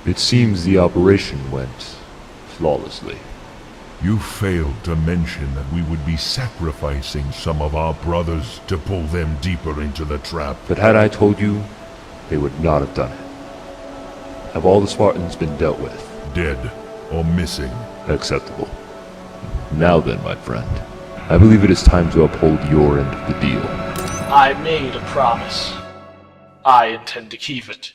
It seems the operation went flawlessly. You failed to mention that we would be sacrificing some of our brothers to pull them deeper into the trap. But had I told you, they would not have done it. Have all the Spartans been dealt with? Dead or missing. Acceptable. Now then, my friend, I believe it is time to uphold your end of the deal. I made a promise. I intend to keep it.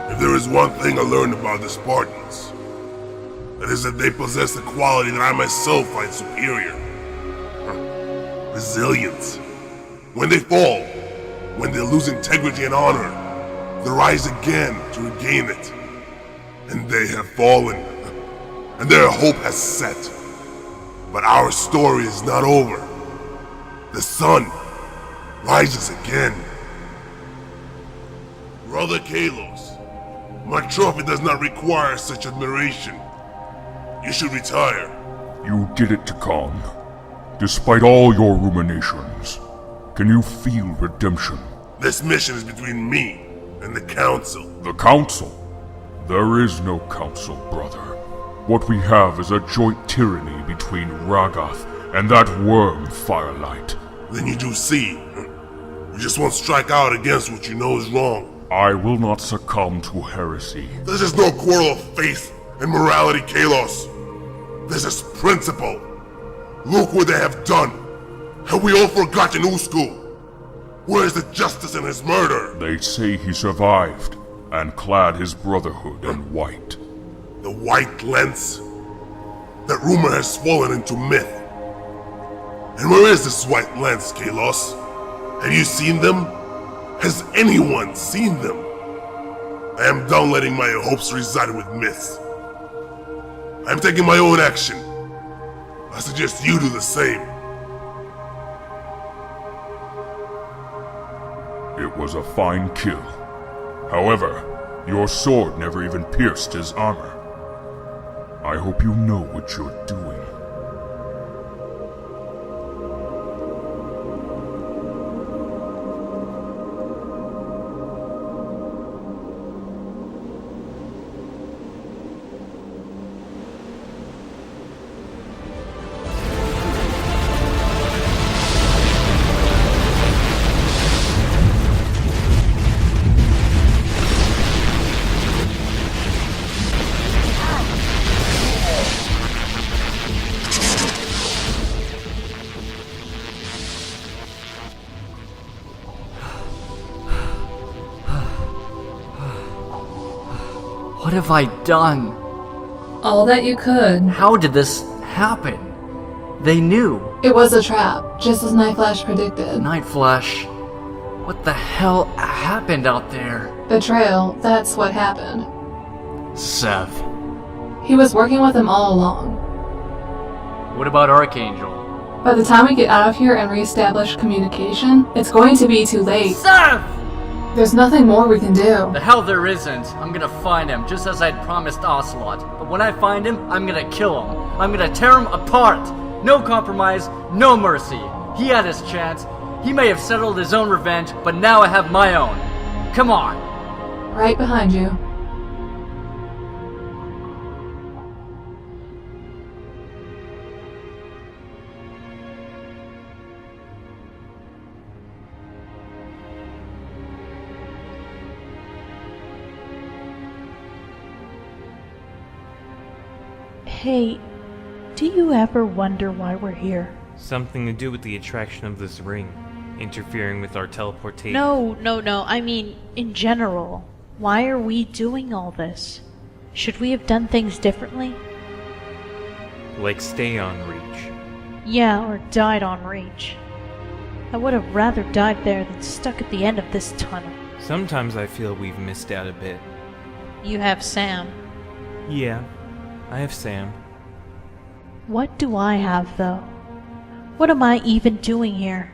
If there is one thing I learned about the Spartans, it is that they possess a quality that I myself find superior. Resilience. When they fall, when they lose integrity and honor, they rise again to regain it. And they have fallen, and their hope has set. But our story is not over. The sun rises again. Brother Kalos, my trophy does not require such admiration. You should retire. You did it, Khan. Despite all your ruminations, can you feel redemption? This mission is between me and the Council. The Council? There is no Council, brother. What we have is a joint tyranny between Ragath and that worm Firelight. Then you do see. You just won't strike out against what you know is wrong. I will not succumb to heresy. This is no quarrel of faith and morality, Kalos. This is principle. Look what they have done. Have we all forgotten Usku? Where is the justice in his murder? They say he survived and clad his brotherhood in white. The white lens? That rumor has fallen into myth. And where is this white lens, Kalos? Have you seen them? Has anyone seen them? I am done letting my hopes reside with myths. I am taking my own action. I suggest you do the same. It was a fine kill. However, your sword never even pierced his armor. I hope you know what you're doing. What have I done? All that you could. How did this happen? They knew. It was a trap, just as Night Flash predicted. Night Flash. What the hell happened out there? Betrayal, that's what happened. Sev. He was working with him all along. What about Archangel? By the time we get out of here and reestablish communication, it's going to be too late. Sev! There's nothing more we can do. The hell there isn't. I'm gonna find him, just as I'd promised Ocelot. But when I find him, I'm gonna kill him. I'm gonna tear him apart. No compromise, no mercy. He had his chance. He may have settled his own revenge, but now I have my own. Come on. Right behind you. Hey, do you ever wonder why we're here? Something to do with the attraction of this ring, interfering with our teleportation. No, I mean, in general. Why are we doing all this? Should we have done things differently? Like stay on reach. Yeah, or died on reach. I would have rather died there than stuck at the end of this tunnel. Sometimes I feel we've missed out a bit. You have Sam. Yeah, I have Sam. What do I have, though? What am I even doing here?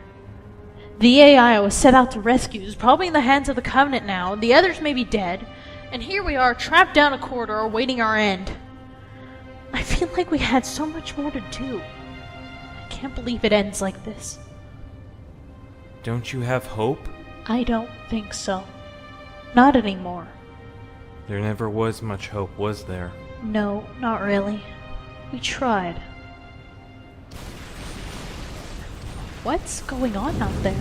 The AI I was set out to rescue is probably in the hands of the Covenant now, the others may be dead, and here we are trapped down a corridor awaiting our end. I feel like we had so much more to do. I can't believe it ends like this. Don't you have hope? I don't think so. Not anymore. There never was much hope, was there? No, not really. We tried. What's going on out there?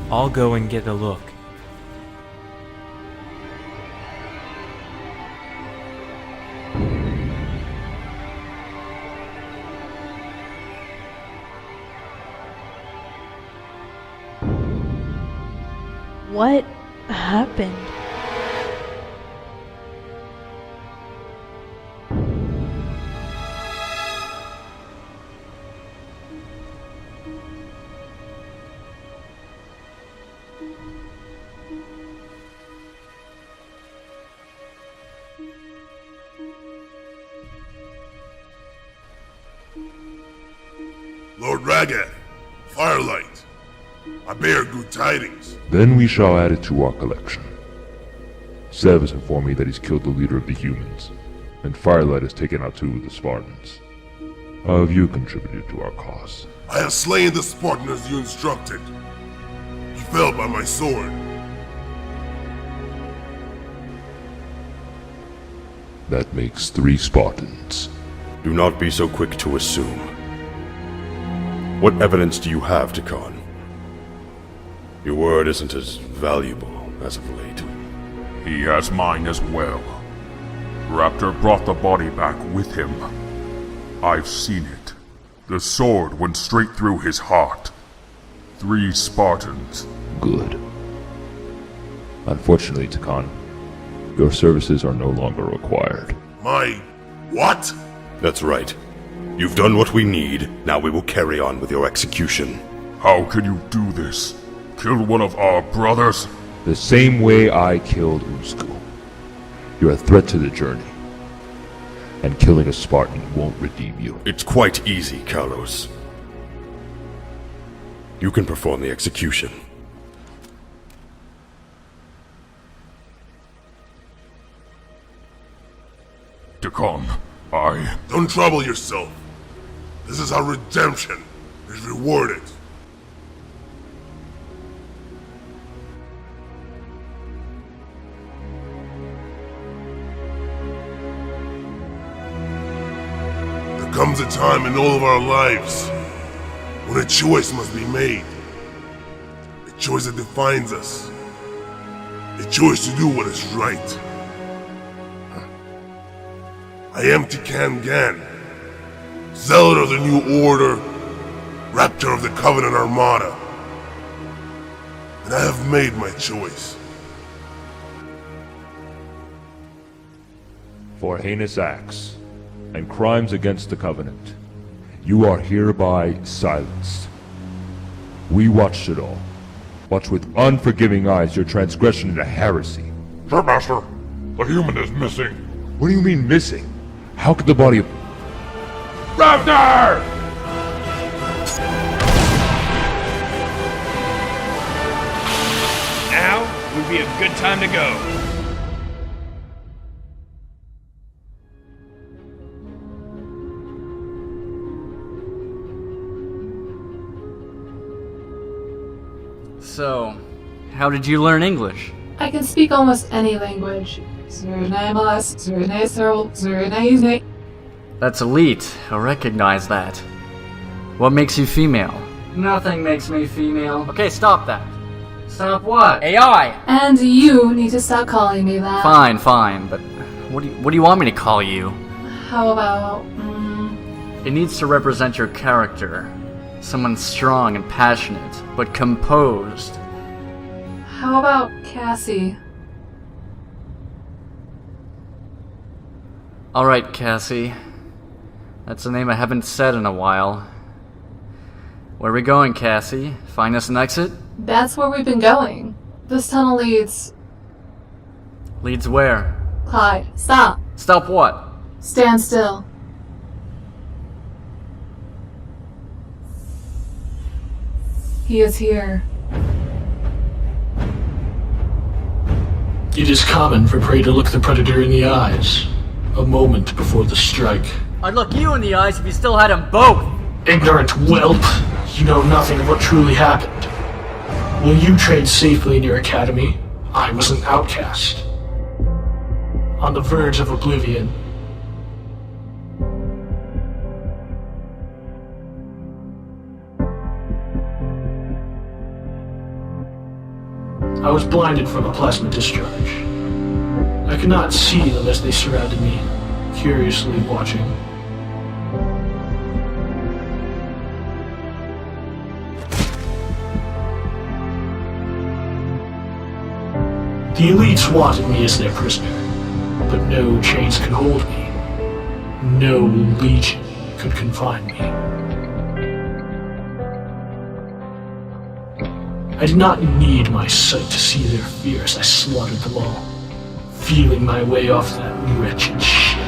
I'll go and get a look. What happened? Lord Ragath, Firelight, I bear good tidings. Then we shall add it to our collection. Sev has informed me that he's killed the leader of the humans, and Firelight has taken out 2 of the Spartans. How have you contributed to our cause? I have slain the Spartan as you instructed. He fell by my sword. That makes 3 Spartans. Do not be so quick to assume. What evidence do you have, Takon? Your word isn't as valuable as of late. He has mine as well. Raptor brought the body back with him. I've seen it. The sword went straight through his heart. 3 Spartans. Good. Unfortunately, Takon, your services are no longer required. My... what? That's right. You've done what we need. Now we will carry on with your execution. How can you do this? Kill one of our brothers? The same way I killed Usku. You're a threat to the journey. And killing a Spartan won't redeem you. It's quite easy, Carlos. You can perform the execution. Takon, Don't trouble yourself. This is how redemption is rewarded. There comes a time in all of our lives when a choice must be made. A choice that defines us. A choice to do what is right. I am Tikan Gan, Zealot of the New Order, Raptor of the Covenant Armada. And I have made my choice. For heinous acts and crimes against the Covenant, you are hereby silenced. We watched it all. Watch with unforgiving eyes your transgression into heresy. Sir Master, the human is missing. What do you mean missing? How could the body of... Raptor! Now would be a good time to go. So, how did you learn English? I can speak almost any language. That's elite. I'll recognize that. What makes you female? Nothing makes me female. Okay, stop that. Stop what? AI! And you need to stop calling me that. Fine, but what do you want me to call you? How about, It needs to represent your character. Someone strong and passionate, but composed. how about Cassie? Alright, Cassie. That's a name I haven't said in a while. Where are we going, Cassie? Find us an exit? That's where we've been going. This tunnel leads... Leads where? Clyde, stop. Stop what? Stand still. He is here. It is common for prey to look the predator in the eyes, a moment before the strike. I'd look you in the eyes if you still had them both! Ignorant whelp, you know nothing of what truly happened. While you trained safely in your academy, I was an outcast. On the verge of oblivion. I was blinded from a plasma discharge. I could not see them as they surrounded me, curiously watching. The elites wanted me as their prisoner, but no chains could hold me. No legion could confine me. I did not need my sight to see their fear as I slaughtered them all, feeling my way off that wretched ship.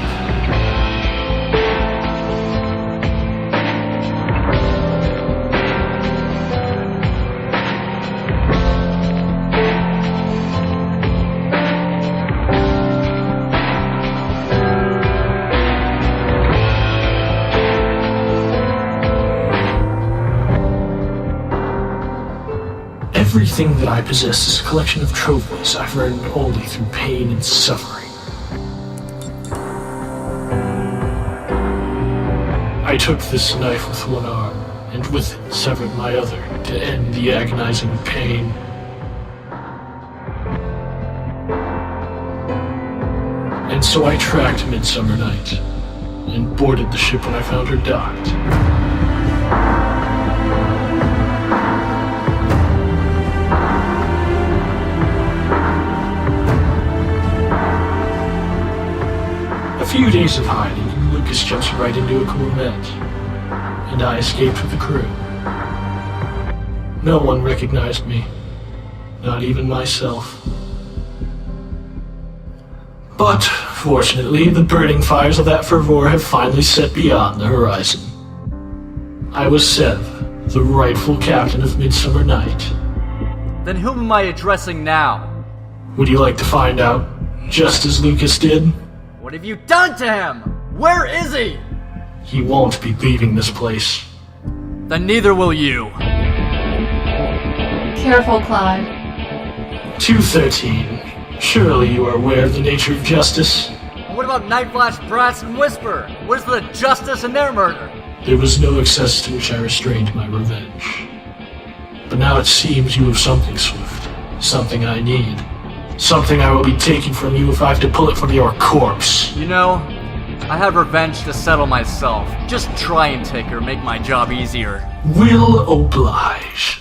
Everything that I possess is a collection of trophies I've earned only through pain and suffering. I took this knife with one arm, and with it severed my other to end the agonizing pain. And so I tracked Midsummer Night, and boarded the ship when I found her docked. A few days of hiding, and Lucas jumps right into a corvette, and I escaped with the crew. No one recognized me, not even myself. But, fortunately, the burning fires of that fervor have finally set beyond the horizon. I was Sev, the rightful captain of Midsummer Night. Then whom am I addressing now? Would you like to find out, just as Lucas did? What have you done to him? Where is he? He won't be leaving this place. Then neither will you. Careful, Clyde. 213. Surely you are aware of the nature of justice. And what about Nightflash, Brass, and Whisper? Where's the justice in their murder? There was no excess to which I restrained my revenge. But now it seems you have something, Swift. Something I need. Something I will be taking from you if I have to pull it from your corpse. You know, I have revenge to settle myself. Just try and take her, make my job easier. Will oblige.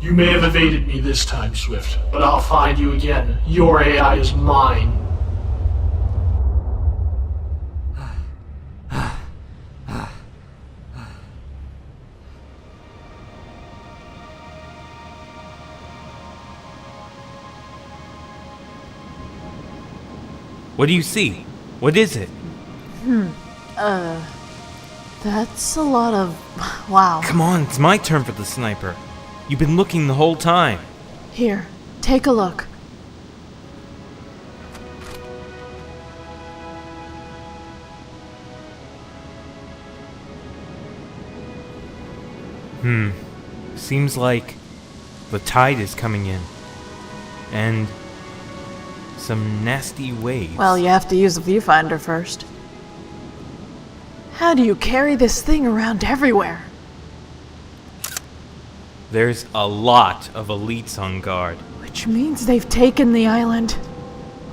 You You may have evaded me this time, Swift, but I'll find you again. Your AI is mine. What do you see? What is it? That's a lot of... wow. Come on, it's my turn for the sniper. You've been looking the whole time. Here, take a look. Seems like the tide is coming in. And some nasty waves. Well, you have to use the viewfinder first. How do you carry this thing around everywhere? There's a lot of elites on guard. Which means they've taken the island.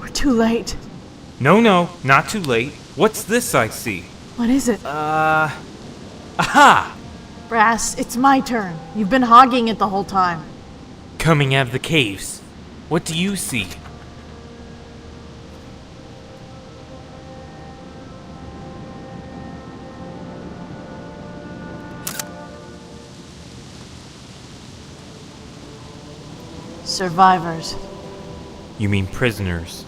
We're too late. No, not too late. What's this I see? What is it? Aha! Brass, it's my turn. You've been hogging it the whole time. Coming out of the caves. What do you see? Survivors. You mean prisoners?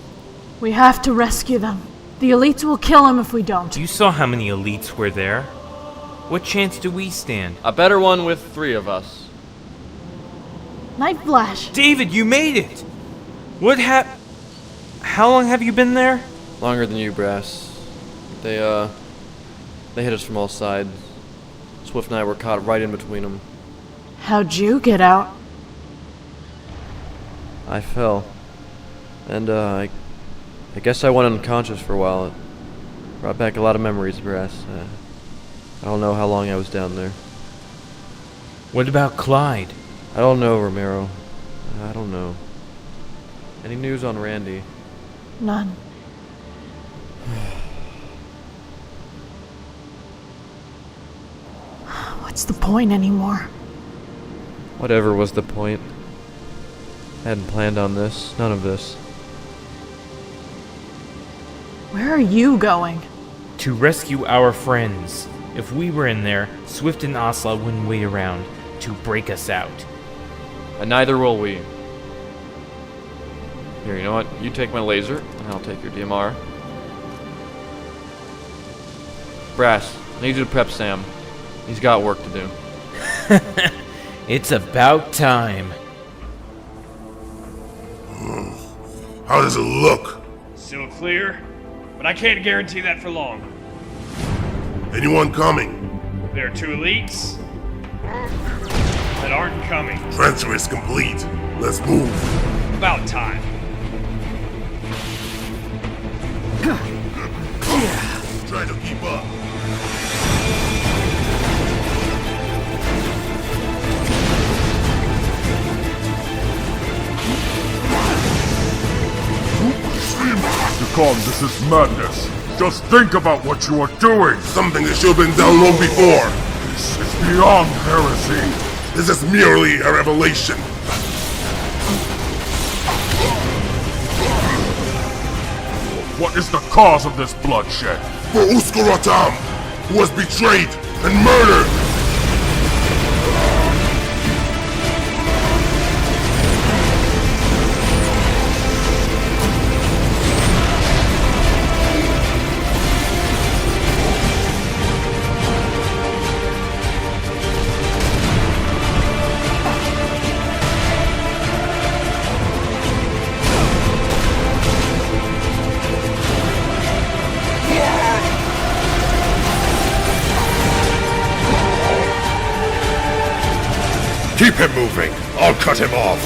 We have to rescue them. The elites will kill them if we don't. You saw how many elites were there. What chance do we stand? A better one with 3 of us. Night Flash. David, you made it! What How long have you been there? Longer than you, Brass. They hit us from all sides. Swift and I were caught right in between them. How'd you get out? I fell. And, I guess I went unconscious for a while. It brought back a lot of memories, Brass. I don't know how long I was down there. What about Clyde? I don't know, Romero. I don't know. Any news on Randy? None. What's the point anymore? Whatever was the point. I hadn't planned on this. None of this. Where are you going? To rescue our friends. If we were in there, Swift and Asla wouldn't wait around to break us out. And neither will we. Here, you know what? You take my laser, and I'll take your DMR. Brass, I need you to prep Sam. He's got work to do. It's about time. How does it look? Still clear, but I can't guarantee that for long. Anyone coming? There are 2 elites that aren't coming. Transfer is complete. Let's move. About time. Try to keep up. Con, this is madness. Just think about what you are doing. Something that should have been down long before. This is beyond heresy. This is merely a revelation. What is the cause of this bloodshed? For Uskuratam, who was betrayed and murdered. Keep him moving. I'll cut him off.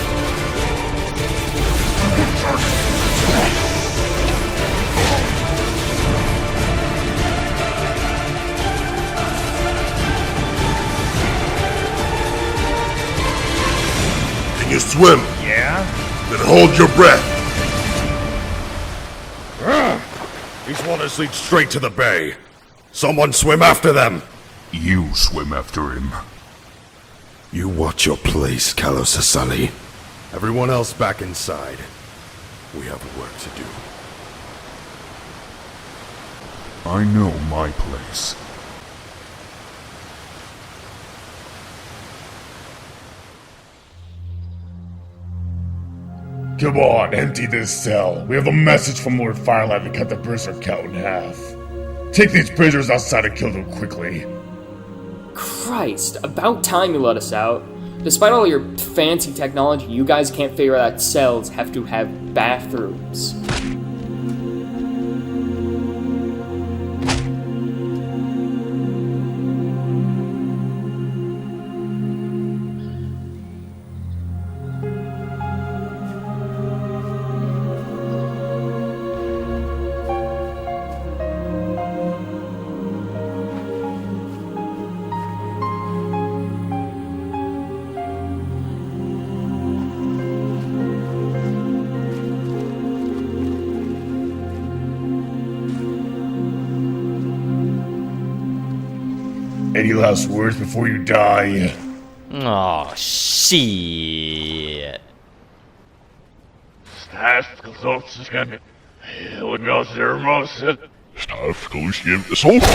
Can you swim? Yeah? Then hold your breath. These waters lead straight to the bay. Someone swim after them. You swim after him. You watch your place, Kalos Asali. Everyone else back inside. We have work to do. I know my place. Come on, empty this cell. We have a message from Lord Firelight to cut the Berserk count in half. Take these prisoners outside and kill them quickly. Christ, about time you let us out. Despite all your fancy technology, you guys can't figure out that cells have to have bathrooms. Any last words before you die? Oh, shit. Staffgeloofsken. Heel nog zeer moesten. Staffgeloofsken is over.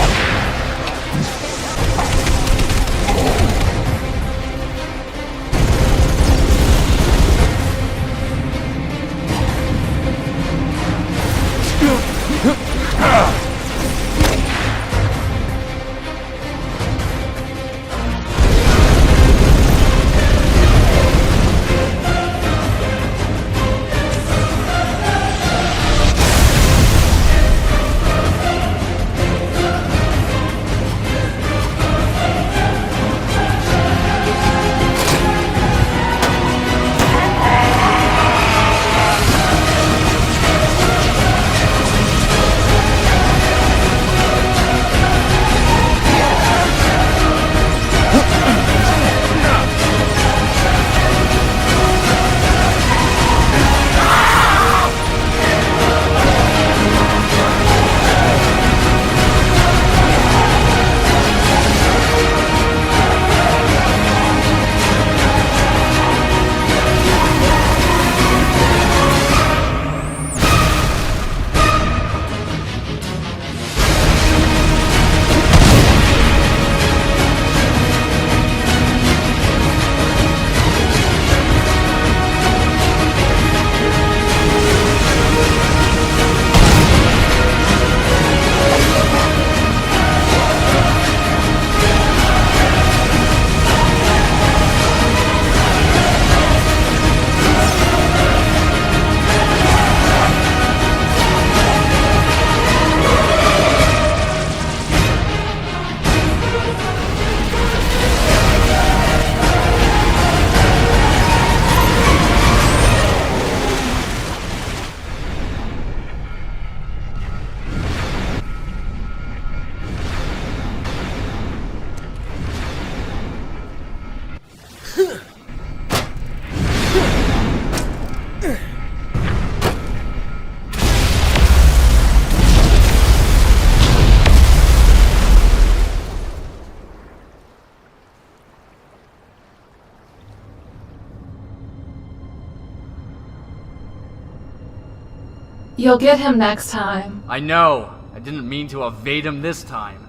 You'll get him next time. I know. I didn't mean to evade him this time.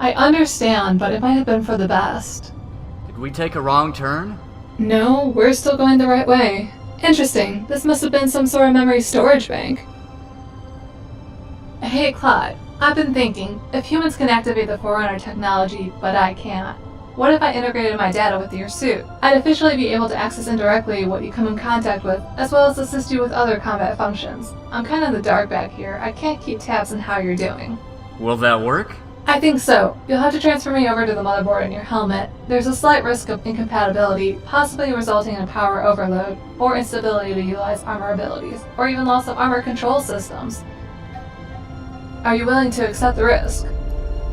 I understand, but it might have been for the best. Did we take a wrong turn? No, we're still going the right way. Interesting. This must have been some sort of memory storage bank. Hey, Clyde. I've been thinking, if humans can activate the Forerunner technology, but I can't, what if I integrated my data with your suit? I'd officially be able to access indirectly what you come in contact with, as well as assist you with other combat functions. I'm kind of in the dark back here. I can't keep tabs on how you're doing. Will that work? I think so. You'll have to transfer me over to the motherboard in your helmet. There's a slight risk of incompatibility, possibly resulting in power overload, or instability to utilize armor abilities, or even loss of armor control systems. Are you willing to accept the risk?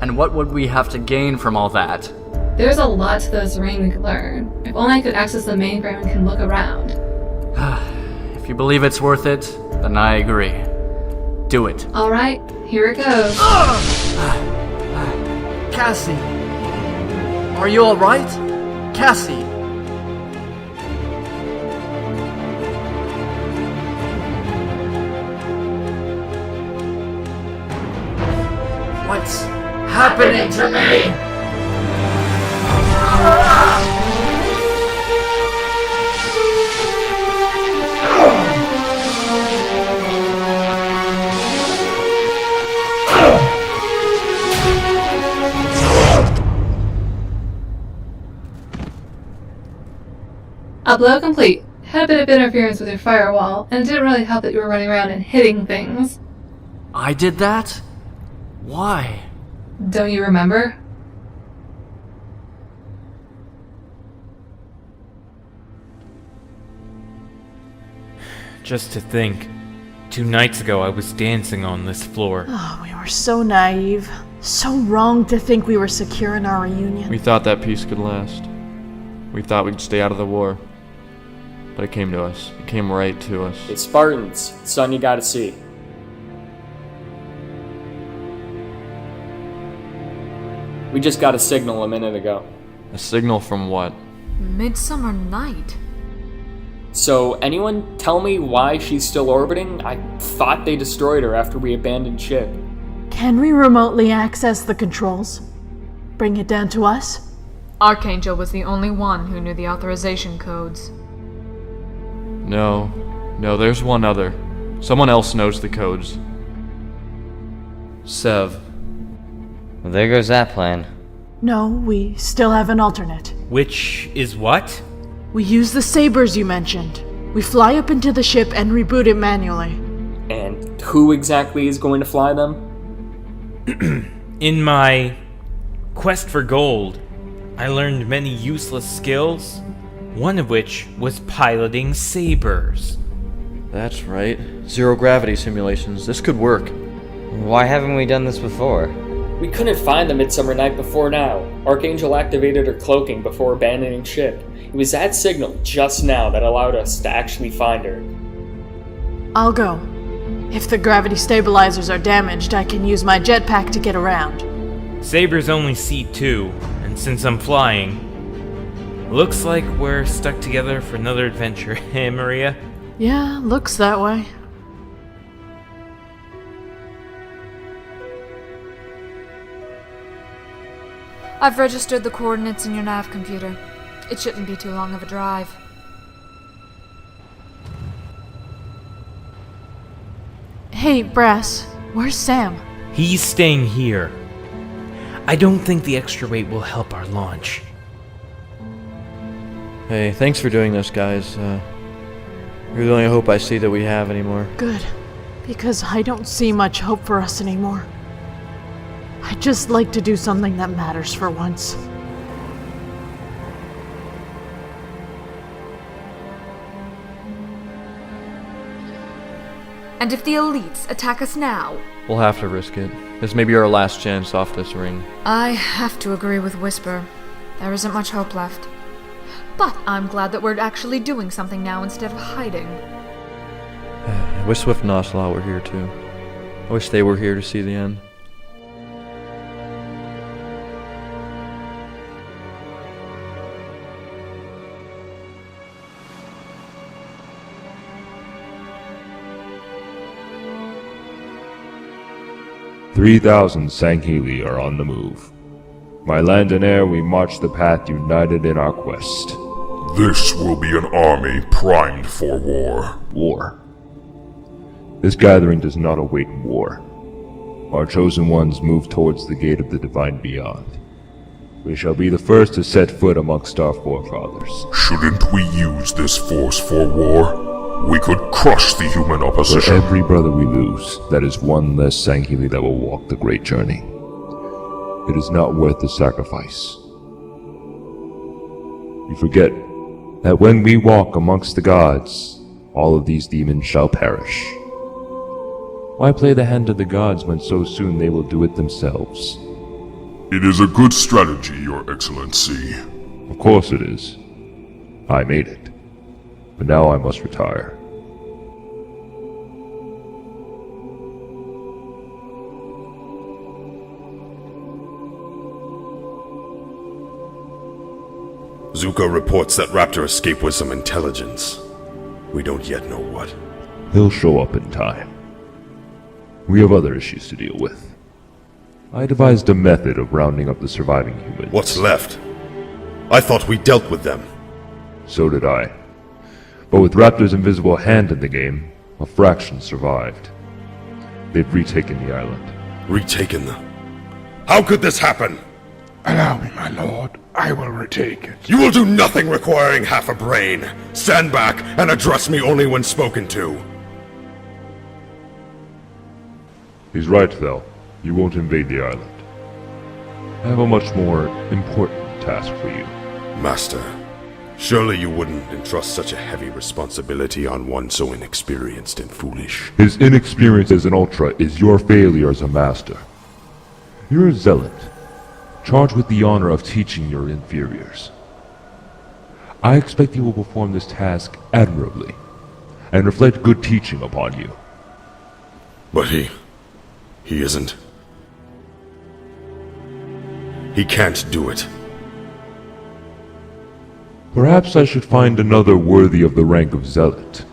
And what would we have to gain from all that? There's a lot to this ring we could learn. If only I could access the mainframe and can look around. If you believe it's worth it, then I agree. Do it. Alright, here it goes. Cassie! Are you alright? Cassie! happening to me? Upload complete. Had a bit of interference with your firewall, and it didn't really help that you were running around and hitting things. I did that? Why? Don't you remember? Just to think, 2 nights ago I was dancing on this floor. Oh, we were so naive. So wrong to think we were secure in our reunion. We thought that peace could last. We thought we'd stay out of the war. But it came to us. It came right to us. It's Spartans. Son, you gotta see. We just got a signal a minute ago. A signal from what? Midsummer Night. So, anyone tell me why she's still orbiting? I thought they destroyed her after we abandoned ship. Can we remotely access the controls? Bring it down to us? Archangel was the only one who knew the authorization codes. No, there's one other. Someone else knows the codes. Sev. Well, there goes that plan. No, we still have an alternate. Which is what? We use the sabers you mentioned. We fly up into the ship and reboot it manually. And who exactly is going to fly them? In my quest for gold, I learned many useless skills, one of which was piloting sabers. That's right. Zero gravity simulations. This could work. Why haven't we done this before? We couldn't find the Midsummer Night before now. Archangel activated her cloaking before abandoning ship. It was that signal just now that allowed us to actually find her. I'll go. If the gravity stabilizers are damaged, I can use my jetpack to get around. Sabers only see 2, and since I'm flying, looks like we're stuck together for another adventure, eh, Maria? Yeah, looks that way. I've registered the coordinates in your nav computer. It shouldn't be too long of a drive. Hey, Brass, where's Sam? He's staying here. I don't think the extra weight will help our launch. Hey, thanks for doing this, guys. You're the only hope I see that we have anymore. Good, because I don't see much hope for us anymore. I'd just like to do something that matters for once. And if the elites attack us now? We'll have to risk it. This may be our last chance off this ring. I have to agree with Whisper. There isn't much hope left. But I'm glad that we're actually doing something now instead of hiding. I wish Swift and Ocelot were here too. I wish they were here to see the end. "3,000 Sangheli are on the move. By land and air we march the path united in our quest." This will be an army primed for war. War. This gathering does not await war. Our chosen ones move towards the gate of the divine beyond. We shall be the first to set foot amongst our forefathers. Shouldn't we use this force for war? We could crush the human For opposition. every brother we lose, that is one less Sangheli that will walk the great journey. It is not worth the sacrifice. You forget that when we walk amongst the gods, all of these demons shall perish. Why play the hand of the gods when so soon they will do it themselves? It is a good strategy, Your Excellency. Of course it is. I made it. But now I must retire. Zuko reports that Raptor escaped with some intelligence. We don't yet know what. He'll show up in time. We have other issues to deal with. I devised a method of rounding up the surviving humans. What's left? I thought we dealt with them. So did I. But with Raptor's invisible hand in the game, a fraction survived. They've retaken the island. Retaken them? How could this happen? Allow me, my lord. I will retake it. You will do nothing requiring half a brain. Stand back and address me only when spoken to. He's right, though. You won't invade the island. I have a much more important task for you. Master, surely you wouldn't entrust such a heavy responsibility on one so inexperienced and foolish. His inexperience as an Ultra is your failure as a Master. You're a Zealot, charged with the honor of teaching your inferiors. I expect you will perform this task admirably, and reflect good teaching upon you. But he isn't. He can't do it. Perhaps I should find another worthy of the rank of Zealot,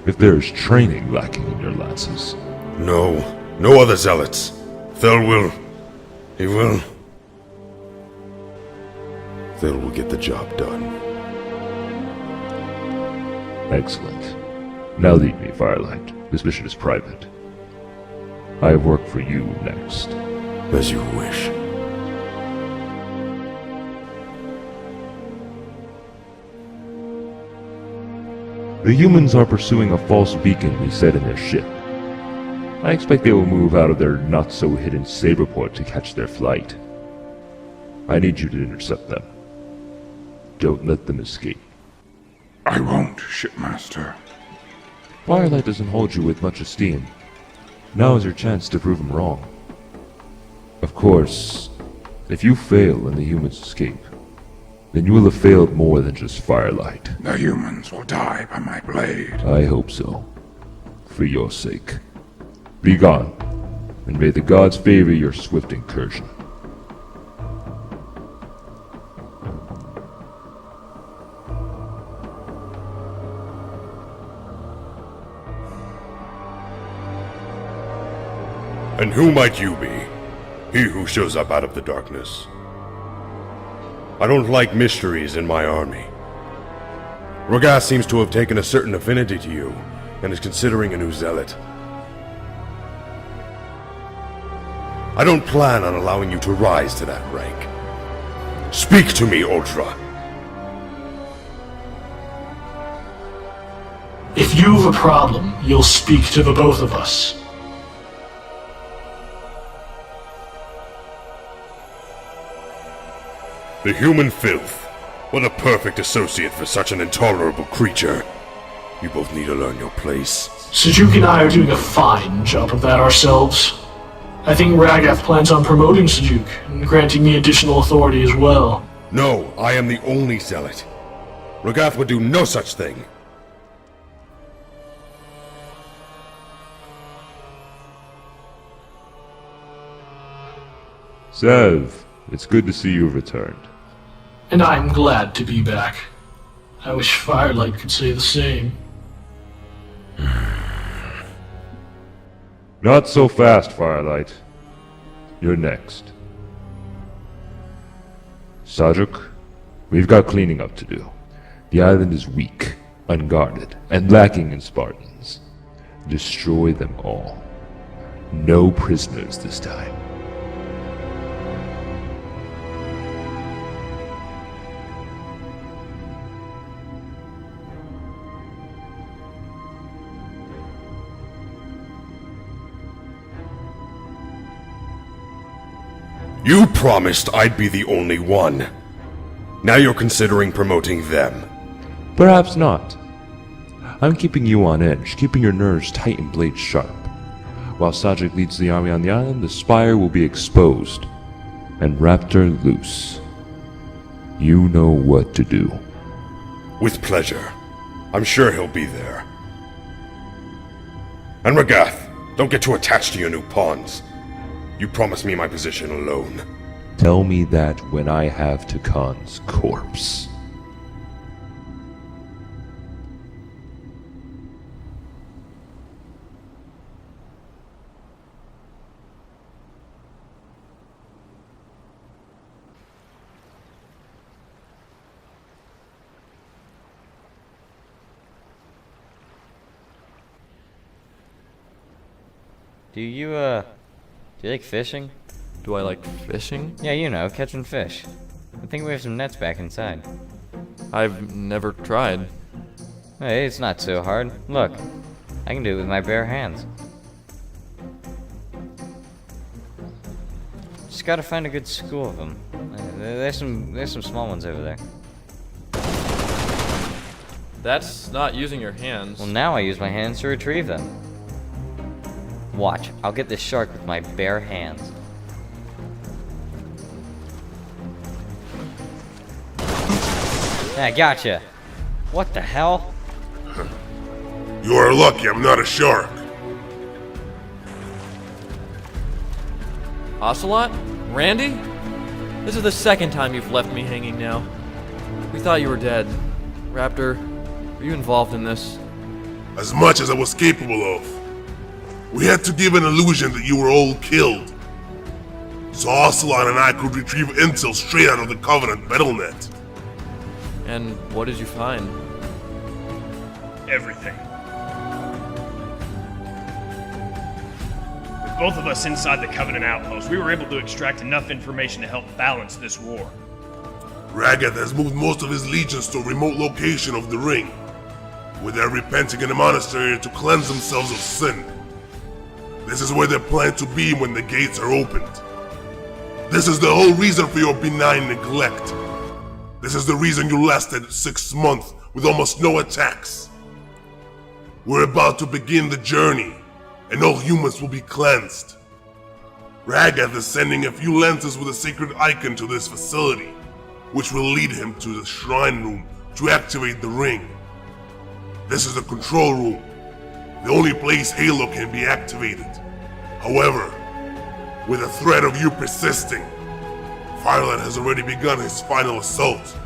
if there is training lacking in your lances. No other Zealots. Thel will get the job done. Excellent. Now lead me, Firelight. This mission is private. I have work for you next. As you wish. The humans are pursuing a false beacon we set in their ship. I expect they will move out of their not-so-hidden Saberport to catch their flight. I need you to intercept them. Don't let them escape. I won't, Shipmaster. Firelight doesn't hold you with much esteem. Now is your chance to prove him wrong. Of course, if you fail and the humans escape, then you will have failed more than just Firelight. The humans will die by my blade. I hope so. For your sake. Be gone, and may the gods favor your swift incursion. And who might you be? He who shows up out of the darkness. I don't like mysteries in my army. Rogas seems to have taken a certain affinity to you, and is considering a new zealot. I don't plan on allowing you to rise to that rank. Speak to me, Ultra! If you have a problem, you'll speak to the both of us. The human filth. What a perfect associate for such an intolerable creature. You both need to learn your place. Sujuk and I are doing a fine job of that ourselves. I think Ragath plans on promoting Sujuk and granting me additional authority as well. No, I am the only zealot. Rogath would do no such thing. Sev, it's good to see you've returned. And I'm glad to be back. I wish Firelight could say the same. Not so fast, Firelight. You're next. Sajuk, we've got cleaning up to do. The island is weak, unguarded, and lacking in Spartans. Destroy them all. No prisoners this time. You promised I'd be the only one. Now you're considering promoting them. Perhaps not. I'm keeping you on edge, keeping your nerves tight and blades sharp. While Sajik leads the army on the island, the spire will be exposed, and Raptor loose. You know what to do. With pleasure. I'm sure he'll be there. And Rogath, don't get too attached to your new pawns. You promised me my position alone. Tell me that when I have Takan's corpse. Do you like fishing? Do I like fishing? Yeah, you know, catching fish. I think we have some nets back inside. I've never tried. Hey, it's not so hard. Look, I can do it with my bare hands. Just gotta find a good school of them. There's some small ones over there. That's not using your hands. Well, now I use my hands to retrieve them. Watch, I'll get this shark with my bare hands. I gotcha. What the hell? You are lucky I'm not a shark. Ocelot? Randy? This is the second time you've left me hanging now. We thought you were dead. Raptor, were you involved in this? As much as I was capable of. We had to give an illusion that you were all killed. So Ocelot and I could retrieve intel straight out of the Covenant Battle.net. And what did you find? Everything. With both of us inside the Covenant outpost, we were able to extract enough information to help balance this war. Ragath has moved most of his legions to a remote location of the ring, where they're repenting in a monastery to cleanse themselves of sin. This is where they plan to be when the gates are opened. This is the whole reason for your benign neglect. This is the reason you lasted 6 months with almost no attacks. We're about to begin the journey, and all humans will be cleansed. Ragath is sending a few lenses with a sacred icon to this facility, which will lead him to the shrine room to activate the ring. This is the control room, the only place Halo can be activated. However, with the threat of you persisting, Firelight has already begun his final assault,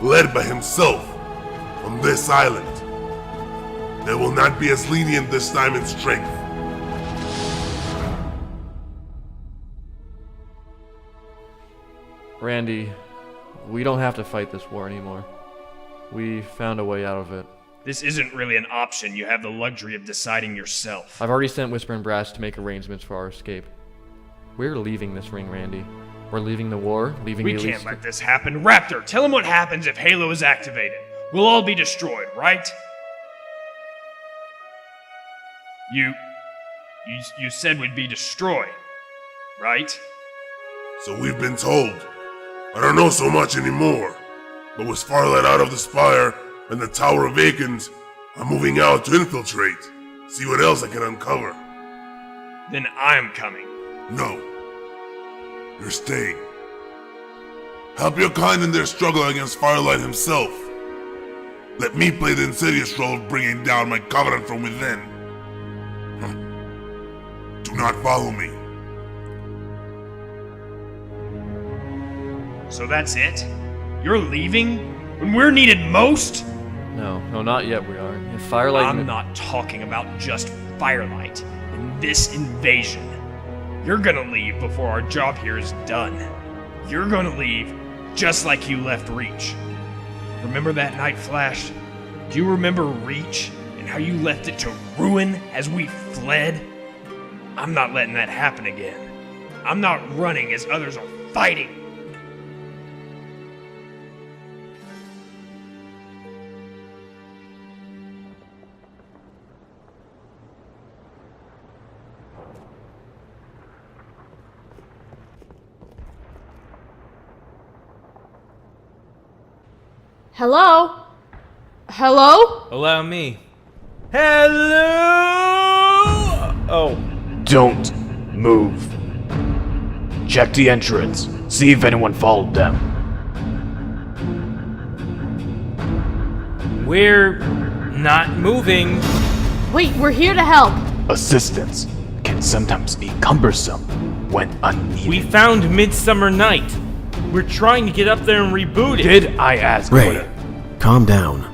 led by himself, on this island. They will not be as lenient this time in strength. Randy, we don't have to fight this war anymore. We found a way out of it. This isn't really an option. You have the luxury of deciding yourself. I've already sent Whisper and Brass to make arrangements for our escape. We're leaving this ring, Randy. We're leaving the war, leaving the We Elite can't let this happen. Raptor, tell him what happens if Halo is activated. We'll all be destroyed, right? You said we'd be destroyed, right? So we've been told. I don't know so much anymore. But with Firelight out of the Spire and the Tower of Akins, I'm moving out to infiltrate. See what else I can uncover. Then I'm coming. No. You're staying. Help your kind in their struggle against Firelight himself. Let me play the insidious role of bringing down my Covenant from within. Do not follow me. So that's it? You're leaving? When we're needed most? No, not yet we are. If Firelight... I'm not talking about just Firelight. In this invasion. You're gonna leave before our job here is done. You're gonna leave just like you left Reach. Remember that night, Flash? Do you remember Reach and how you left it to ruin as we fled? I'm not letting that happen again. I'm not running as others are fighting. Hello? Hello? Allow me. Hello! Oh. Don't move. Check the entrance. See if anyone followed them. We're not moving. Wait, we're here to help. Assistance can sometimes be cumbersome when unneeded. We found Midsummer Night. We're trying to get up there and reboot it. Did I ask Ray, for it? calm down.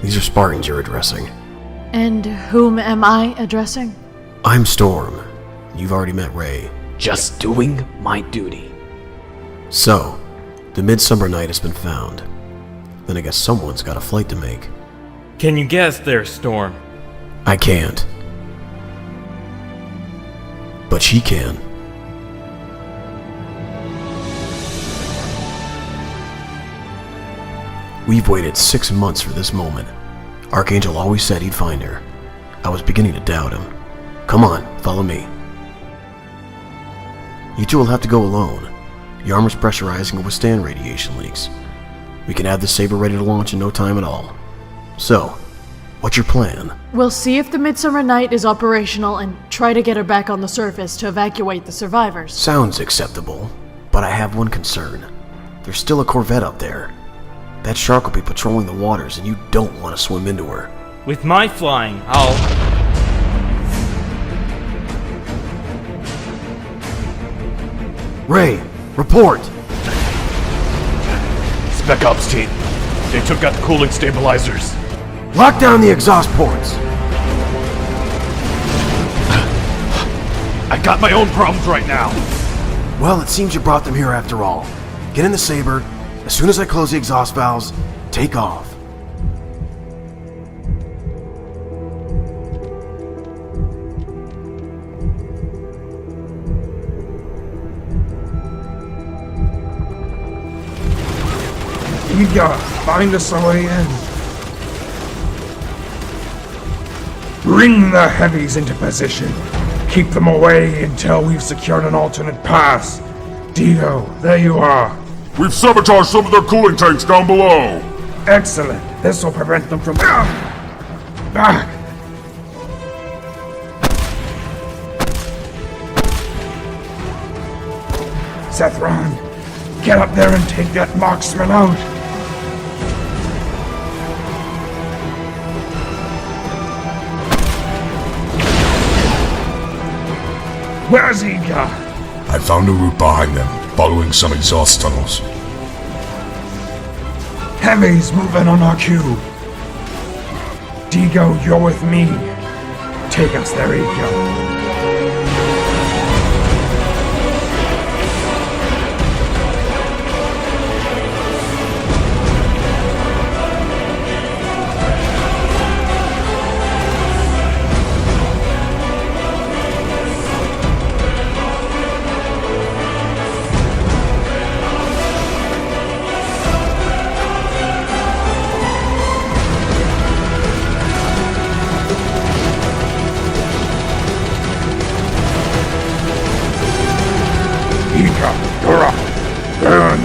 These are Spartans you're addressing. And whom am I addressing? I'm Storm. You've already met Ray. Just doing my duty. So, the Midsummer Night has been found. Then I guess someone's got a flight to make. Can you guess there, Storm? I can't. but she can. We've waited 6 months for this moment. Archangel always said he'd find her. I was beginning to doubt him. Come on, follow me. You two will have to go alone. Your armor's pressurized and can withstand radiation leaks. We can have the Saber ready to launch in no time at all. So, what's your plan? We'll see if the Midsummer Night is operational and try to get her back on the surface to evacuate the survivors. Sounds acceptable, but I have one concern. There's still a Corvette up there. That shark will be patrolling the waters and you don't want to swim into her. With my flying, I'll... Ray, report! Spec Ops team. They took out the cooling stabilizers. Lock down the exhaust ports! I got my own problems right now. Well, it seems you brought them here after all. Get in the Saber. As soon as I close the exhaust valves, take off. Eager, find us a way in. Bring the heavies into position. Keep them away until we've secured an alternate pass. Digo, there you are. We've sabotaged some of their cooling tanks down below. Excellent. This will prevent them from... Back! Sethron, get up there and take that marksman out. Where's Iga? I found a route behind them, following some exhaust tunnels. Heavy's moving on our cue. Digo, you're with me. Take us there, Iga. You're up. Burn.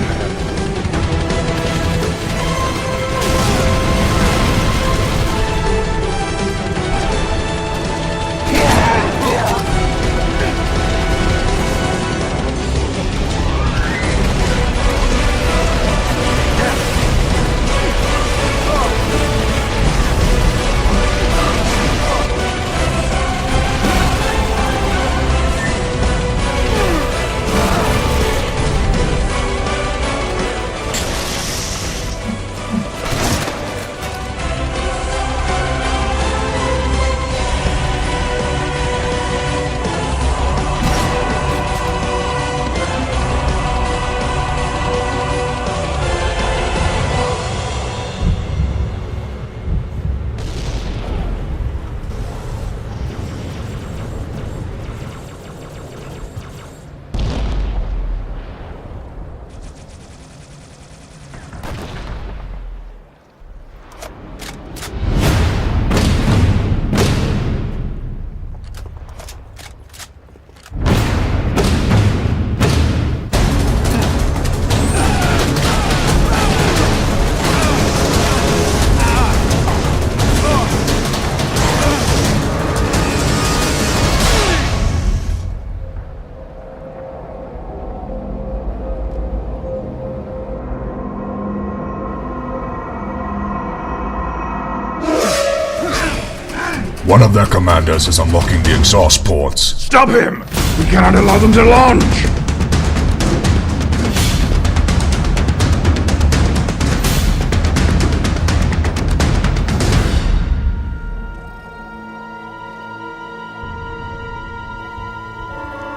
One of their commanders is unlocking the exhaust ports. Stop him! We cannot allow them to launch!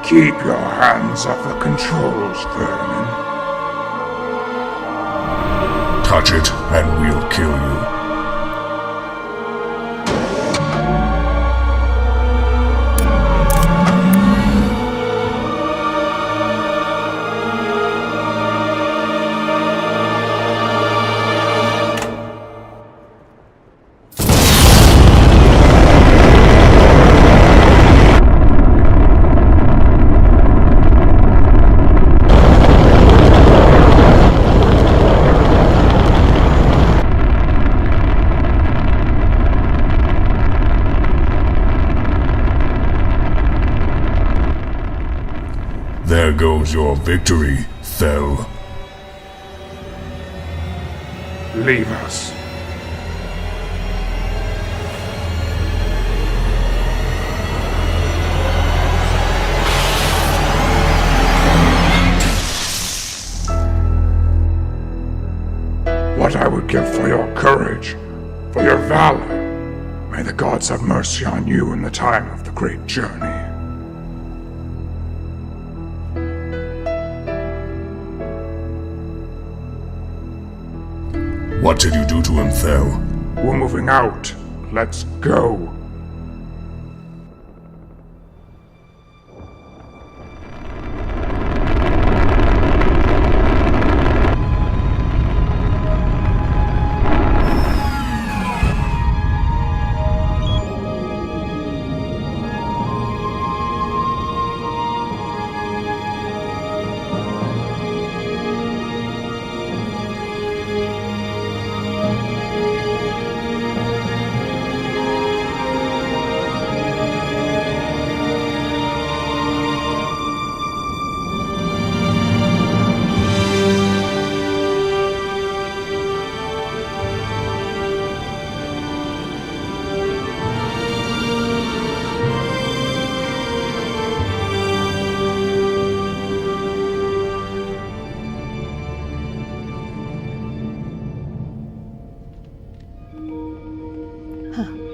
Keep your hands off the controls, vermin. Touch it, and we'll kill you. How's your victory, Thel? Leave us. What I would give for your courage, for your valor. May the gods have mercy on you in the time of the great journey. What did you do to him, Thel? We're moving out. Let's go.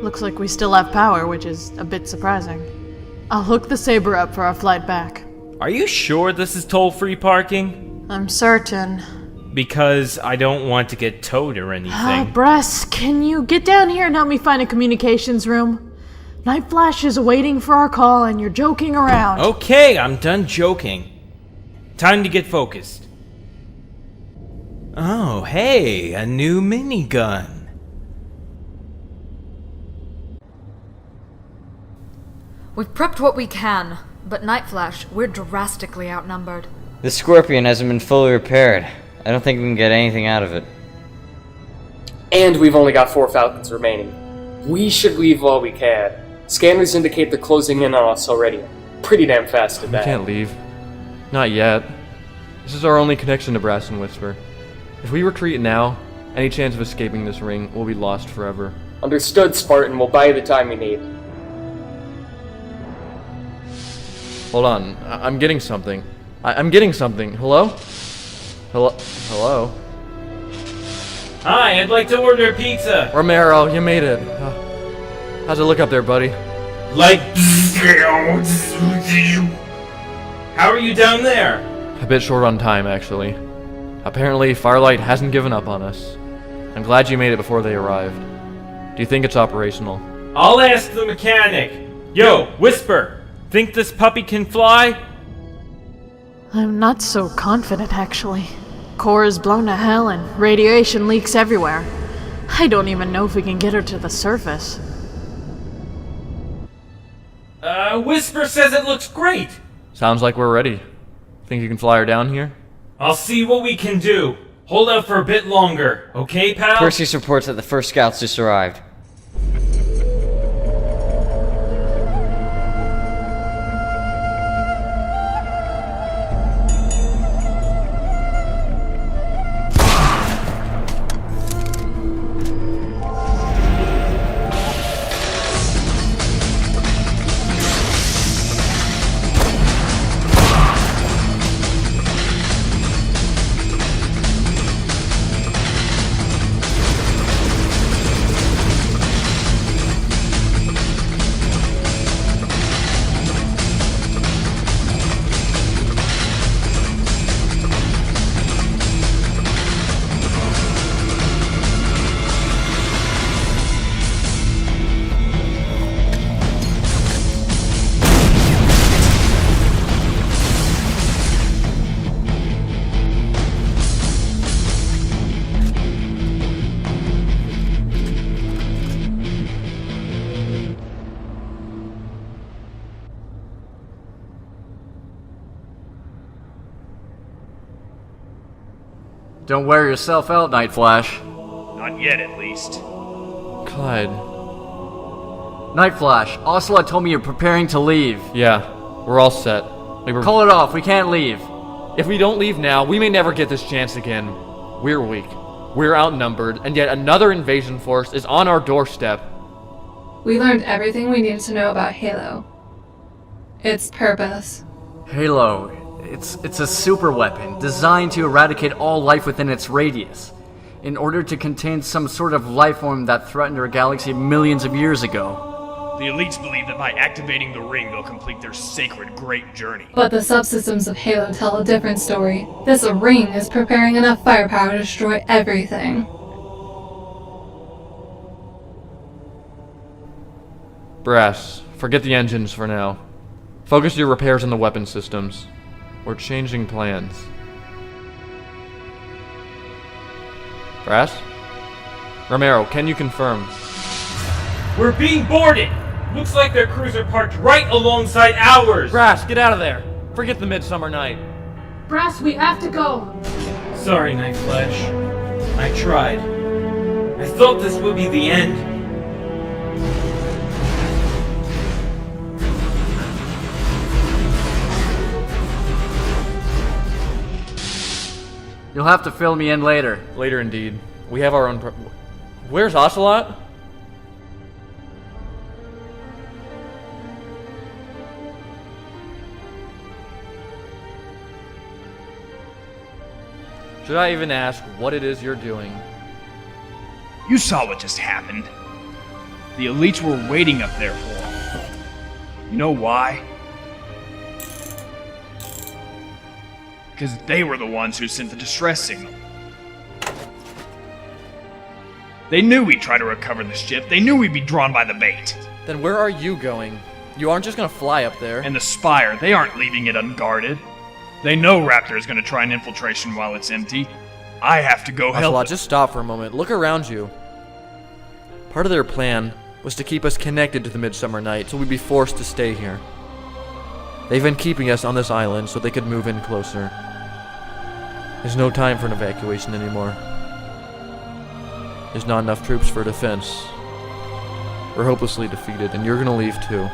Looks like we still have power, which is a bit surprising. I'll hook the Saber up for our flight back. Are you sure this is toll-free parking? I'm certain. Because I don't want to get towed or anything. Bress, can you get down here and help me find a communications room? Night Flash is waiting for our call and you're joking around. Okay, I'm done joking. Time to get focused. Oh, hey, a new minigun. We've prepped what we can, but Night Flash, we're drastically outnumbered. The Scorpion hasn't been fully repaired. I don't think we can get anything out of it. And we've only got 4 Falcons remaining. We should leave while we can. Scanners indicate they're closing in on us already. Pretty damn fast at that. We can't leave. Not yet. This is our only connection to Brass and Whisper. If we retreat now, any chance of escaping this ring will be lost forever. Understood, Spartan. We'll buy you the time you need. Hold on. I'm getting something. I'm getting something. Hello? Hello? Hi, I'd like to order pizza. Romero, you made it. How's it look up there, buddy? Like... How are you down there? A bit short on time, actually. Apparently, Firelight hasn't given up on us. I'm glad you made it before they arrived. Do you think it's operational? I'll ask the mechanic. Yo, Whisper, think this puppy can fly? I'm not so confident, actually. Core is blown to hell and radiation leaks everywhere. I don't even know if we can get her to the surface. Whisper says it looks great. Sounds like we're ready. Think you can fly her down here? I'll see what we can do. Hold out for a bit longer, okay, pal? Perseus reports that the first scouts just arrived. Don't wear yourself out, Night Flash. Not yet, at least. Clyde. Night Flash, Ocelot told me you're preparing to leave. Yeah, we're all set. Call it off, we can't leave. If we don't leave now, we may never get this chance again. We're weak. We're outnumbered, and yet another invasion force is on our doorstep. We learned everything we needed to know about Halo. Its purpose. Halo, it's a super weapon designed to eradicate all life within its radius, in order to contain some sort of life form that threatened our galaxy millions of years ago. The elites believe that by activating the ring, they'll complete their sacred great journey. But the subsystems of Halo tell a different story. This ring is preparing enough firepower to destroy everything. Brass, forget the engines for now. Focus your repairs on the weapon systems. We're changing plans. Brass? Romero, can you confirm? We're being boarded! Looks like their cruiser parked right alongside ours! Brass, get out of there! Forget the Midsummer Night. Brass, we have to go! Sorry, Night Flash. I tried. I thought this would be the end. You'll have to fill me in later. Later indeed. We have our own Where's Ocelot? Should I even ask what it is you're doing? You saw what just happened. The elites were waiting up there for him. You know why? Because they were the ones who sent the distress signal. They knew we'd try to recover the ship. They knew we'd be drawn by the bait. Then where are you going? You aren't just gonna fly up there. And the Spire, they aren't leaving it unguarded. They know Raptor is gonna try an infiltration while it's empty. I have to go help. Ocelot, just stop for a moment. Look around you. Part of their plan was to keep us connected to the Midsummer Night, so we'd be forced to stay here. They've been keeping us on this island so they could move in closer. There's no time for an evacuation anymore. There's not enough troops for defense. We're hopelessly defeated, and you're gonna leave too.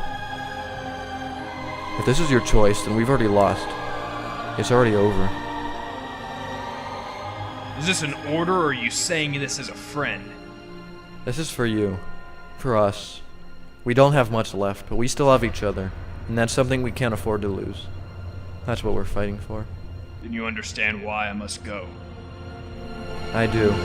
If this is your choice, then we've already lost. It's already over. Is this an order, or are you saying this as a friend? This is for you. For us. We don't have much left, but we still have each other. And that's something we can't afford to lose. That's what we're fighting for. Then you understand why I must go. I do.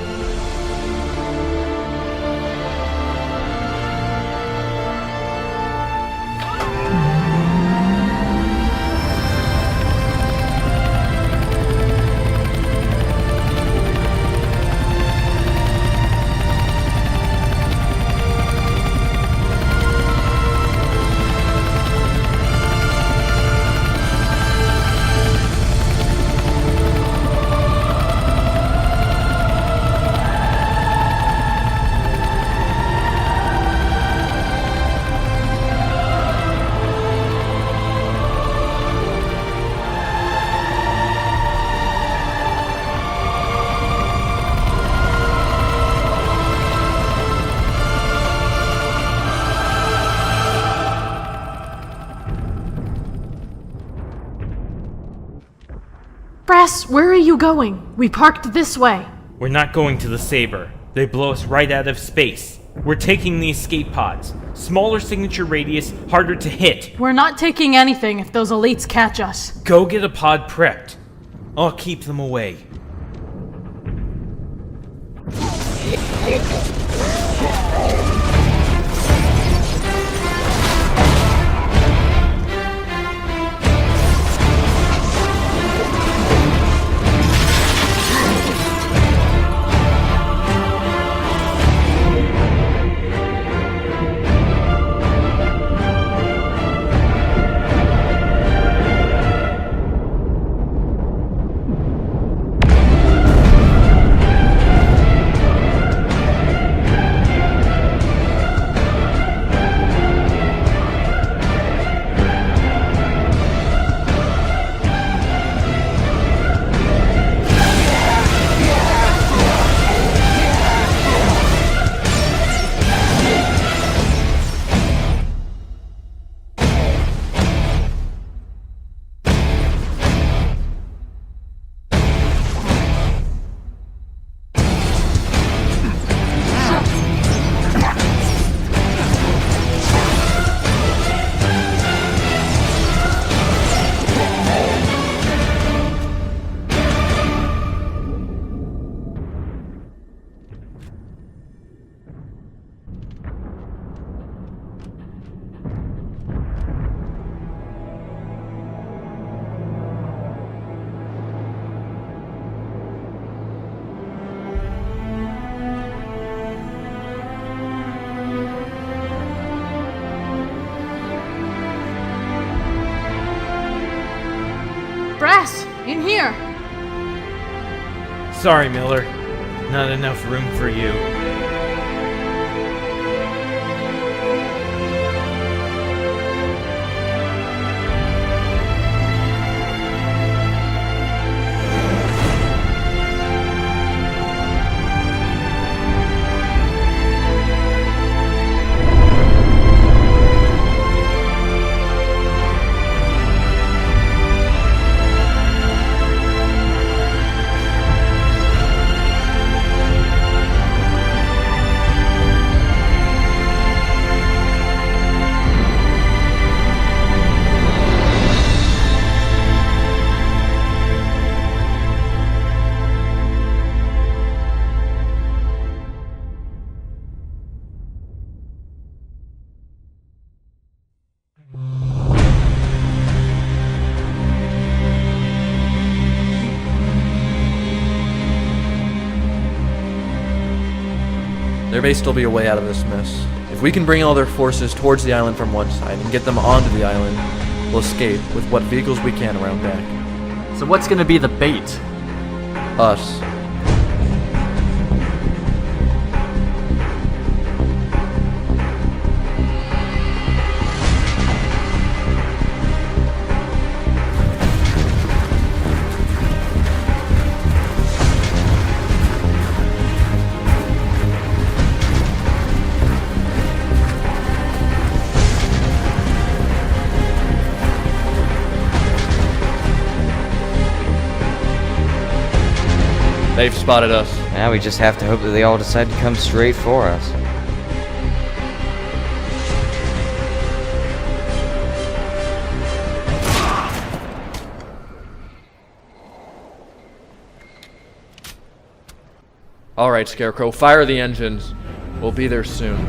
Brass, where are you going? We parked this way. We're not going to the Saber. They blow us right out of space. We're taking the escape pods. Smaller signature radius, harder to hit. We're not taking anything if those elites catch us. Go get a pod prepped. I'll keep them away. Sorry, Miller. Not enough room for you. There may still be a way out of this mess. If we can bring all their forces towards the island from one side and get them onto the island, we'll escape with what vehicles we can around back. So what's gonna be the bait? Us. They've spotted us. Now we just have to hope that they all decide to come straight for us. Alright, Scarecrow, fire the engines. We'll be there soon.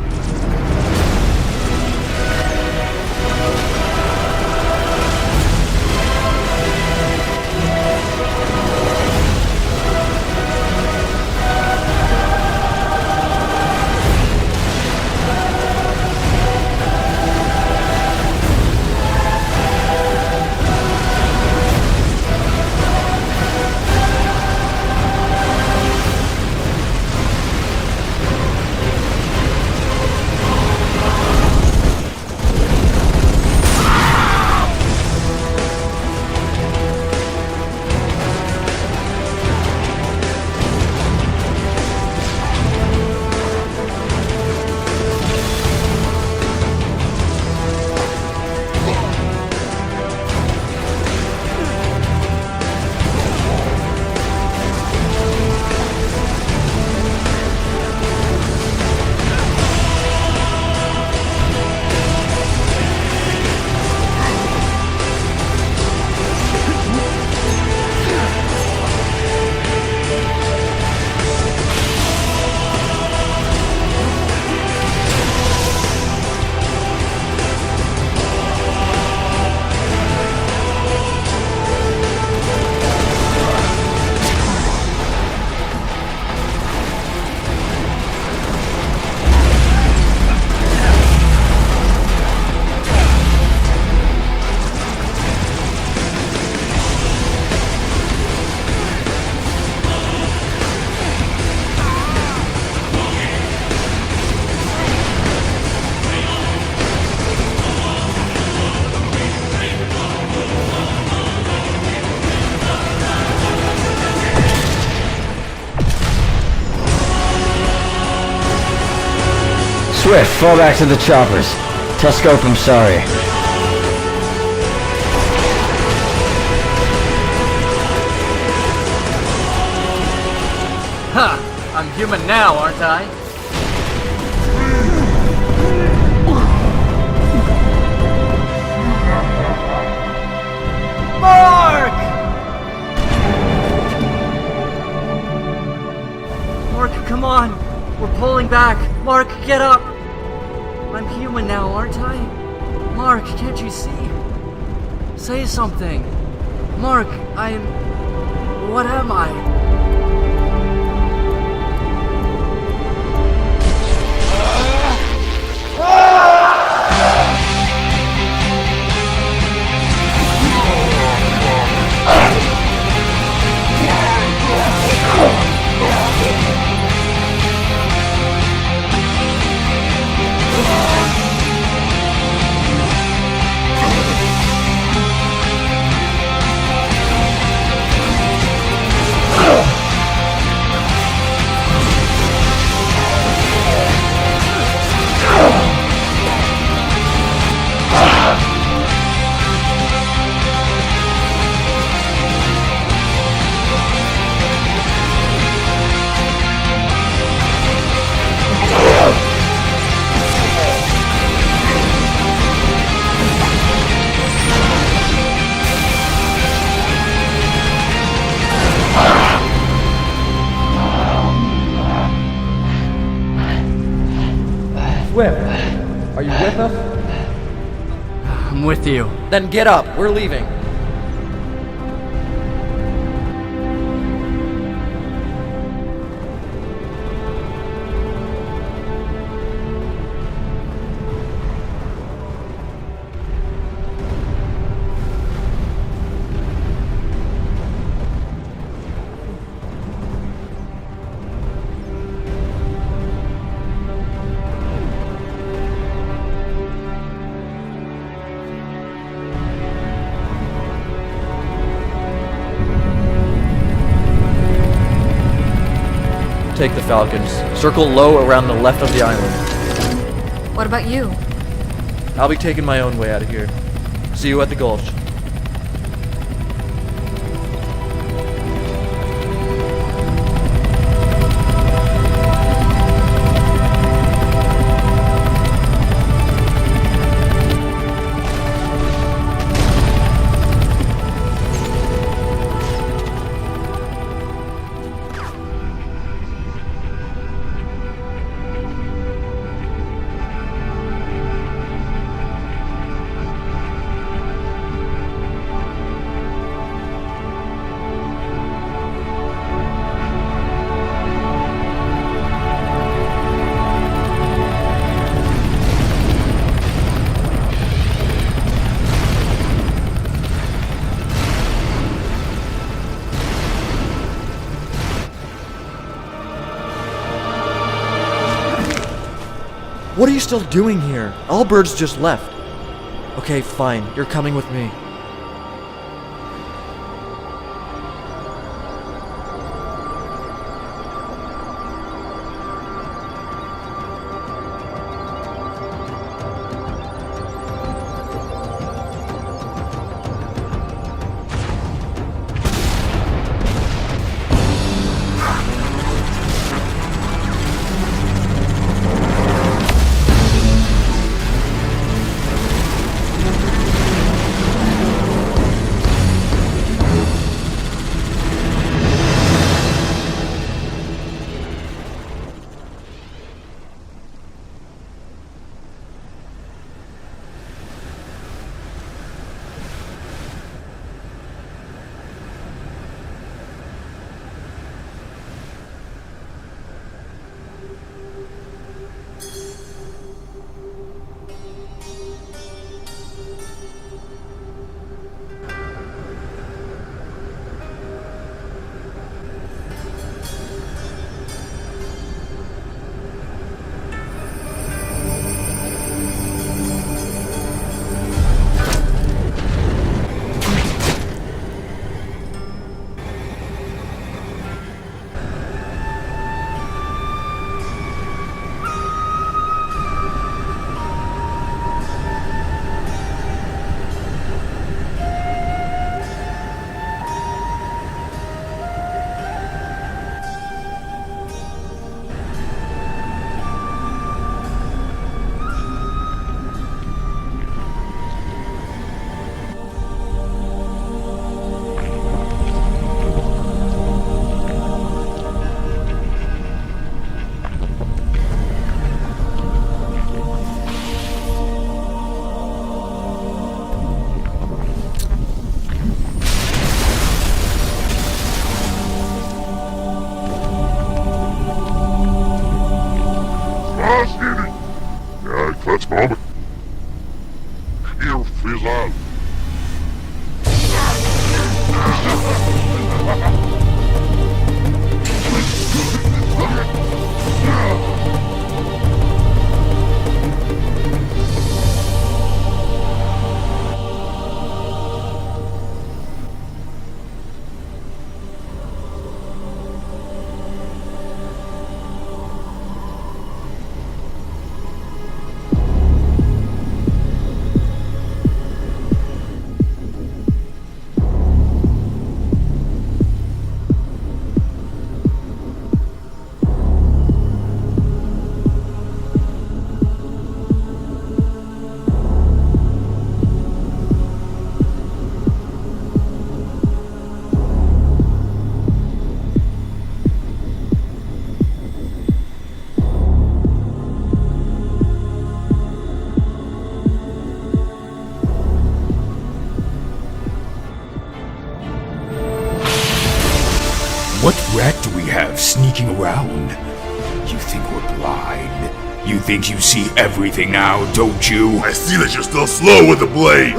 Swift, fall back to the choppers. Tell Scope I'm sorry. Ha! I'm human now, aren't I? Mark! Mark, come on! We're pulling back! Mark, get up! I'm human now, aren't I? Mark, can't you see? Say something! Mark, I'm... What am I? Ah! enough? I'm with you. Then get up. We're leaving. Take the Falcons. Circle low around the left of the island. What about you? I'll be taking my own way out of here. See you at the Gulch. What are you still doing here? Allbirds just left. Okay, fine. You're coming with me. What rat do we have sneaking around? You think we're blind? You think you see everything now, don't you? I see that you're still slow with the blade!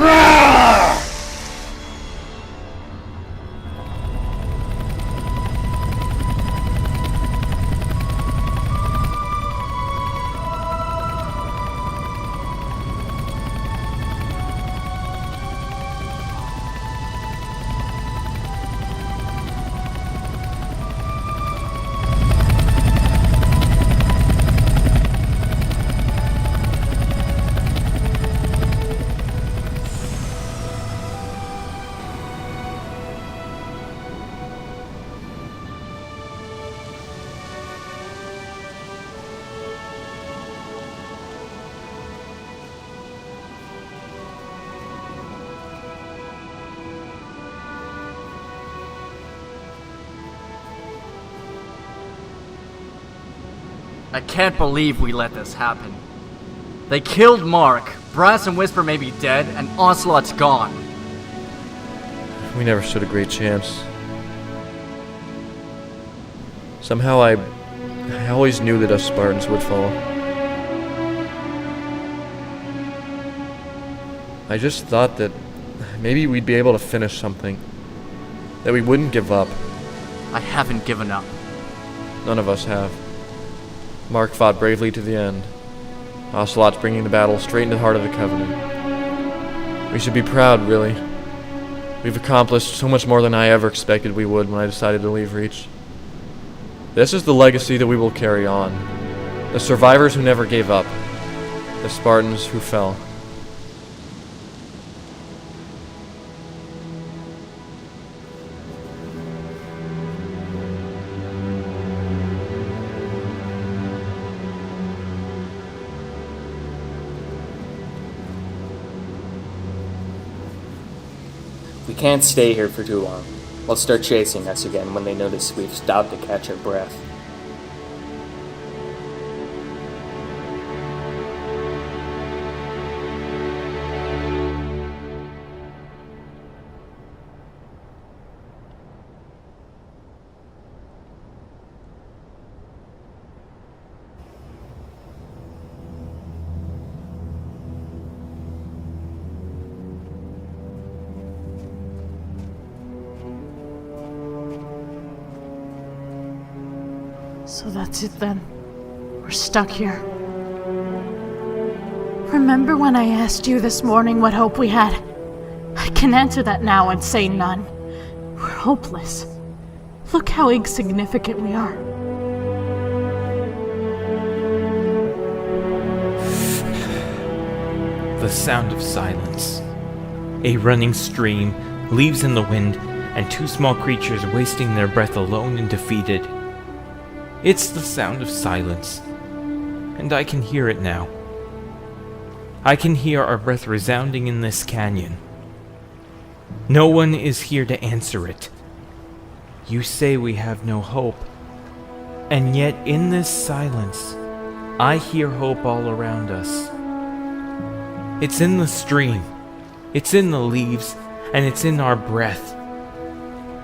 I can't believe we let this happen. They killed Mark, Brass and Whisper may be dead, and Ocelot's gone. We never stood a great chance. Somehow I always knew that us Spartans would fall. I just thought that maybe we'd be able to finish something. That we wouldn't give up. I haven't given up. None of us have. Mark fought bravely to the end. Ocelot's bringing the battle straight into the heart of the Covenant. We should be proud, really. We've accomplished so much more than I ever expected we would when I decided to leave Reach. This is the legacy that we will carry on. The survivors who never gave up. The Spartans who fell. We can't stay here for too long. They'll start chasing us again when they notice we've stopped to catch our breath. So that's it then. We're stuck here. Remember when I asked you this morning what hope we had? I can answer that now and say none. We're hopeless. Look how insignificant we are. The sound of silence. A running stream, leaves in the wind, and two small creatures wasting their breath alone and defeated. It's the sound of silence, and I can hear it now. I can hear our breath resounding in this canyon. No one is here to answer it. You say we have no hope, and yet in this silence, I hear hope all around us. It's in the stream, it's in the leaves, and it's in our breath.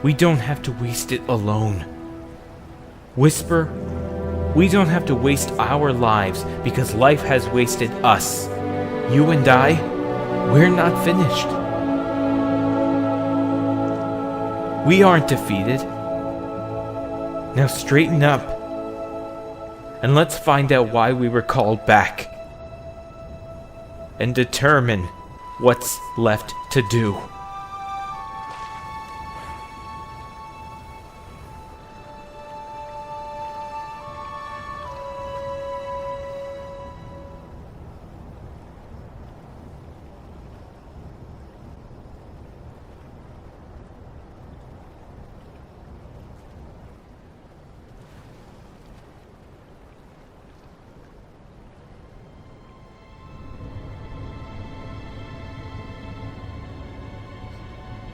We don't have to waste it alone. Whisper, we don't have to waste our lives because life has wasted us. You and I, we're not finished. We aren't defeated. Now straighten up, and let's find out why we were called back, and determine what's left to do.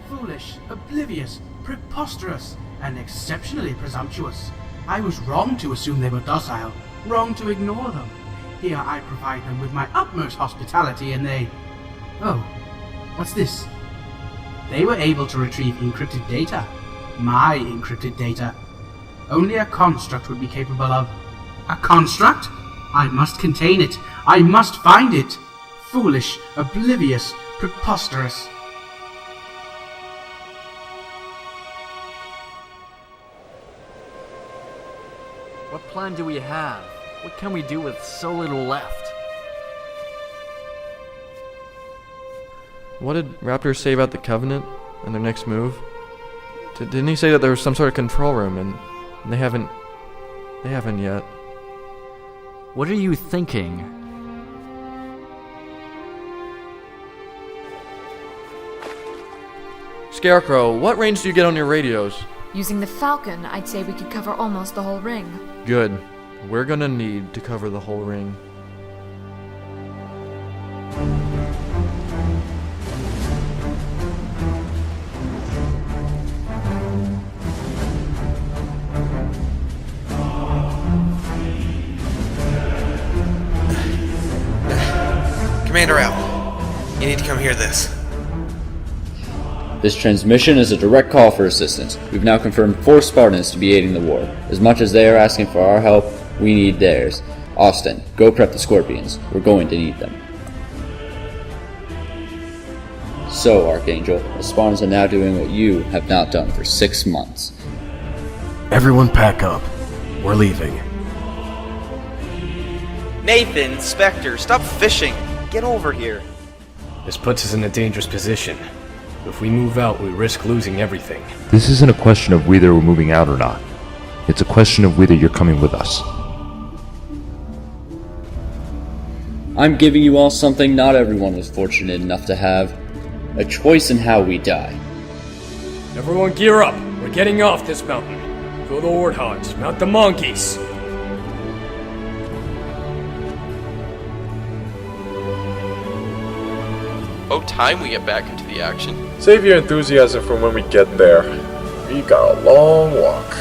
Foolish, oblivious, preposterous, and exceptionally presumptuous. I was wrong to assume they were docile, wrong to ignore them. Here I provide them with my utmost hospitality and they... Oh, what's this? They were able to retrieve encrypted data. My encrypted data. only a construct would be capable of. A construct? I must contain it. I must find it. Foolish, oblivious, preposterous. What plan do we have? What can we do with so little left? What did Raptor say about the Covenant and their next move? Didn't he say that there was some sort of control room and they haven't yet? What are you thinking? Scarecrow, what range do you get on your radios? Using the Falcon, I'd say we could cover almost the whole ring. Good. We're gonna need to cover the whole ring. Commander Al, you need to come hear this. This transmission is a direct call for assistance. We've now confirmed 4 Spartans to be aiding the war. As much as they are asking for our help, we need theirs. Austin, go prep the Scorpions. We're going to need them. So, Archangel, the Spartans are now doing what you have not done for 6 months. Everyone pack up. We're leaving. Nathan, Spectre, stop fishing. Get over here. This puts us in a dangerous position. If we move out, we risk losing everything. This isn't a question of whether we're moving out or not. It's a question of whether you're coming with us. I'm giving you all something not everyone was fortunate enough to have. A choice in how we die. Everyone gear up. We're getting off this mountain. Go the warthogs, mount the monkeys. About time we get back into the action. Save your enthusiasm for when we get there. We got a long walk.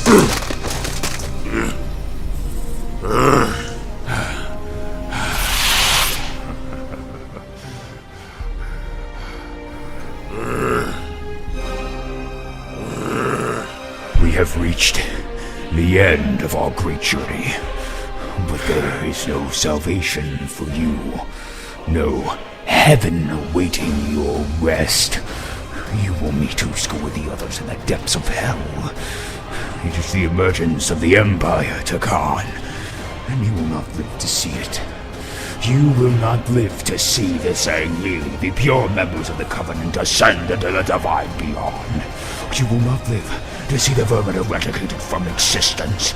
We have reached the end of our great journey, but there is no salvation for you, no heaven awaiting your rest. You will meet Usku with the others in the depths of hell. It is the emergence of the Empire, Takan, and you will not live to see it. You will not live to see the Sangheili, the pure members of the Covenant, ascend into the divine beyond. You will not live to see the vermin eradicated from existence.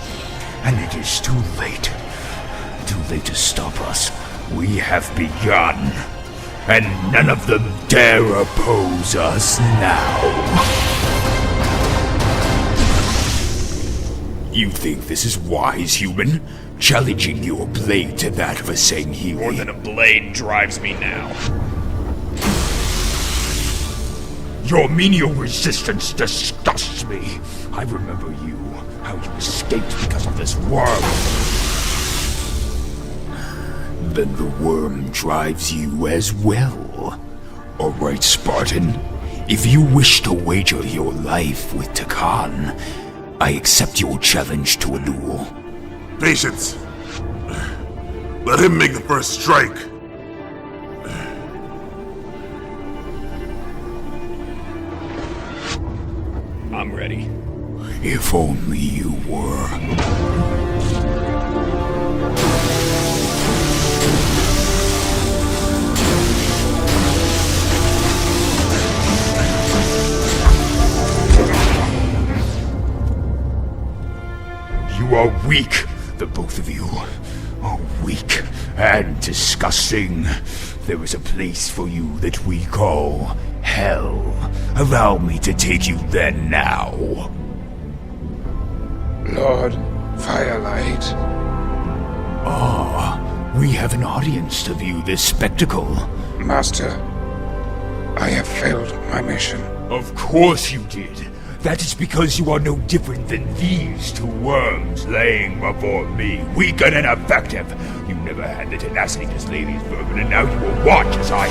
And it is too late. Too late to stop us. We have begun. And none of them dare oppose us now. You think this is wise, human? Challenging your blade to that of a Sangheili. More than a blade drives me now. Your menial resistance disgusts me. I remember you, how you escaped because of this worm. Then the worm drives you as well. Alright, Spartan. If you wish to wager your life with Takan, I accept your challenge to a duel. Patience. Let him make the first strike. I'm ready. If only you were. You are weak, the both of you. Are weak and disgusting. There is a place for you that we call Hell. Allow me to take you there now. Lord Firelight. Ah, we have an audience to view this spectacle. Master, I have failed my mission. Of course you did. That is because you are no different than these two worms laying before me, weak and ineffective. You never had the tenacity to slay these vermin, and now you will watch as I...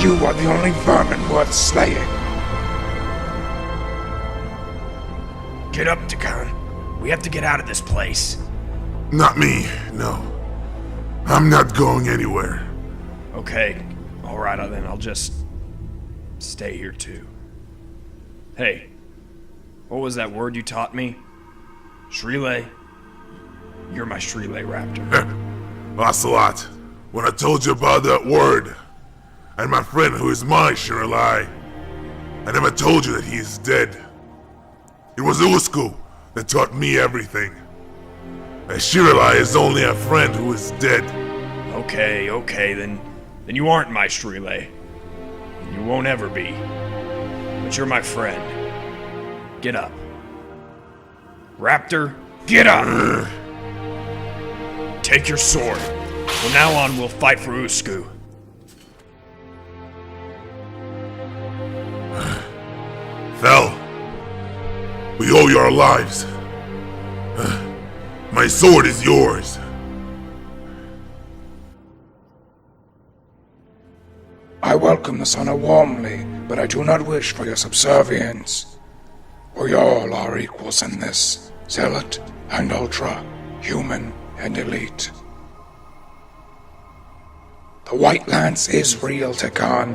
You are the only vermin worth slaying. Get up, Takan. We have to get out of this place. Not me, no. I'm not going anywhere. Okay. Alright, then I'll just stay here too. Hey, what was that word you taught me? Shrilay? You're my Shrilay raptor. Ocelot, when I told you about that word, and my friend who is my Shrilay, I never told you that he is dead. It was Usku that taught me everything. A Shrilay is only a friend who is dead. Okay, then you aren't my Shrilay. And you won't ever be. But you're my friend. Get up. Raptor, get up! Take your sword. From now on, we'll fight for Usku. Fel, we owe you our lives. My sword is yours. I welcome this honor warmly, but I do not wish for your subservience. We all are equals in this, zealot and ultra, human and elite. The White Lance is real, Takan.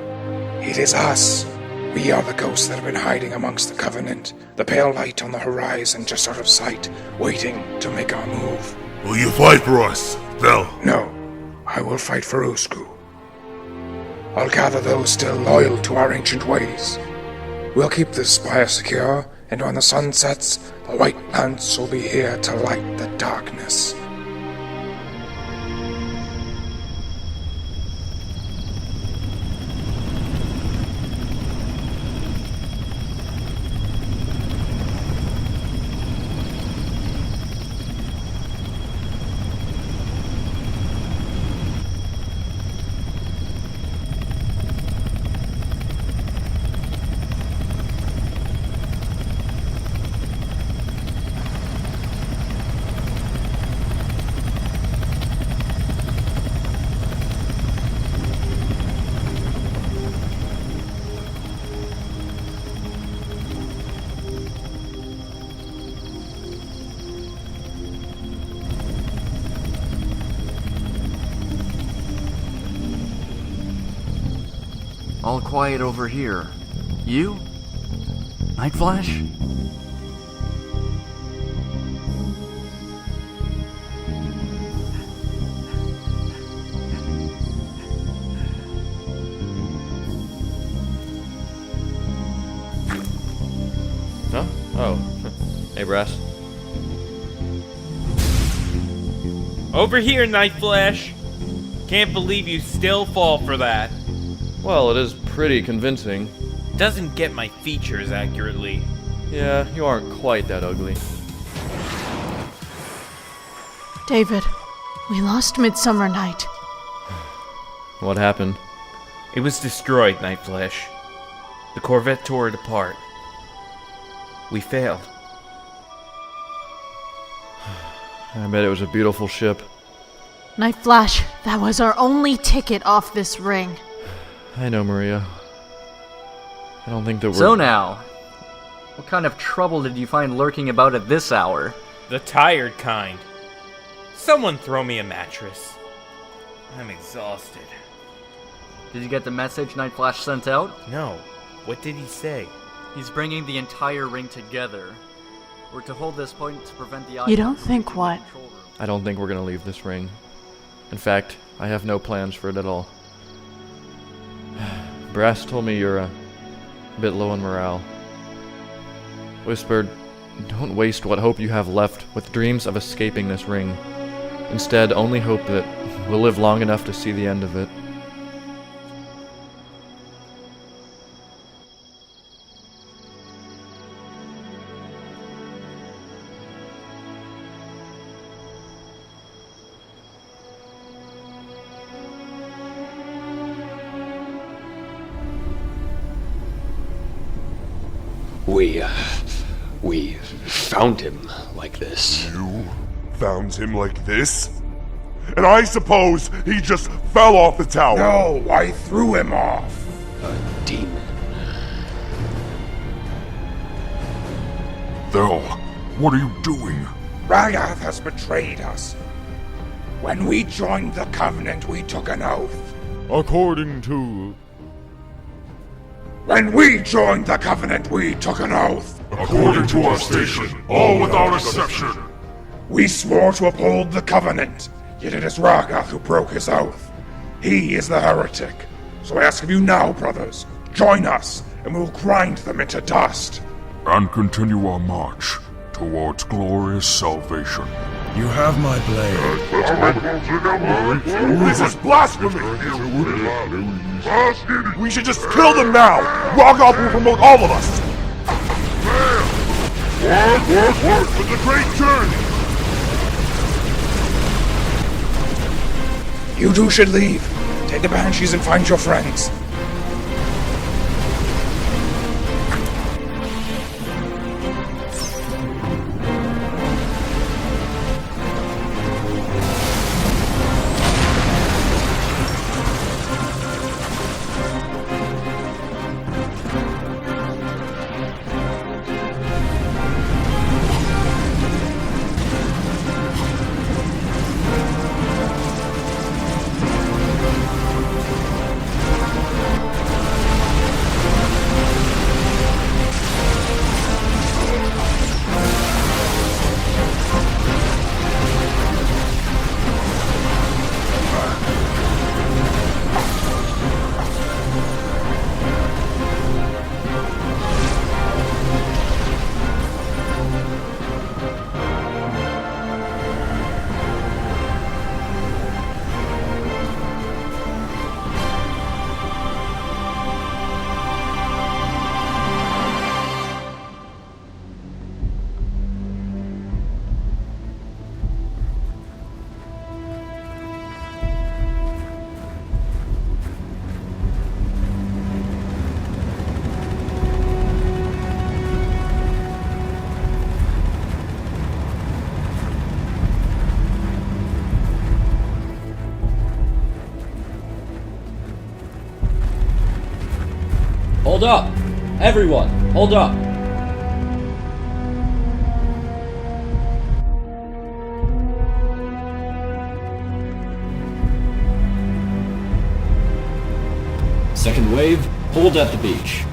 It is us. We are the ghosts that have been hiding amongst the Covenant, the pale light on the horizon just out of sight, waiting to make our move. Will you fight for us, Fel? No, I will fight for Usku. I'll gather those still loyal to our ancient ways. We'll keep this spire secure, and when the sun sets, the White Lance will be here to light the darkness. quiet over here. You? Night Flash? Huh? Oh. Hey, Brass. Over here, Night Flash! Can't believe you still fall for that. Well, it is pretty convincing. Doesn't get my features accurately. Yeah, you aren't quite that ugly. David, we lost Midsummer Night. What happened? It was destroyed, Night Flash. The Corvette tore it apart. We failed. I bet it was a beautiful ship. Night Flash, that was our only ticket off this ring. I know, Maria. I don't think that we're... So now, what kind of trouble did you find lurking about at this hour? The tired kind. Someone throw me a mattress. I'm exhausted. Did you get the message Night Flash sent out? No. What did he say? He's bringing the entire ring together. We're to hold this point to prevent the... You don't think what? I don't think we're gonna leave this ring. In fact, I have no plans for it at all. Brass told me you're a bit low on morale. Whispered, don't waste what hope you have left with dreams of escaping this ring. Instead, only hope that we'll live long enough to see the end of it. We found him like this. You found him like this? And I suppose he just fell off the tower. No, I threw him off. A demon. Thel, what are you doing? Ragath has betrayed us. When we joined the Covenant, we took an oath. According to... When we joined the Covenant, we took an oath. According to our station, all without exception. We swore to uphold the Covenant, yet it is Ragath who broke his oath. He is the heretic. So I ask of you now, brothers, join us, and we'll grind them into dust. And continue our march towards glorious salvation. You have my blade. This is blasphemy! We should just kill them now! Ragath will promote all of us! Work! It's a great journey! You two should leave. Take the Banshees and find your friends. Hold up! Everyone, hold up! Second wave, Hold at the beach.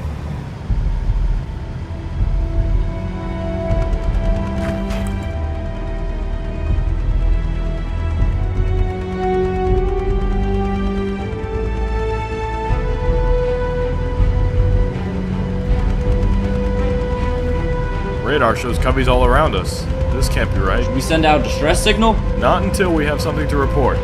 Radar shows Cubbies all around us. This can't be right. Should we send out a distress signal? Not until we have something to report.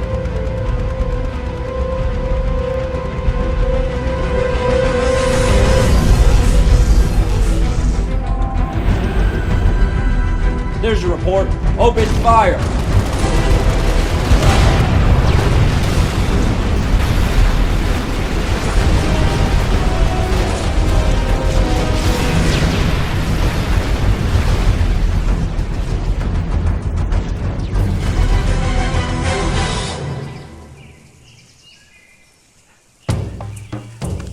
There's your report. Open fire!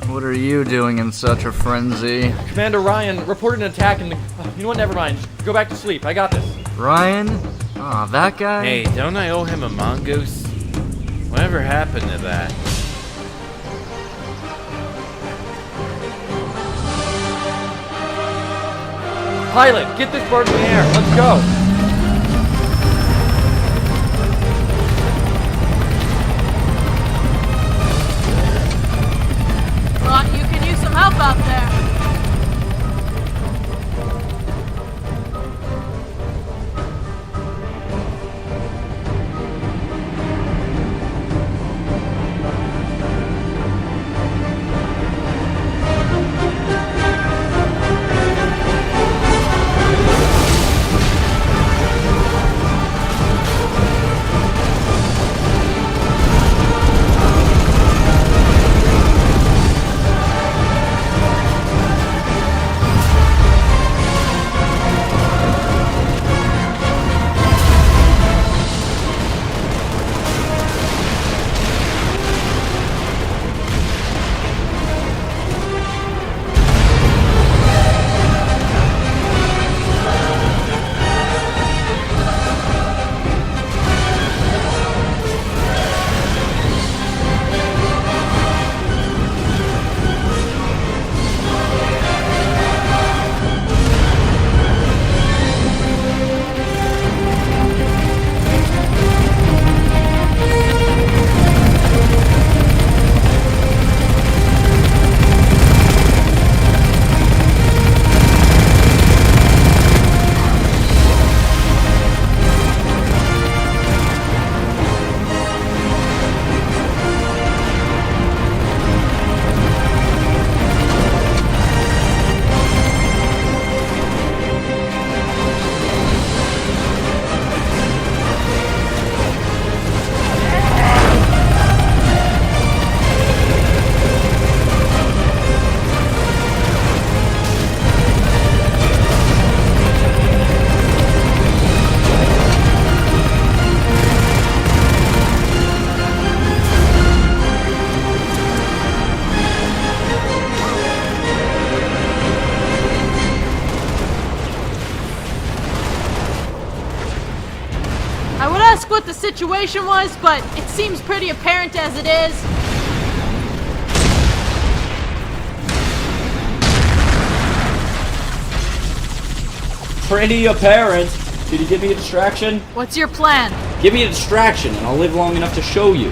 What are you doing in such a frenzy? Commander Ryan reported an attack in the... you know what, never mind. Just go back to sleep. I got this. Ryan? Aw, that guy? Hey, don't I owe him a mongoose? Whatever happened to that? Pilot, get this bird in the air. Let's go. Thought you could use some help out there. I would ask what the situation was, but it seems pretty apparent as it is. Pretty apparent. Did you give me a distraction? What's your plan? Give me a distraction and I'll live long enough to show you.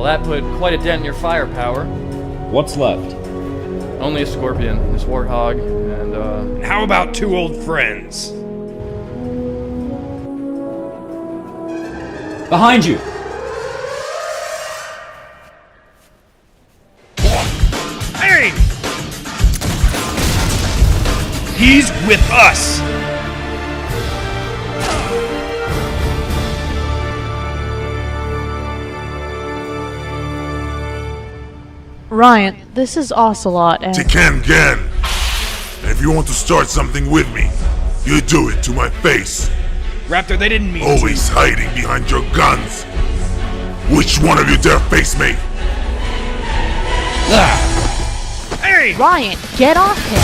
that put quite a dent in your firepower. What's left? Only a scorpion, this warthog, and how about 2 old friends? Behind you! Hey! He's with us! Ryan, this is Ocelot and... Tiken Gan! And if you want to start something with me, you do it to my face. Raptor, they didn't mean Always hiding behind your guns. Which one of you dare face me? Hey! Ryan, get off him!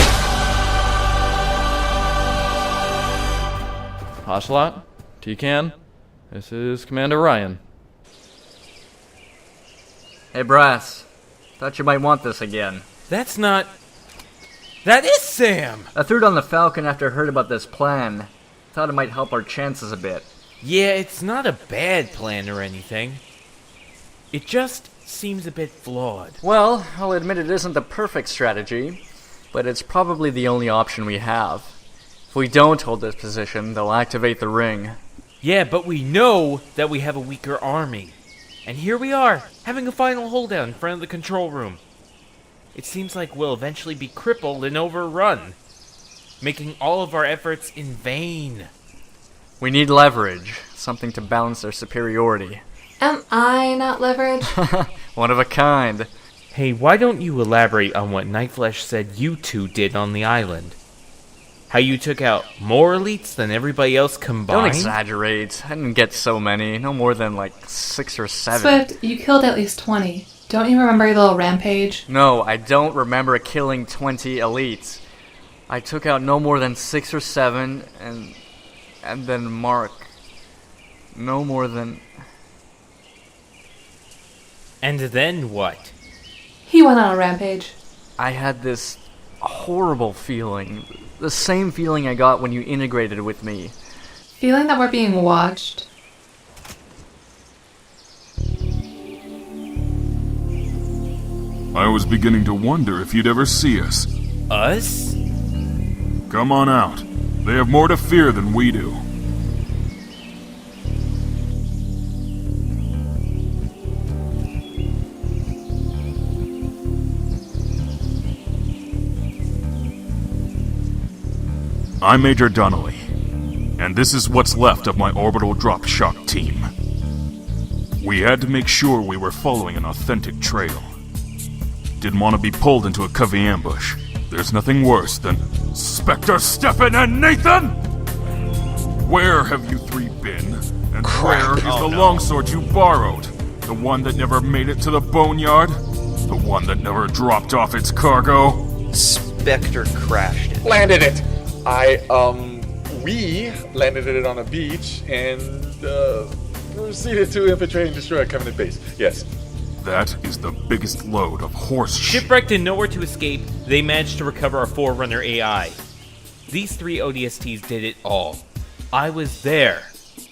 Ocelot, Tikan, this is Commander Ryan. Hey, Brass. Thought you might want this again. That's not... That is Sam! I threw it on the Falcon after I heard about this plan. Thought it might help our chances a bit. Yeah, it's not a bad plan or anything. It just seems a bit flawed. Well, I'll admit it isn't the perfect strategy, but it's probably the only option we have. If we don't hold this position, they'll activate the ring. Yeah, but we know that we have a weaker army. And here we are, having a final holdout in front of the control room. It seems like we'll eventually be crippled and overrun, making all of our efforts in vain. We need leverage, something to balance their superiority. Am I not leverage? One of a kind. Hey, why don't you elaborate on what Nightflesh said you two did on the island? How you took out more elites than everybody else combined? Don't exaggerate. I didn't get so many. No more than like 6 or 7. Swift, you killed at least 20. Don't you remember your little rampage? No, I don't remember killing 20 elites. I took out no more than 6 or 7, and then Mark. No more than... And then what? He went on a rampage. I had this horrible feeling. The same feeling I got when you integrated with me. Feeling that we're being watched. I was beginning to wonder if you'd ever see us. Us? Come on out. They have more to fear than we do. I'm Major Donnelly, and this is what's left of my orbital drop shock team. We had to make sure we were following an authentic trail. Didn't want to be pulled into a covey ambush. There's nothing worse than Spectre, Stefan, and Nathan! Where have you three been? And where is the longsword you borrowed? The one that never made it to the boneyard? The one that never dropped off its cargo? Spectre crashed it. Landed it! We landed it on a beach and, proceeded to infiltrate and destroy a Covenant base. Yes. That is the biggest load of horse Shipwrecked and nowhere to escape, they managed to recover our Forerunner AI. These 3 ODSTs did it all. I was there.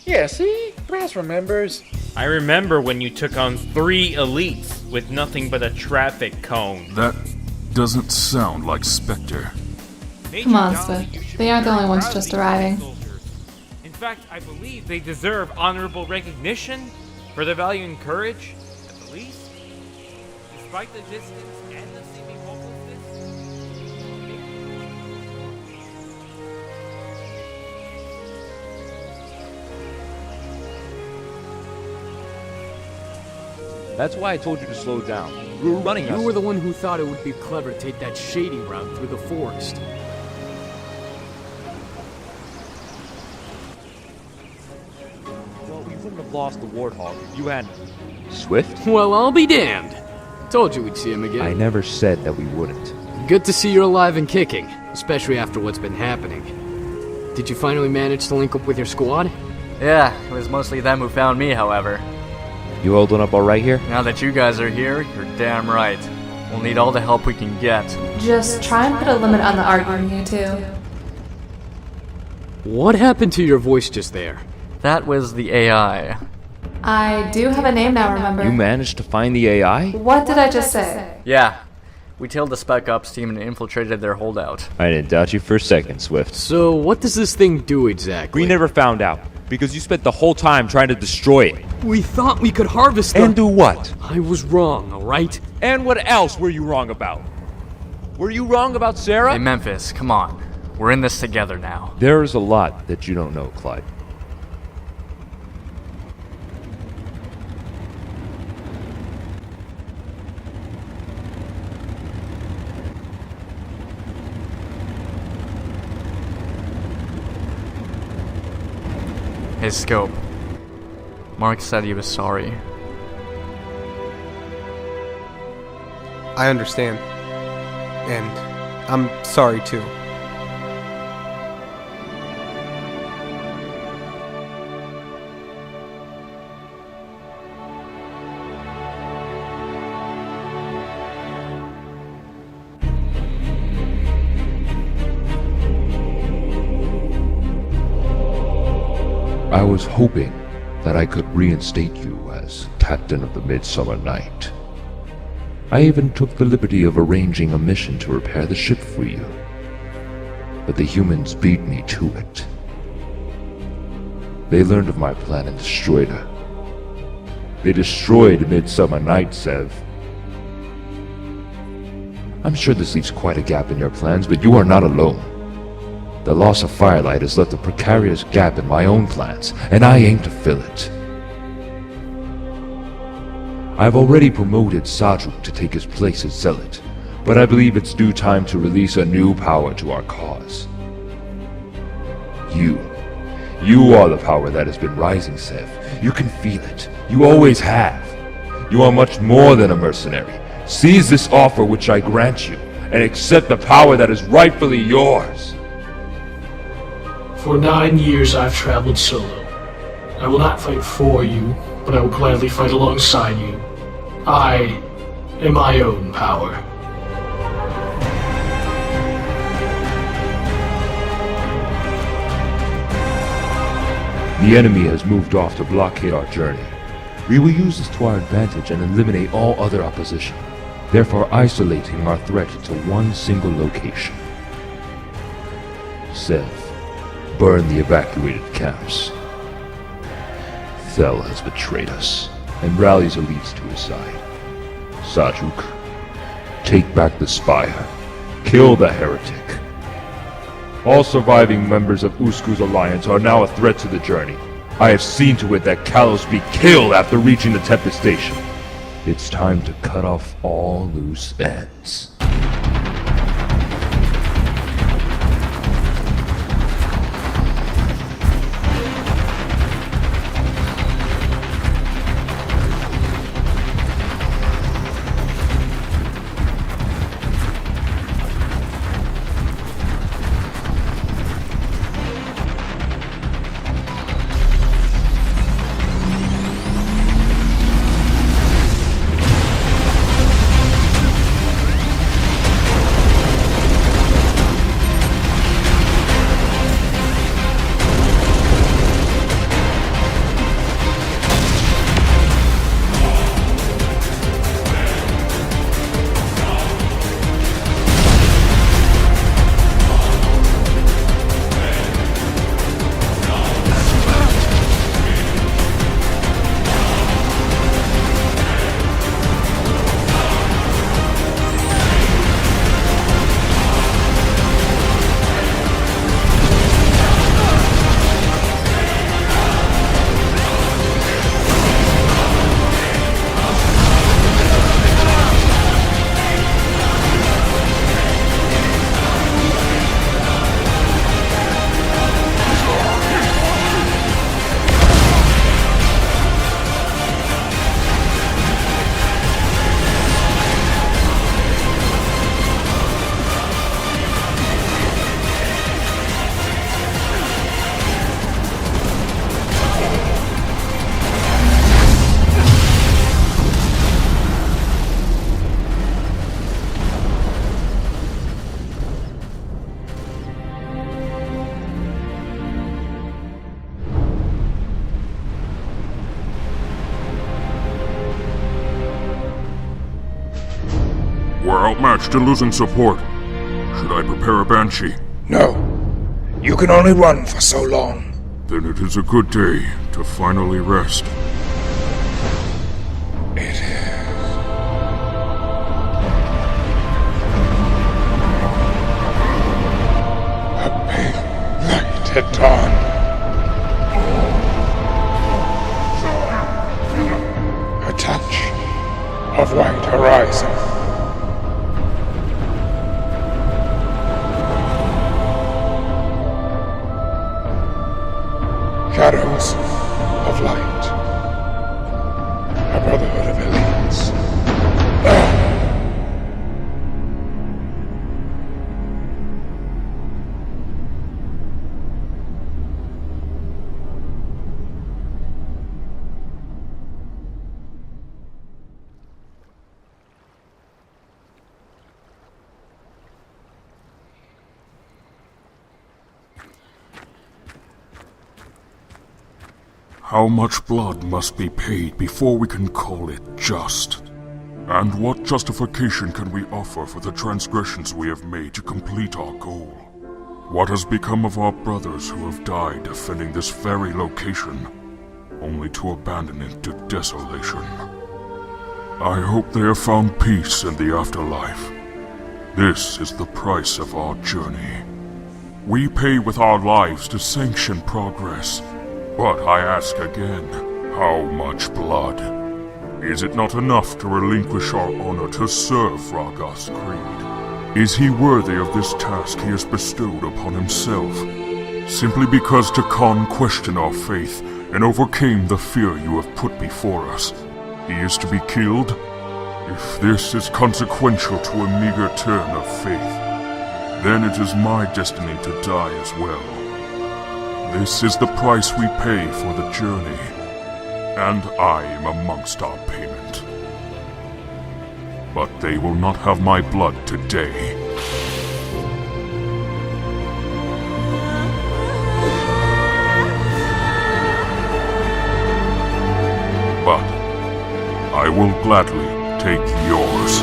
Yeah, see? Brass remembers. I remember when you took on 3 elites with nothing but a traffic cone. That doesn't sound like Spectre. Come on, Swift. They aren't the only ones just arriving. In fact, I believe they deserve honorable recognition for their value and courage, at the least. Despite the distance and the seeming hopelessness. That's why I told you to slow down. You were running us. You were the one who thought it would be clever to take that shady route through the forest. Well, we wouldn't have lost the Warthog if you hadn't. Swift? Well, I'll be damned. Told you we'd see him again. I never said that we wouldn't. Good to see you're alive and kicking, especially after what's been happening. Did you finally manage to link up with your squad? Yeah, it was mostly them who found me, however. You holding up alright here? Now that you guys are here, you're damn right. We'll need all the help we can get. Just try and put a limit on the arguing, you two. What happened to your voice just there? That was the AI. I do have a name now, remember? You managed to find the AI? What did I just say? Yeah. We tailed the Spec Ops team and infiltrated their holdout. I didn't doubt you for a second, Swift. So, what does this thing do exactly? We never found out, because you spent the whole time trying to destroy it. We thought we could harvest And do what? I was wrong, alright? And what else were you wrong about? Were you wrong about Sarah? Hey, Memphis, come on. We're in this together now. There's a lot that you don't know, Clyde. Hey, Scope. Mark said he was sorry. I understand. And I'm sorry too. I was hoping that I could reinstate you as captain of the Midsummer Night. I even took the liberty of arranging a mission to repair the ship for you. But the humans beat me to it. They learned of my plan and destroyed her. They destroyed Midsummer Night, Sev. I'm sure this leaves quite a gap in your plans, but you are not alone. The loss of Firelight has left a precarious gap in my own plans, and I aim to fill it. I've already promoted Sadruk to take his place as Zealot, but I believe it's due time to release a new power to our cause. You are the power that has been rising, Sev. You can feel it. You always have. You are much more than a mercenary. Seize this offer which I grant you, and accept the power that is rightfully yours. For 9 years I've traveled solo. I will not fight for you, but I will gladly fight alongside you. I am my own power. The enemy has moved off to blockade our journey. We will use this to our advantage and eliminate all other opposition, therefore isolating our threat to one single location. Sev, burn the evacuated camps. Thel has betrayed us and rallies elites to his side. Sadruk, take back the Spire. Kill the heretic. All surviving members of Usku's alliance are now a threat to the journey. I have seen to it that Kalos be killed after reaching the Tempest Station. It's time to cut off all loose ends. are outmatched and losing support. Should I prepare a banshee? No. You can only run for so long. Then it is a good day to finally rest. It is. A pale light at dawn. A touch of white horizon. Shadows of light. A brotherhood of elites. How much blood must be paid before we can call it just? And what justification can we offer for the transgressions we have made to complete our goal? What has become of our brothers who have died defending this very location, only to abandon it to desolation? I hope they have found peace in the afterlife. This is the price of our journey. We pay with our lives to sanction progress. But I ask again, how much blood? Is it not enough to relinquish our honor to serve Raga's creed? Is he worthy of this task he has bestowed upon himself? Simply because Takan questioned our faith and overcame the fear you have put before us, he is to be killed? If this is consequential to a meager turn of faith, then it is my destiny to die as well. This is the price we pay for the journey, and I am amongst our payment. But they will not have my blood today. But I will gladly take yours.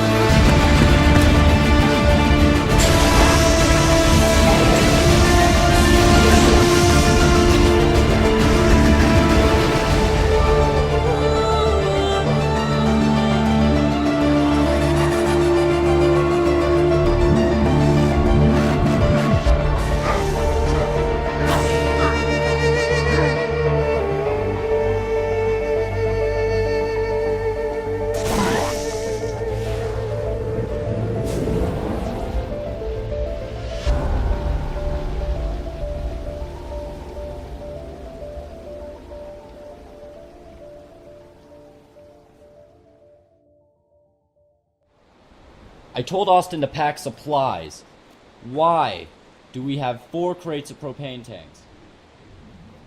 I told Austin to pack supplies. Why do we have 4 crates of propane tanks?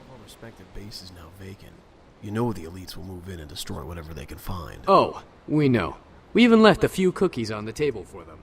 Our respective base is now vacant. You know the elites will move in and destroy whatever they can find. Oh, we know. We even left a few cookies on the table for them.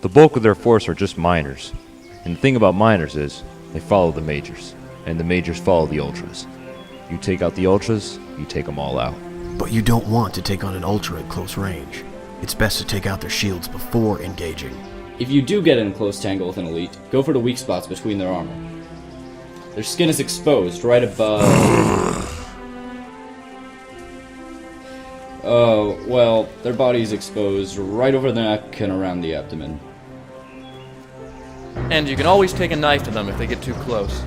The bulk of their force are just miners. And the thing about miners is, they follow the majors. And the majors follow the ultras. You take out the Ultras, you take them all out. But you don't want to take on an Ultra at close range. It's best to take out their shields before engaging. If you do get in a close tangle with an elite, go for the weak spots between their armor. Their skin is exposed right above... Oh, well, their body is exposed right over the neck and around the abdomen. And you can always take a knife to them if they get too close.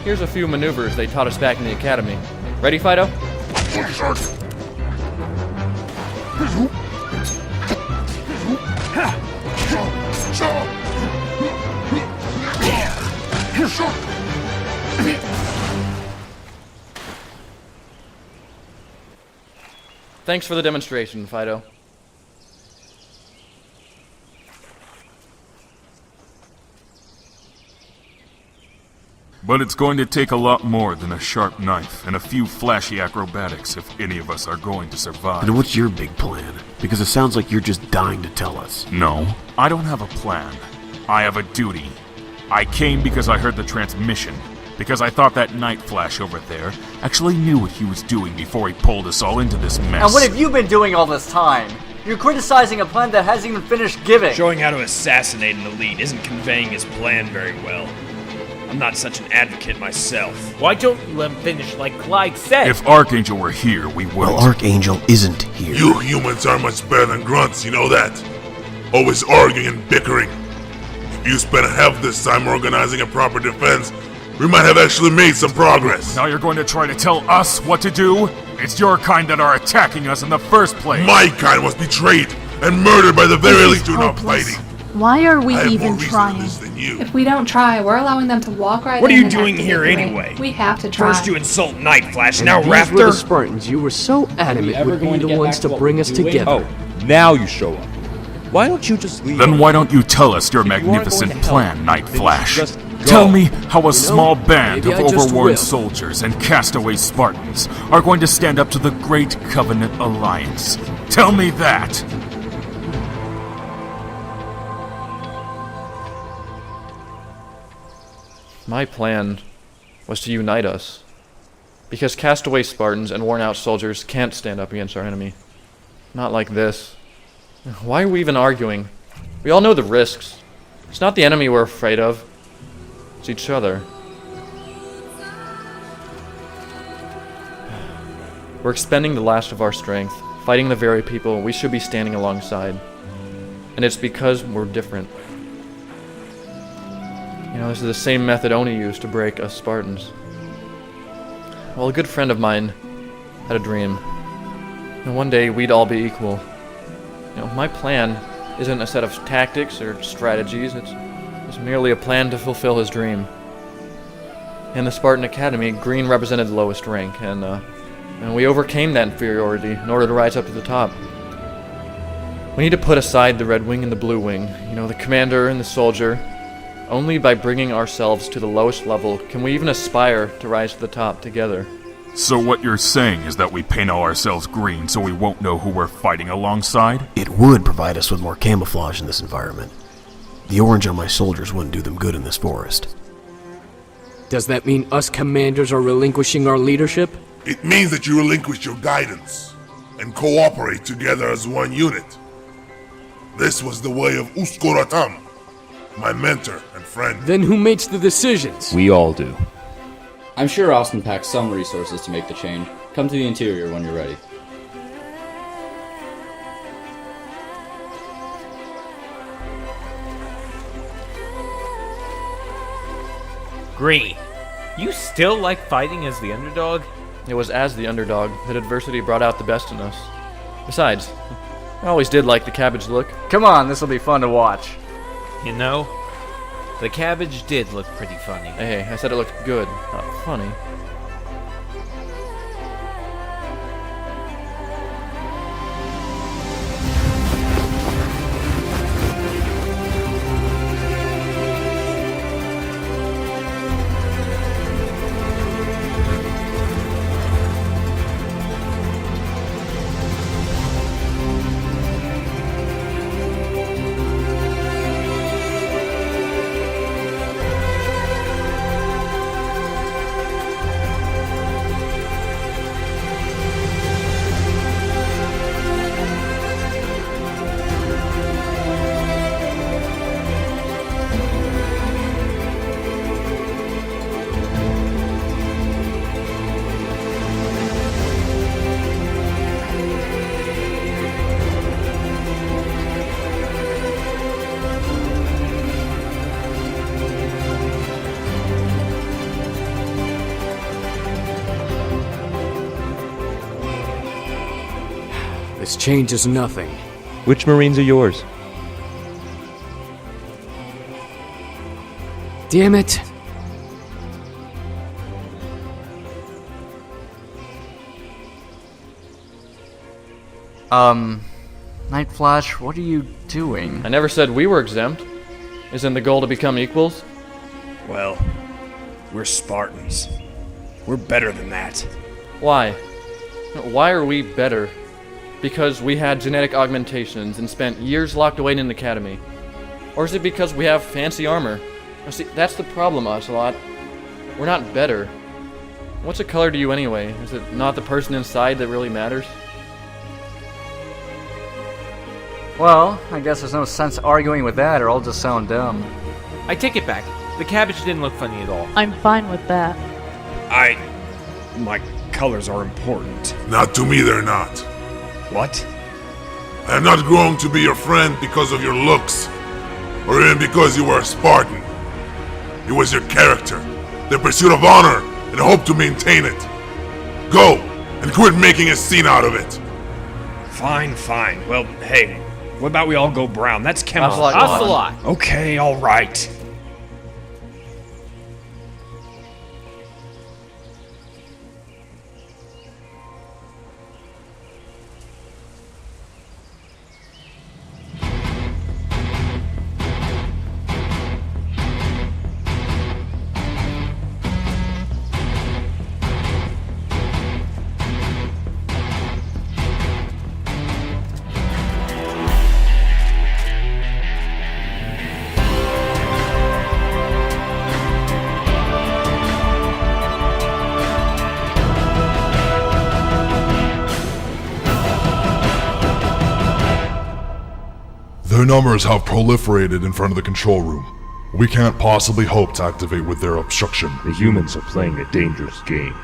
Here's a few maneuvers they taught us back in the academy. Ready, Fido? Thanks for the demonstration, Fido. But it's going to take a lot more than a sharp knife and a few flashy acrobatics if any of us are going to survive. And what's your big plan? Because it sounds like you're just dying to tell us. No, I don't have a plan. I have a duty. I came because I heard the transmission. Because I thought that Night Flash over there actually knew what he was doing before he pulled us all into this mess. And what have you been doing all this time? You're criticizing a plan that hasn't even finished giving. Showing how to assassinate an elite isn't conveying his plan very well. I'm not such an advocate myself. Why don't you let him finish like Clyde said? If Archangel were here, we would. Well, Archangel isn't here. You humans are much better than grunts, you know that? Always arguing and bickering. If you spent half this time organizing a proper defense, we might have actually made some progress. Now you're going to try to tell us what to do? It's your kind that are attacking us in the first place. My kind was betrayed and murdered by the very elite who are now fighting. Why are we I have even more reason trying? to this than you. If we don't try, we're allowing them to walk right in. What are you and doing activate here the ring. anyway? We have to try. First you insult Night Flash, And now these were Raptor? the Spartans you were so adamant would be the ones to bring us together. Oh, now you show up. Why don't you just leave? Then why don't you tell us your If you aren't magnificent going to help, plan, Night then you Flash? should just go. Tell me how a small band maybe of I just overworn will. soldiers and castaway Spartans are going to stand up to the Great Covenant Alliance. Tell me that! My plan was to unite us. Because castaway Spartans and worn-out soldiers can't stand up against our enemy. Not like this. Why are we even arguing? We all know the risks. It's not the enemy we're afraid of. It's each other. We're expending the last of our strength, fighting the very people we should be standing alongside. And it's because we're different. You know, this is the same method Oni used to break us Spartans. Well, a good friend of mine had a dream. And one day we'd all be equal. You know, my plan isn't a set of tactics or strategies. It's merely a plan to fulfill his dream. In the Spartan Academy, green represented the lowest rank, and we overcame that inferiority in order to rise up to the top. We need to put aside the red wing and the blue wing, you know, the commander and the soldier. Only by bringing ourselves to the lowest level can we even aspire to rise to the top together. So what you're saying is that we paint all ourselves green so we won't know who we're fighting alongside? It would provide us with more camouflage in this environment. The orange on my soldiers wouldn't do them good in this forest. Does that mean us commanders are relinquishing our leadership? It means that you relinquish your guidance and cooperate together as one unit. This was the way of Uskoratam, my mentor and friend. Then who makes the decisions? We all do. I'm sure Austin packs some resources to make the change. Come to the interior when you're ready. Green, you still like fighting as the underdog? It was as the underdog that adversity brought out the best in us. Besides, I always did like the cabbage look. Come on, this'll be fun to watch. You know, the cabbage did look pretty funny. Hey, I said it looked good, not funny. This changes nothing. Which Marines are yours? Damn it! Night Flash, what are you doing? I never said we were exempt. Isn't the goal to become equals? Well, we're Spartans. We're better than that. Why? Why are we better? Because we had genetic augmentations and spent years locked away in an academy? Or is it because we have fancy armor? See, that's the problem, Ocelot. We're not better. What's a color to you anyway? Is it not the person inside that really matters? Well, I guess there's no sense arguing with that, or I'll just sound dumb. I take it back. The cabbage didn't look funny at all. I'm fine with that. My colors are important. Not to me, they're not. What? I am not going to be your friend because of your looks, or even because you were a Spartan. It was your character, the pursuit of honor, and the hope to maintain it. Go, and quit making a scene out of it. Fine. Well, hey, what about we all go brown? That's camouflage. Ocelot! Okay, alright. Their numbers have proliferated in front of the control room. We can't possibly hope to activate with their obstruction. The humans are playing a dangerous game.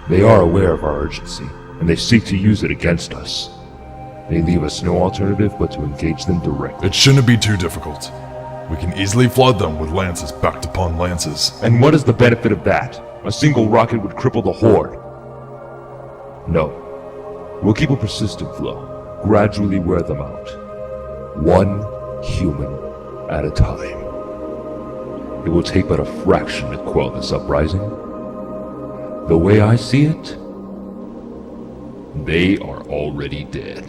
They are aware of our urgency, and they seek to use it against us. They leave us no alternative but to engage them directly. It shouldn't be too difficult. We can easily flood them with lances backed upon lances. And what is the benefit of that? A single rocket would cripple the Horde. No. We'll keep a persistent flow, gradually wear them out. One human at a time. It will take but a fraction to quell this uprising. The way I see it, they are already dead.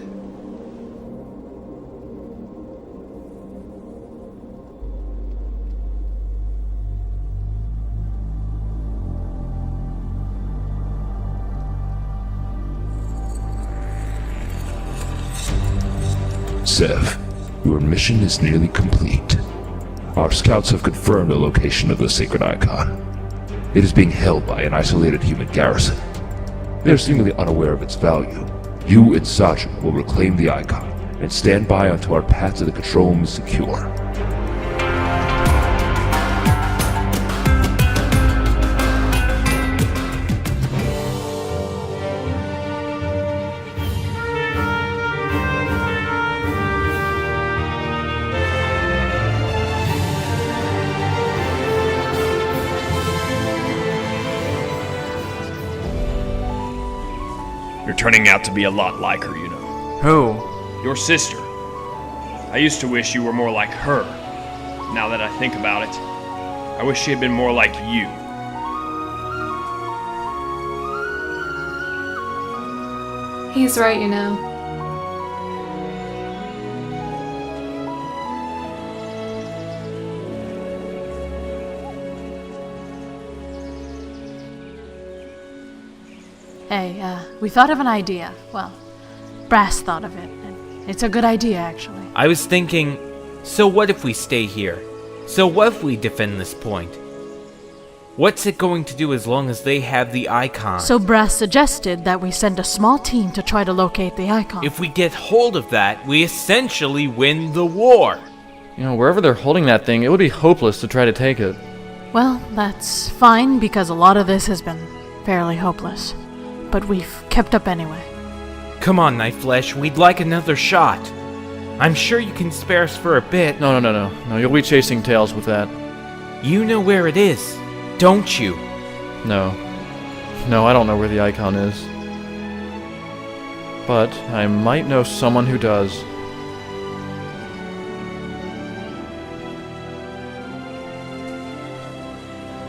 Sev, your mission is nearly complete. Our scouts have confirmed the location of the sacred icon. It is being held by an isolated human garrison. They are seemingly unaware of its value. You and Saju will reclaim the icon and stand by until our path to the control room is secure. You're turning out to be a lot like her, you know. Who? Your sister. I used to wish you were more like her. Now that I think about it, I wish she had been more like you. He's right, you know. Hey, we thought of an idea. Well, Brass thought of it, and it's a good idea, actually. I was thinking, so what if we stay here? So what if we defend this point? What's it going to do as long as they have the icon? So Brass suggested that we send a small team to try to locate the icon. If we get hold of that, we essentially win the war. You know, wherever they're holding that thing, it would be hopeless to try to take it. Well, that's fine, because a lot of this has been fairly hopeless. But we've kept up anyway. Come on, Nightflesh, we'd like another shot. I'm sure you can spare us for a bit. No, you'll be chasing tails with that. You know where it is, don't you? No, I don't know where the icon is. but I might know someone who does.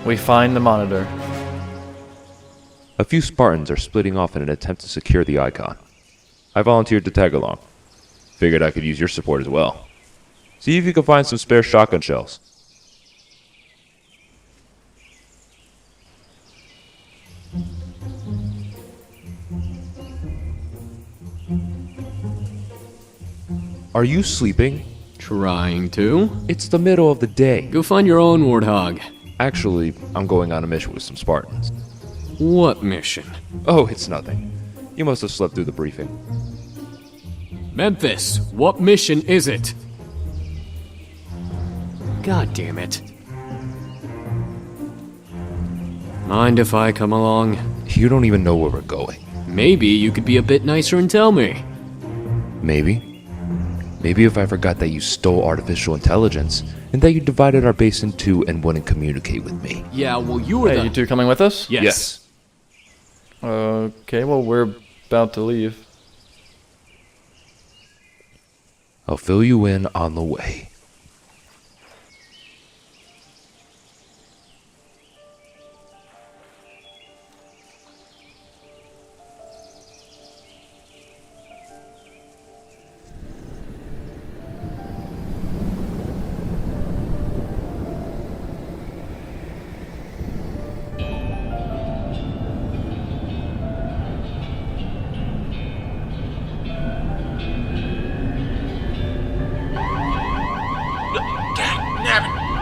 We find the monitor. A few Spartans are splitting off in an attempt to secure the icon. I volunteered to tag along. Figured I could use your support as well. See if you can find some spare shotgun shells. Are you sleeping? Trying to. It's the middle of the day. Go find your own warthog. Actually, I'm going on a mission with some Spartans. What mission? Oh, it's nothing. You must have slept through the briefing. Memphis, what mission is it? God damn it. Mind if I come along? You don't even know where we're going. Maybe you could be a bit nicer and tell me. Maybe. Maybe if I forgot that you stole artificial intelligence, and that you divided our base in two and wouldn't communicate with me. Yeah, well, you were Hey, you two coming with us? Yes. Okay, well, we're about to leave. I'll fill you in on the way.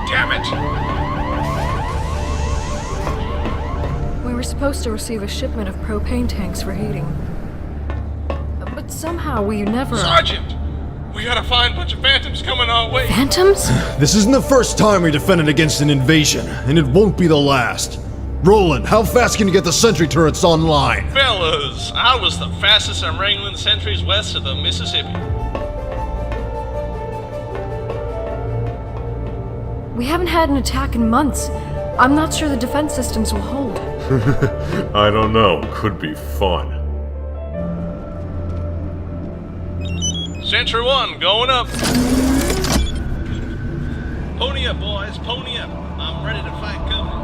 Damn it! We were supposed to receive a shipment of propane tanks for heating. But somehow we never... Sergeant! We got a fine bunch of phantoms coming our way! Phantoms? This isn't the first time we defended against an invasion, and it won't be the last. Roland, how fast can you get the sentry turrets online? Fellas, I was the fastest in wrangling sentries west of the Mississippi. We haven't had an attack in months. I'm not sure the defense systems will hold. I don't know. Could be fun. Sentry 1, going up. Pony up, boys, pony up. I'm ready to fight company.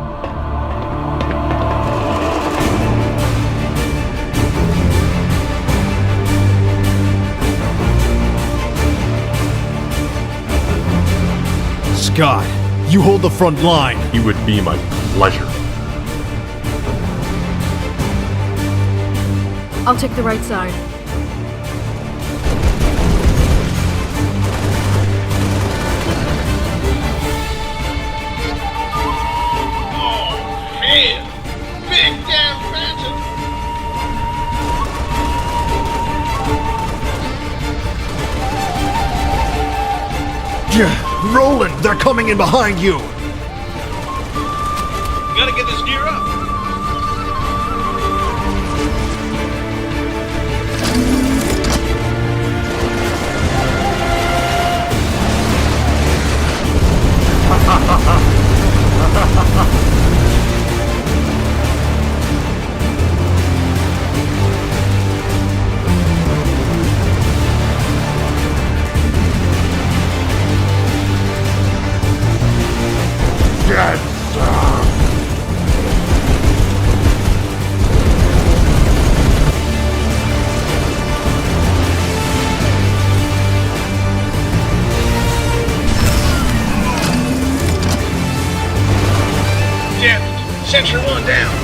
Scott, you hold the front line. It would be my pleasure. I'll take the right side. Oh, man! Big damn phantom! Roland, they're coming in behind you! Gotta get this gear up! Sentry 1 down.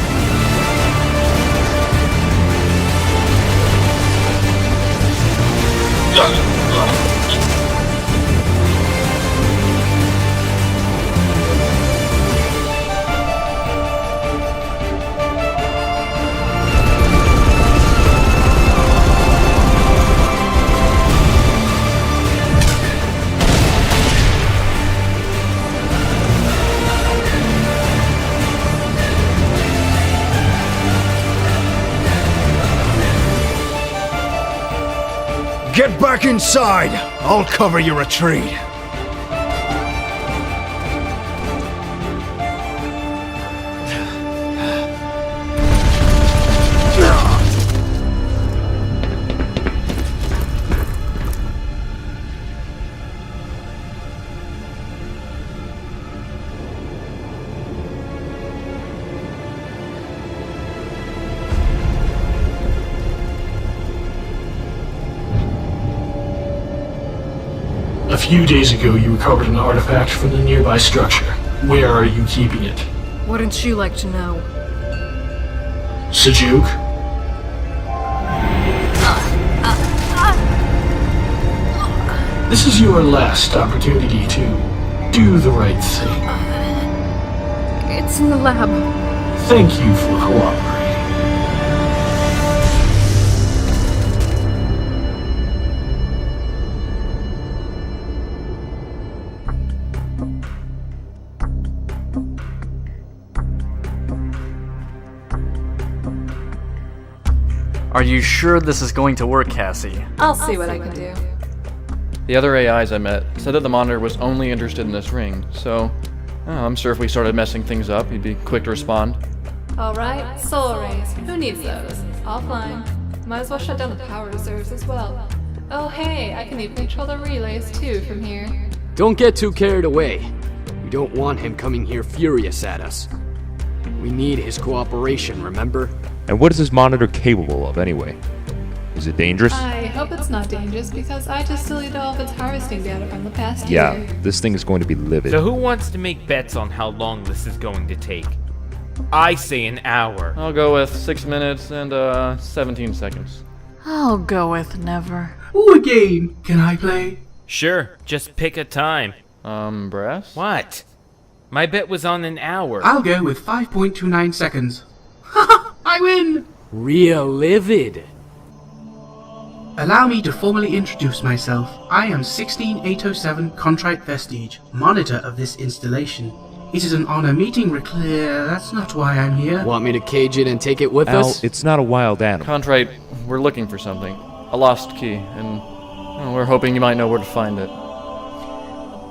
Get back inside! I'll cover your retreat. A few days ago, you recovered an artifact from the nearby structure. Where are you keeping it? Wouldn't you like to know? Sejuk? This is your last opportunity to do the right thing. It's in the lab. Thank you for cooperating. Are you sure this is going to work, Cassie? I'll see what I can do. The other AIs I met said that the monitor was only interested in this ring, so I'm sure if we started messing things up, he'd be quick to respond. Alright, solar rays. Who needs those? Offline. Might as well shut down the power reserves as well. Oh hey, I can even control the relays too from here. Don't get too carried away. We don't want him coming here furious at us. We need his cooperation, remember? And what is this monitor capable of anyway? Is it dangerous? I hope it's not dangerous because I just deleted all of its harvesting data from the past Yeah, year. this thing is going to be livid. So who wants to make bets on how long this is going to take? I say an hour. I'll go with 6 minutes and 17 seconds. I'll go with never. Ooh, a game. Can I play? Sure, just pick a time. Brass? What? My bet was on an hour. I'll go with 5.29 seconds. Haha, I win! Real livid. Allow me to formally introduce myself. I am 16807 Contrite Vestige, monitor of this installation. It is an honor meeting, that's not why I'm here. Want me to cage it and take it with Al, us? it's not a wild animal. Contrite, we're looking for something. A lost key, and we're hoping you might know where to find it.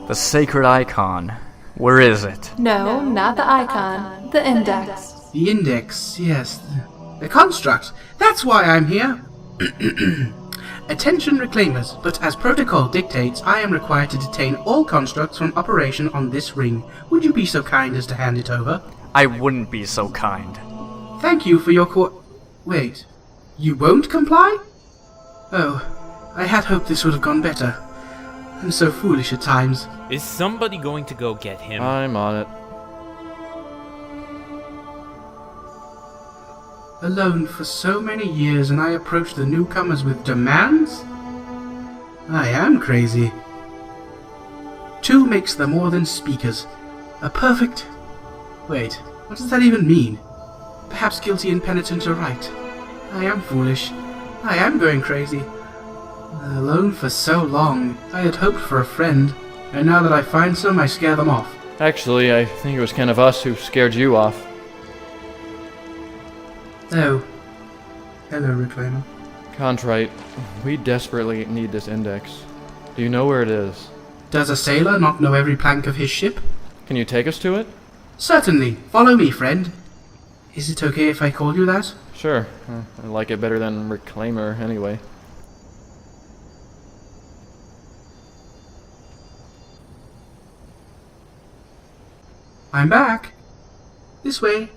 The sacred icon. Where is it? No, not the icon. The index. The index, yes. The construct. That's why I'm here. Attention reclaimers, but as protocol dictates, I am required to detain all constructs from operation on this ring. Would you be so kind as to hand it over? I wouldn't be so kind. Thank you for your Wait. You won't comply? Oh, I had hoped this would have gone better. I'm so foolish at times. Is somebody going to go get him? I'm on it. Alone for so many years, and I approach the newcomers with demands? I am crazy. Two makes them more than speakers. A perfect... Wait, what does that even mean? Perhaps guilty and penitent are right. I am foolish. I am going crazy. Alone for so long, I had hoped for a friend, and now that I find some, I scare them off. Actually, I think it was kind of us who scared you off. Oh. Hello, Reclaimer. Contrite, we desperately need this index. Do you know where it is? Does a sailor not know every plank of his ship? Can you take us to it? Certainly. Follow me, friend. Is it okay if I call you that? Sure. I like it better than Reclaimer, anyway. I'm back. This way.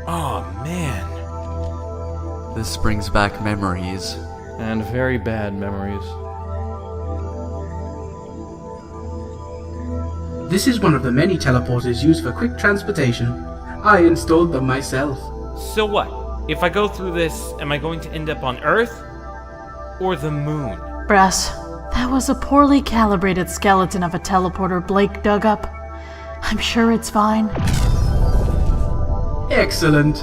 Oh, man. This brings back memories. And very bad memories. This is one of the many teleporters used for quick transportation. I installed them myself. So what? If I go through this, am I going to end up on Earth? Or the moon? Brass, that was a poorly calibrated skeleton of a teleporter Blake dug up. I'm sure it's fine. Excellent.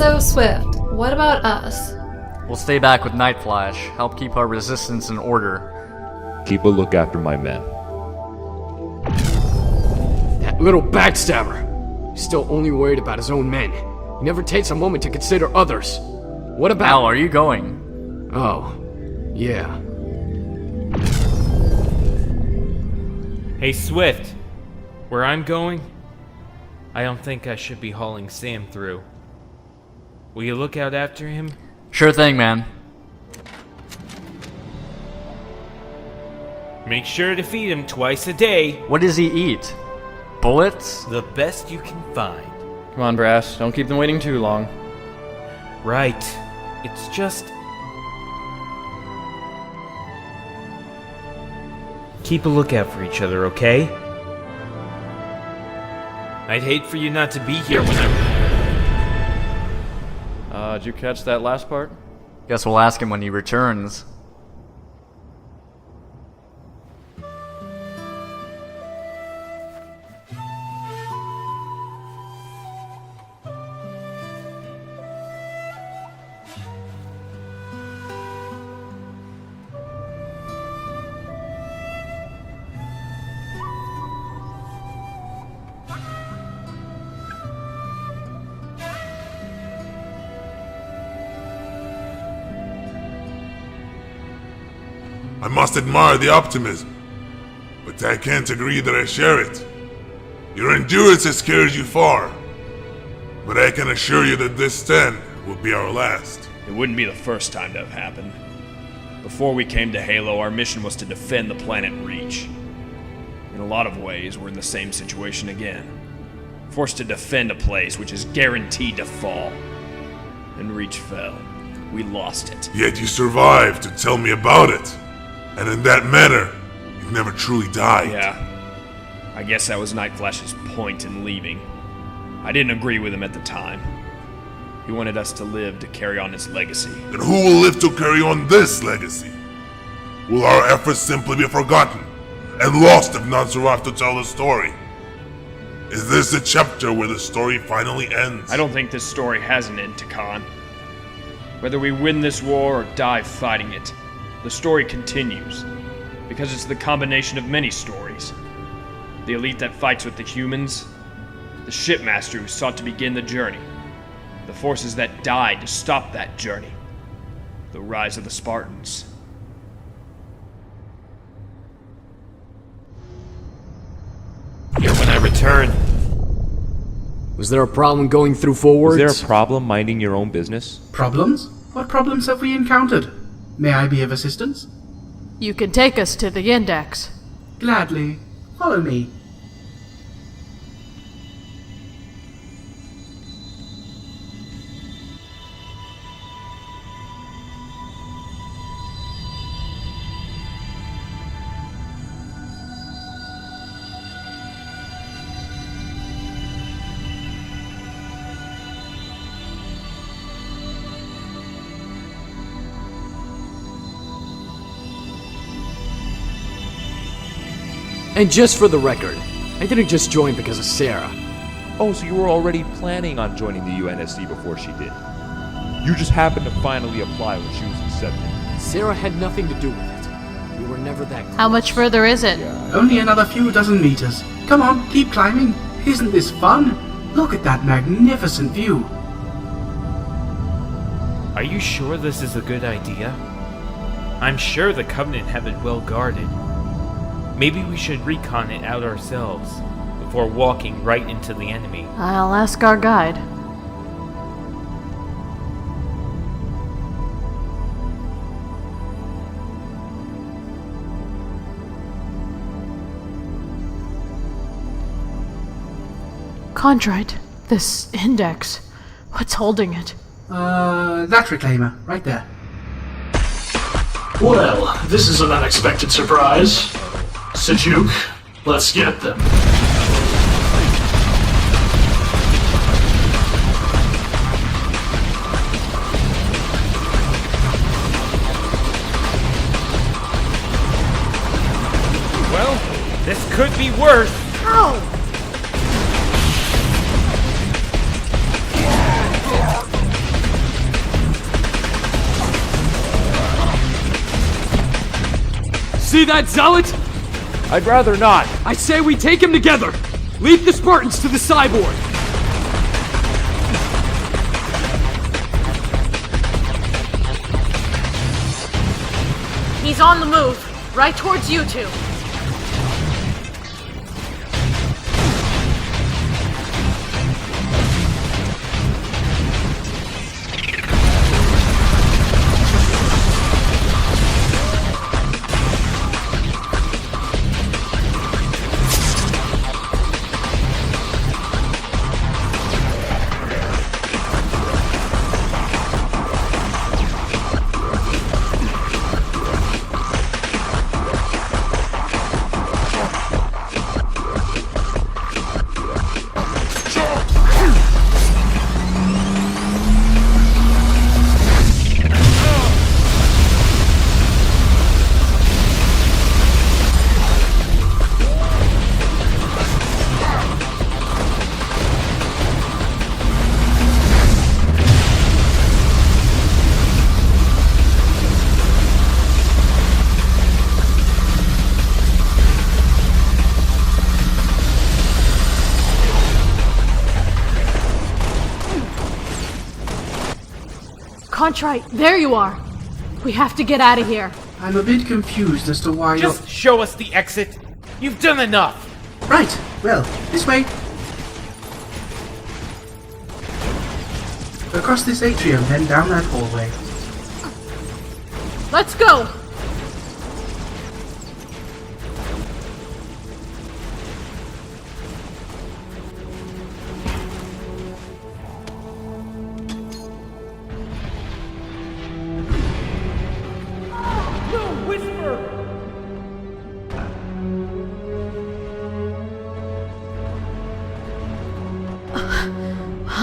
So, Swift, what about us? We'll stay back with Night Flash, help keep our resistance in order. Keep a look after my men. That little backstabber. He's still only worried about his own men. He never takes a moment to consider others. What about... Al, are you going? Oh, yeah. Hey, Swift. Where I'm going, I don't think I should be hauling Sam through. Will you look out after him? Sure thing, man. Make sure to feed him twice a day. What does he eat? Bullets? The best you can find. Come on, Brass. Don't keep them waiting too long. Right. It's just... keep a lookout for each other, okay? I'd hate for you not to be here when Did you catch that last part? Guess we'll ask him when he returns. I must admire the optimism, but I can't agree that I share it. Your endurance has carried you far, but I can assure you that this stand will be our last. It wouldn't be the first time to have happened. Before we came to Halo, our mission was to defend the planet Reach. In a lot of ways, we're in the same situation again. Forced to defend a place which is guaranteed to fall. And Reach fell. We lost it. Yet you survived to tell me about it. And in that manner, you've never truly died. Yeah. I guess that was Night Flash's point in leaving. I didn't agree with him at the time. He wanted us to live to carry on his legacy. Then who will live to carry on this legacy? Will our efforts simply be forgotten and lost if none survive to tell the story? Is this a chapter where the story finally ends? I don't think this story has an end, Takan. Whether we win this war or die fighting it, the story continues, because it's the combination of many stories. The elite that fights with the humans, the shipmaster who sought to begin the journey, the forces that died to stop that journey, the rise of the Spartans. Here when I return. Was there a problem going through forwards? Is there a problem minding your own business? Problems? What problems have we encountered? May I be of assistance? You can take us to the index. Gladly. Follow me. And just for the record, I didn't just join because of Sarah. Oh, so you were already planning on joining the UNSC before she did. You just happened to finally apply when she was accepted. Sarah had nothing to do with it. We were never that close. How much further is it? Only another few dozen meters. Come on, keep climbing. Isn't this fun? Look at that magnificent view. Are you sure this is a good idea? I'm sure the Covenant have it well guarded. Maybe we should recon it out ourselves before walking right into the enemy. I'll ask our guide. Chondrite, this index. What's holding it? That reclaimer, right there. Well, this is an unexpected surprise. Sejuk, let's get them. Well, this could be worse. Ow! see that, Zealot? I'd rather not. I say we take him together. Lead the Spartans to the cyborg. He's on the move, right towards you two. Contrite, there you are. We have to get out of here. I'm a bit confused as to why Just show us the exit. You've done enough. Right, well, this way. Across this atrium, then down that hallway. Let's go!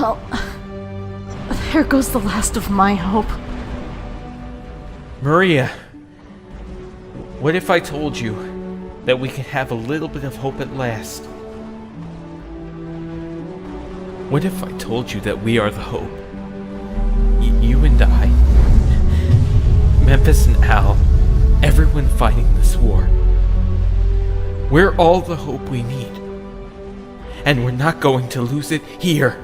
Well, there goes the last of my hope. Maria, what if I told you that we could have a little bit of hope at last? What if I told you that we are the hope? You and I, Memphis and Al, everyone fighting this war. We're all the hope we need. And we're not going to lose it here.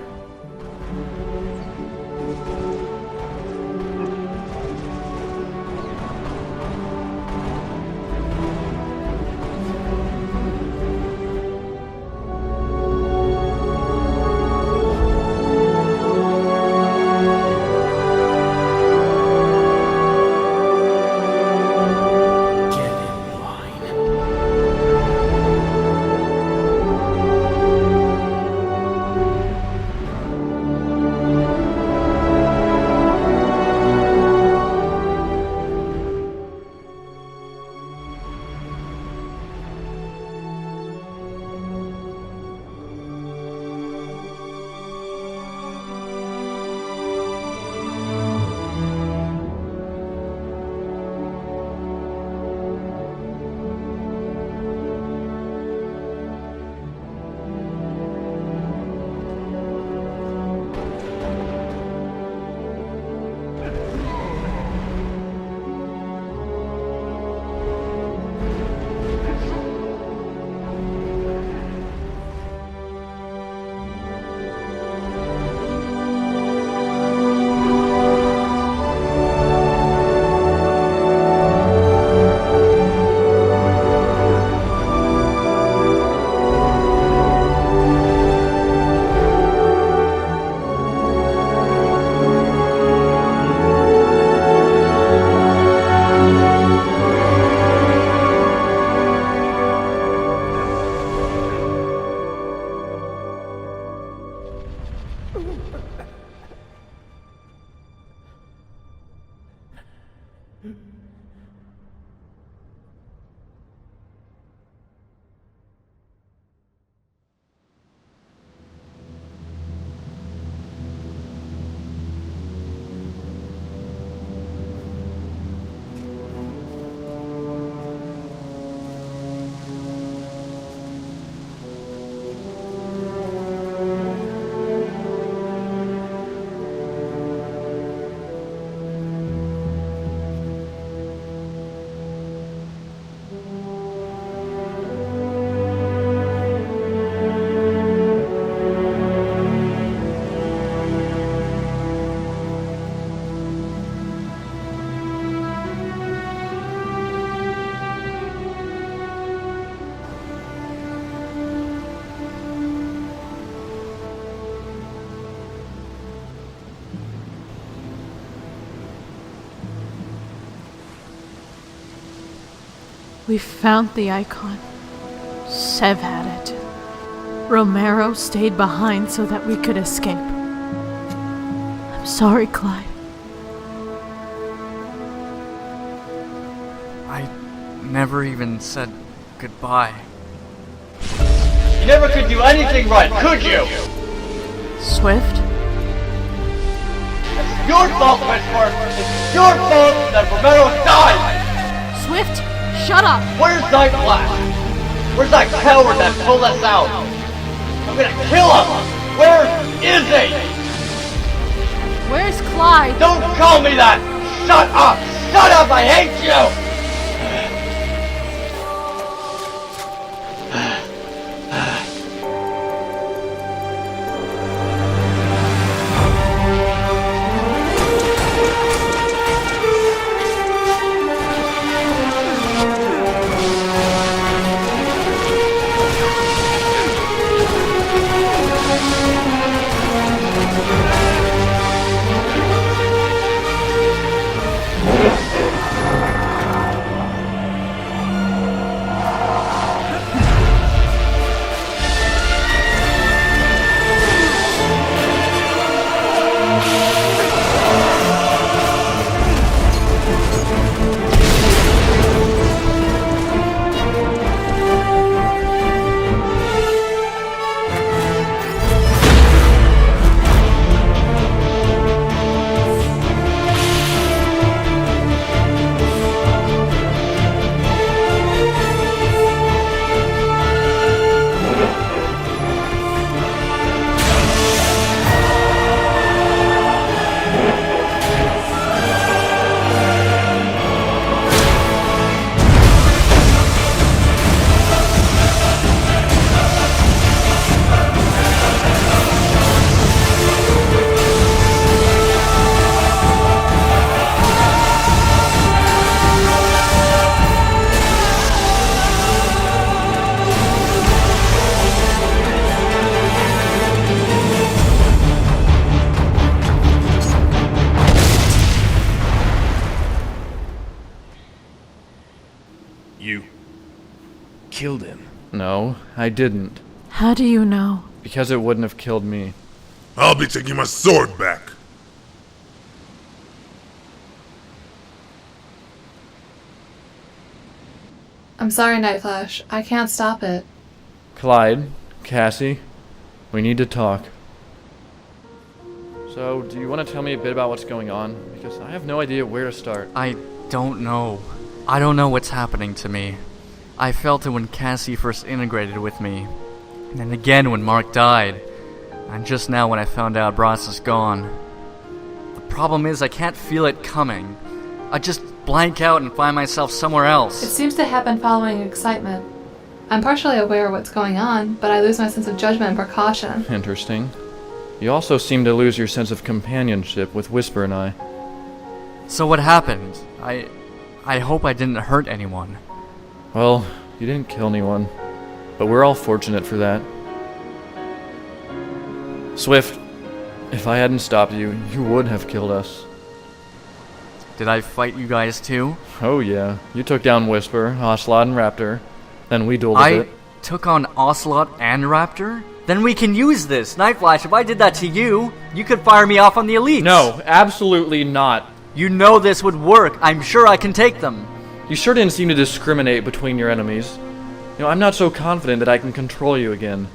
We found the icon. Sev had it. Romero stayed behind so that we could escape. I'm sorry, Clyde. I never even said goodbye. You never could do anything right, could you? Swift? It's your fault, Westport! It's your fault that Romero died! Swift, shut up! Where's Night Flash? Where's that coward that pulled us out? I'm gonna kill him! Where is he? Where's Clyde? Don't call me that! Shut up! Shut up! I hate you! You killed him. No, I didn't. How do you know? Because it wouldn't have killed me. I'll be taking my sword back. I'm sorry, Night Flash. I can't stop it. Clyde, Cassie, we need to talk. So, do you want to tell me a bit about what's going on? Because I have no idea where to start. I don't know. I don't know what's happening to me. I felt it when Cassie first integrated with me, and then again when Mark died, and just now when I found out Bros is gone. The problem is I can't feel it coming. I just blank out and find myself somewhere It else. seems to happen following excitement. I'm partially aware of what's going on, but I lose my sense of judgment and precaution. Interesting. You also seem to lose your sense of companionship with Whisper and I. So what happened? I hope I didn't hurt anyone. Well, you didn't kill anyone, but we're all fortunate for that. Swift, if I hadn't stopped you, you would have killed us. Did I fight you guys too? Oh yeah, you took down Whisper, Ocelot, and Raptor. Then we dueled a bit. I took on Ocelot and Raptor? Then we can use this. Night Flash, if I did that to you, you could fire me off on the elites. No, absolutely not. You know this would work. I'm sure I can take them. You sure didn't seem to discriminate between your enemies. You know, I'm not so confident that I can control you again.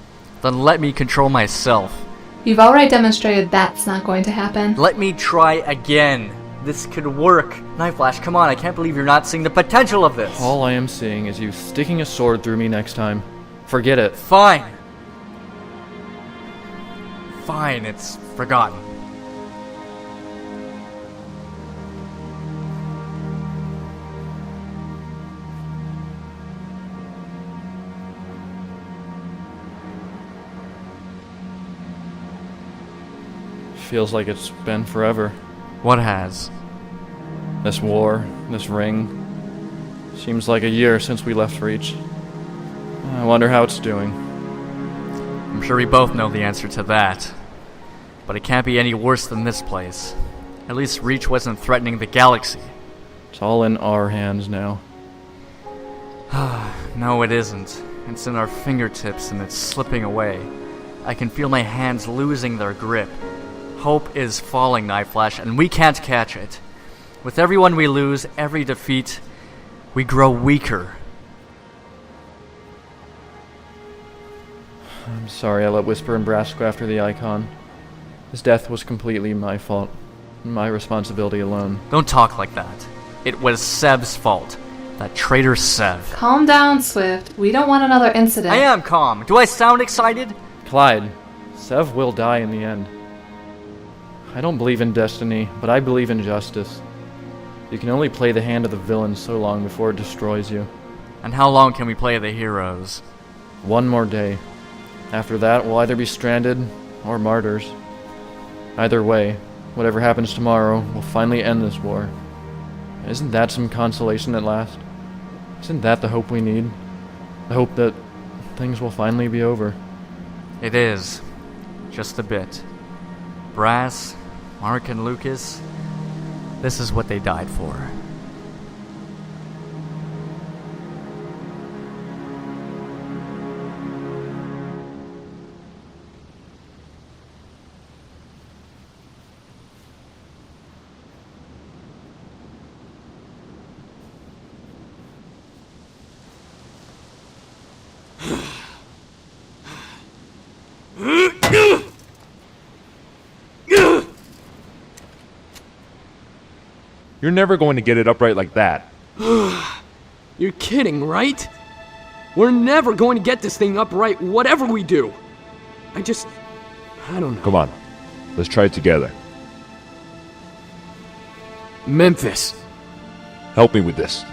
Then let me control myself. You've already demonstrated that's not going to happen. Let me try again. This could work. Night Flash, come on, I can't believe you're not seeing the potential of this. All I am seeing is you sticking a sword through me next time. Forget it. Fine. Fine, it's forgotten. Feels like it's been forever. What has? This war, this ring. Seems like a year since we left Reach. I wonder how it's doing. I'm sure we both know the answer to that. But it can't be any worse than this place. At least Reach wasn't threatening the galaxy. It's all in our hands now. No, it isn't. It's in our fingertips and it's slipping away. I can feel my hands losing their grip. Hope is falling, Nightflash, and we can't catch it. With everyone we lose, every defeat, we grow weaker. I'm sorry I let Whisper and Brass go after the icon. His death was completely my fault. My responsibility alone. Don't talk like that. It was Sev's fault. That traitor Sev. Calm down, Swift. We don't want another incident. I am calm. Do I sound excited? Clyde, Sev will die in the end. I don't believe in destiny, but I believe in justice. You can only play the hand of the villain so long before it destroys you. And how long can we play the heroes? One more day. After that, we'll either be stranded or martyrs. Either way, whatever happens tomorrow, we'll finally end this war. Isn't that some consolation at last? Isn't that the hope we need? The hope that things will finally be over. It is. Just a bit. Brass, Mark, and Lucas, this is what they died for. You're never going to get it upright like that. You're kidding, right? We're never going to get this thing upright, whatever we do. I don't know. Come on. Let's try it together. Memphis. Help me with this.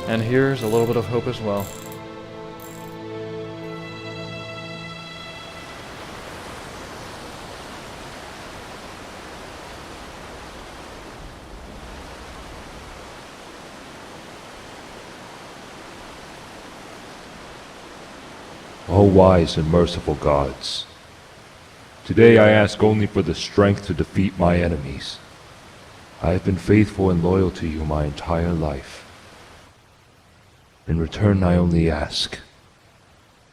And here's a little bit of hope as well. O wise and merciful gods, today I ask only for the strength to defeat my enemies. I have been faithful and loyal to you my entire life. In return, I only ask,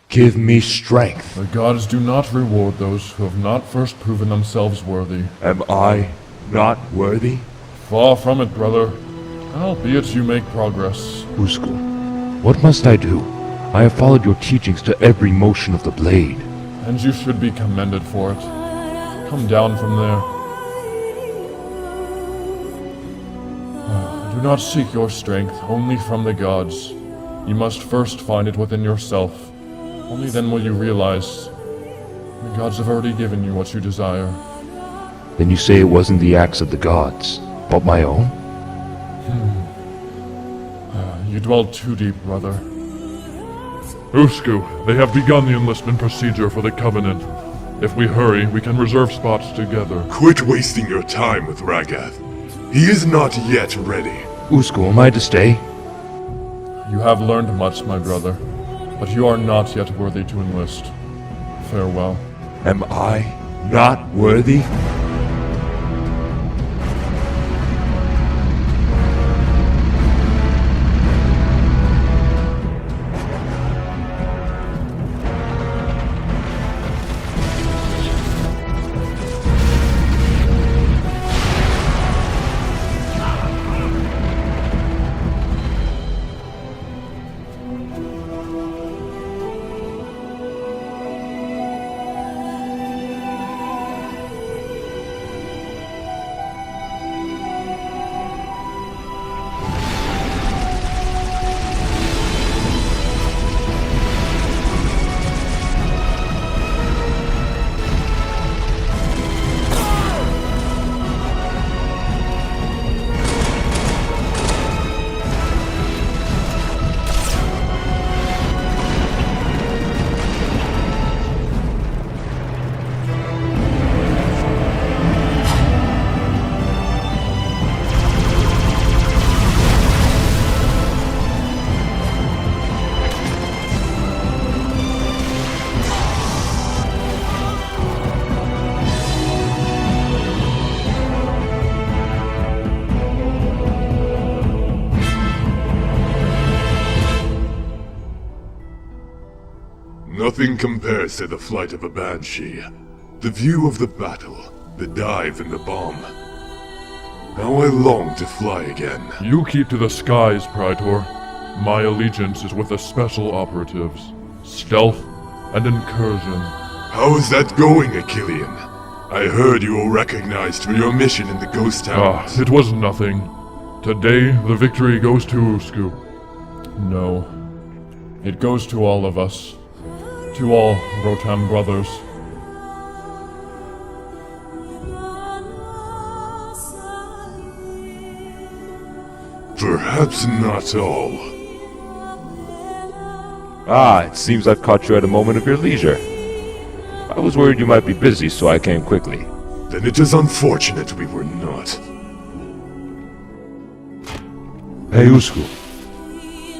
give me strength. The gods do not reward those who have not first proven themselves worthy. Am I not worthy? Far from it, brother. Albeit you make progress. Usku, what must I do? I have followed your teachings to every motion of the blade. And you should be commended for it. Come down from there. Do not seek your strength only from the gods. You must first find it within yourself. Only then will you realize the gods have already given you what you desire. Then you say it wasn't the acts of the gods, but my own? You dwell too deep, brother. Usku, they have begun the enlistment procedure for the Covenant. If we hurry, we can reserve spots together. Quit wasting your time with Ragath. He is not yet ready. Usku, am I to stay? You have learned much, my brother, but you are not yet worthy to enlist. Farewell. Am I not worthy? Nothing compares to the flight of a banshee. The view of the battle, the dive and the bomb. Now I long to fly again. You keep to the skies, Praetor. My allegiance is with the special operatives. Stealth and incursion. How is that going, Achillean? I heard you were recognized for your mission in the ghost towns. It was nothing. Today, the victory goes to Usku. No. It goes to all of us. To all Rotan brothers. Perhaps not all. Ah, it seems I've caught you at a moment of your leisure. I was worried you might be busy, so I came quickly. Then it is unfortunate we were not. Hey, Usku.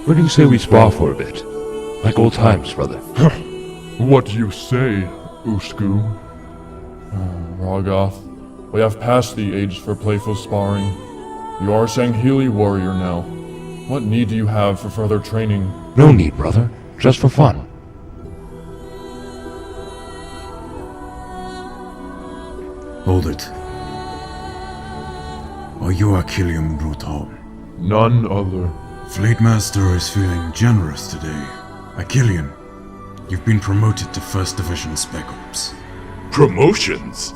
Where do you say we spar for a bit? Like old times, brother. What do you say, Usku? Rogoth, we have passed the age for playful sparring. You are a Sangheli warrior now. What need do you have for further training? No need, brother. Just for fun. Hold it. Are you Achillean Brutal? None other. Fleetmaster is feeling generous today. Achillean, you've been promoted to 1st Division Spec Ops. Promotions?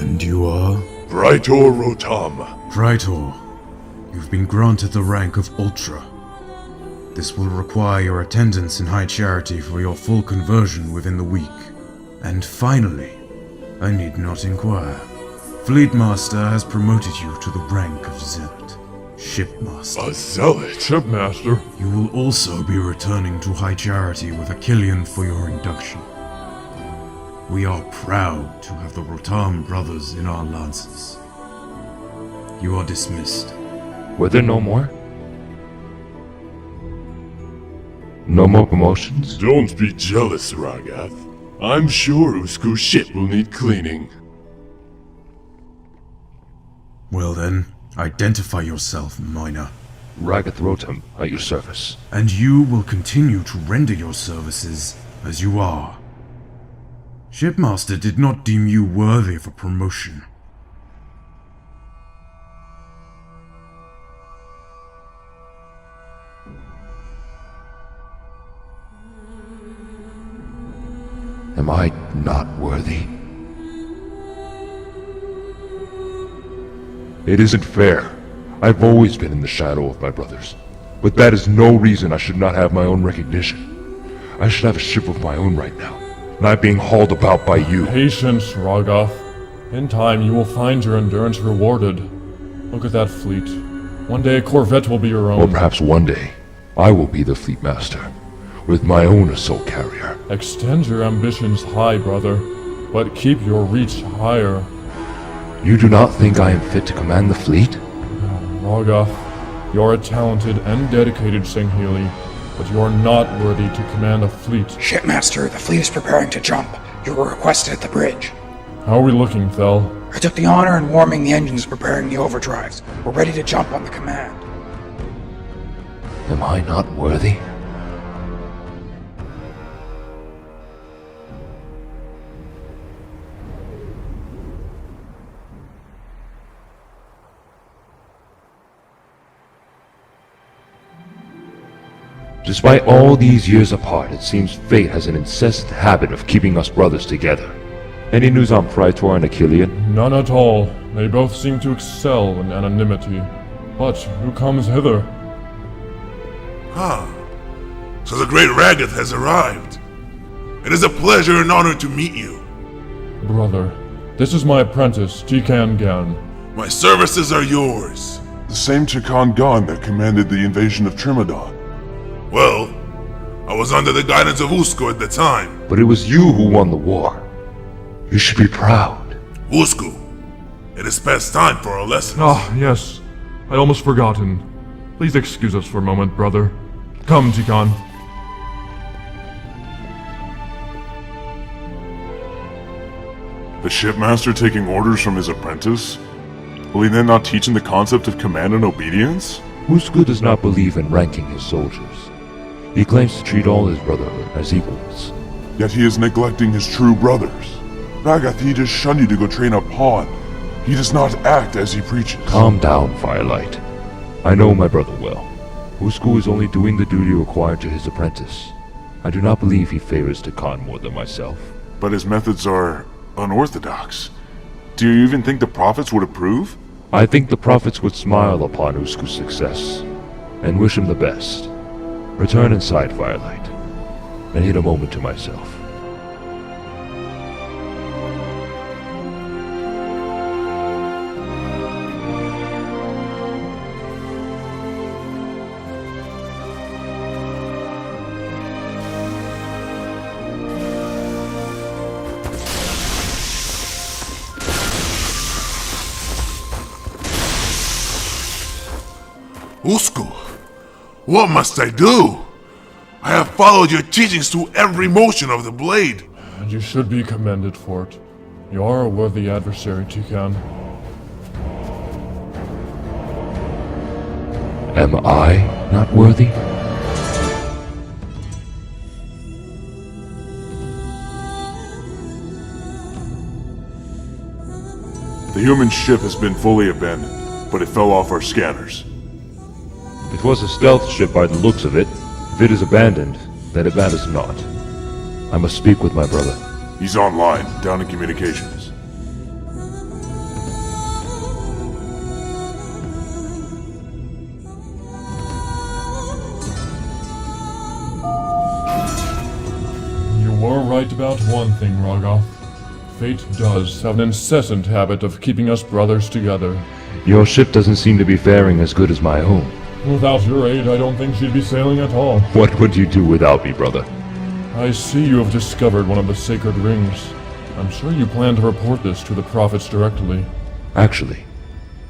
And you are? Praetor Rotam. Praetor, you've been granted the rank of Ultra. This will require your attendance in High Charity for your full conversion within the week. And finally, I need not inquire. Fleetmaster has promoted you to the rank of Zealot, Shipmaster. A Zealot? Shipmaster? You will also be returning to High Charity with Achillean for your induction. We are proud to have the Rotam brothers in our lances. You are dismissed. Were there no more? No more promotions? Don't be jealous, Ragath. I'm sure Usku's ship will need cleaning. Well then, identify yourself, Minor. Ragath Rotam, at your service. And you will continue to render your services as you are. Shipmaster did not deem you worthy of a promotion. Am I not worthy? It isn't fair. I've always been in the shadow of my brothers. But that is no reason I should not have my own recognition. I should have a ship of my own right now, not being hauled about by you. Patience, Rogoth. In time, you will find your endurance rewarded. Look at that fleet. One day a corvette will be your own. Or perhaps one day, I will be the fleet master, with my own assault carrier. Extend your ambitions high, brother, but keep your reach higher. You do not think I am fit to command the fleet? Rogoth, you are a talented and dedicated Sangheli, but you are not worthy to command a fleet. Shipmaster, the fleet is preparing to jump. You were requested at the bridge. How are we looking, Thel? I took the honor in warming the engines, preparing the overdrives. We're ready to jump on the command. Am I not worthy? Despite all these years apart, it seems fate has an incessant habit of keeping us brothers together. Any news on Praetor and Achillean? None at all. They both seem to excel in anonymity. But who comes hither? Ah, so the great Ragath has arrived. It is a pleasure and honor to meet you. Brother, this is my apprentice, Tikan Gan. My services are yours. The same Tikan Gan that commanded the invasion of Trimodon. Well, I was under the guidance of Usku at the time. But it was you who won the war. You should be proud. Usku, it is past time for our lessons. Ah, yes. I'd almost forgotten. Please excuse us for a moment, brother. Come, Tikan. The shipmaster taking orders from his apprentice? Will he then not teach him the concept of command and obedience? Usku does not believe in ranking his soldiers. He claims to treat all his brotherhood as equals. Yet he is neglecting his true brothers. Ragath, he just shunned you to go train a pawn. He does not act as he preaches. Calm down, Firelight. I know my brother well. Usku is only doing the duty required to his apprentice. I do not believe he favors Tikan more than myself. But his methods are unorthodox. Do you even think the prophets would approve? I think the prophets would smile upon Usku's success, and wish him the best. Return inside, Firelight. I need a moment to myself. Usku, what must I do? I have followed your teachings through every motion of the blade. And you should be commended for it. You are a worthy adversary, Tikan. Am I not worthy? The human ship has been fully abandoned, but it fell off our scanners. It was a stealth ship by the looks of it. If it is abandoned, then it matters not. I must speak with my brother. He's online, down in communications. You were right about one thing, Rogoth. Fate does have an incessant habit of keeping us brothers together. Your ship doesn't seem to be faring as good as my own. Without your aid, I don't think she'd be sailing at all. What would you do without me, brother? I see you have discovered one of the sacred rings. I'm sure you plan to report this to the prophets directly. Actually,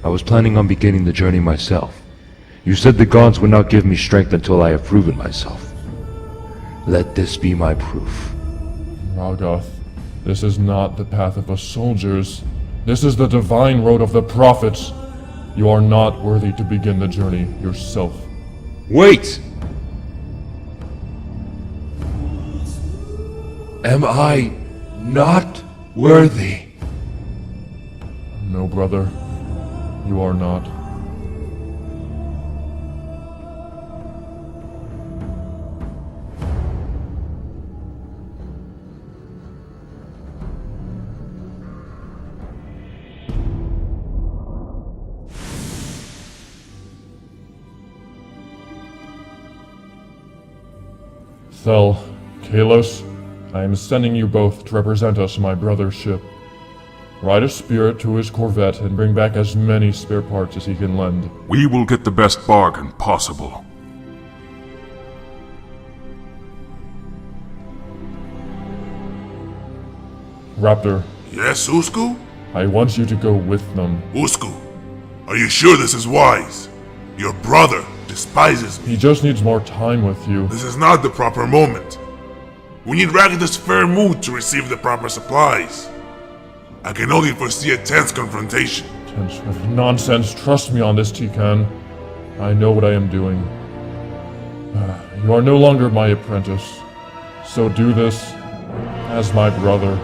I was planning on beginning the journey myself. You said the gods would not give me strength until I have proven myself. Let this be my proof. Rogoth, this is not the path of the soldiers. This is the divine road of the prophets. You are not worthy to begin the journey yourself. Wait! Am I not worthy? No, brother. You are not. Thel, Kalos, I am sending you both to represent us in my brother's ship. Ride a spirit to his corvette and bring back as many spare parts as he can lend. We will get the best bargain possible. Raptor. Yes, Usku? I want you to go with them. Usku, are you sure this is wise? Your brother despises me. He just needs more time with you. This is not the proper moment. We need Ragatha's fair mood to receive the proper supplies. I can only foresee a tense confrontation. Tense nonsense. Trust me on this, Tikan. I know what I am doing. You are no longer my apprentice. So do this as my brother.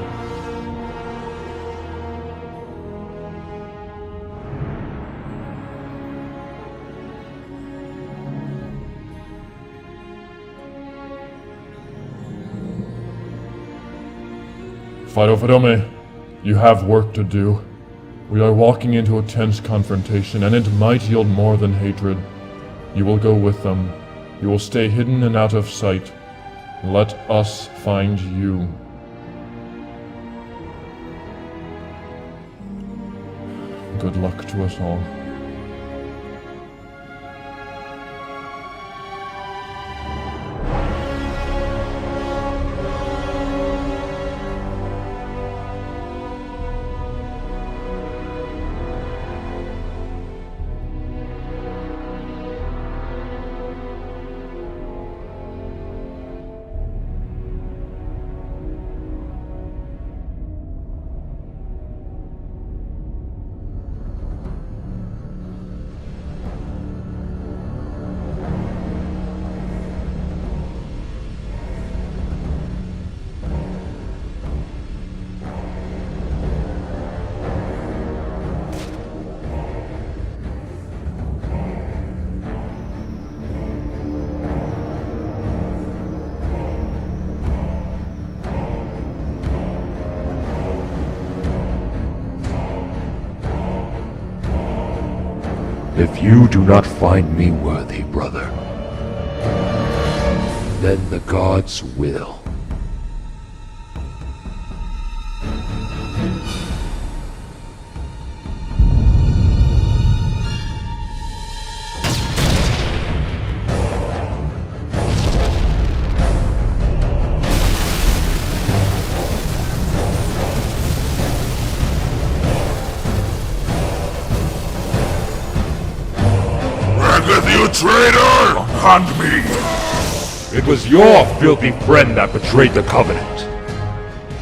Fidome, you have work to do. We are walking into a tense confrontation, and it might yield more than hatred. You will go with them. You will stay hidden and out of sight. Let us find you. Good luck to us all. if you do not find me worthy, brother, then the gods will. You traitor! Hand me! It was your filthy friend that betrayed the Covenant.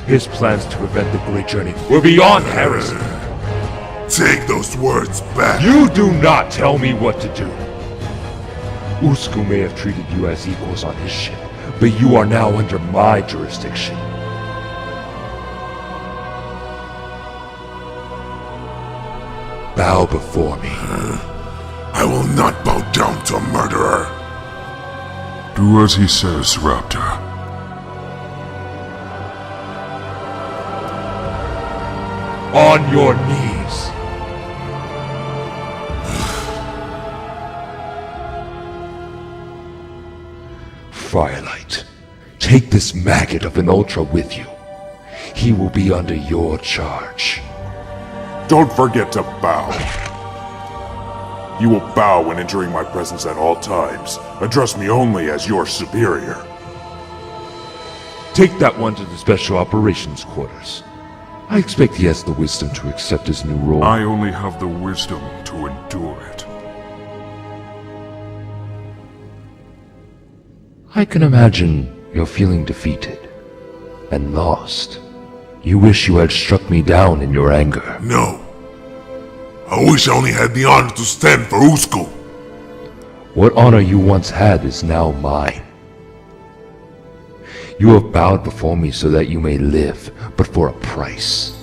His plans to prevent the Great Journey were beyond heresy. Take those words back. You do not tell me what to do. Usku may have treated you as equals on his ship, but you are now under my jurisdiction. Bow before me. I will not bow down to a murderer. Do as he says, Raptor. On your knees. Firelight, take this maggot of an Ultra with you. He will be under your charge. Don't forget to bow. You will bow when entering my presence at all times. Address me only as your superior. Take that one to the Special Operations Quarters. I expect he has the wisdom to accept his new role. I only have the wisdom to endure it. I can imagine you're feeling defeated and lost. You wish you had struck me down in your anger. No. I wish I only had the honor to stand for Usku. What honor you once had is now mine. You have bowed before me so that you may live, but for a price.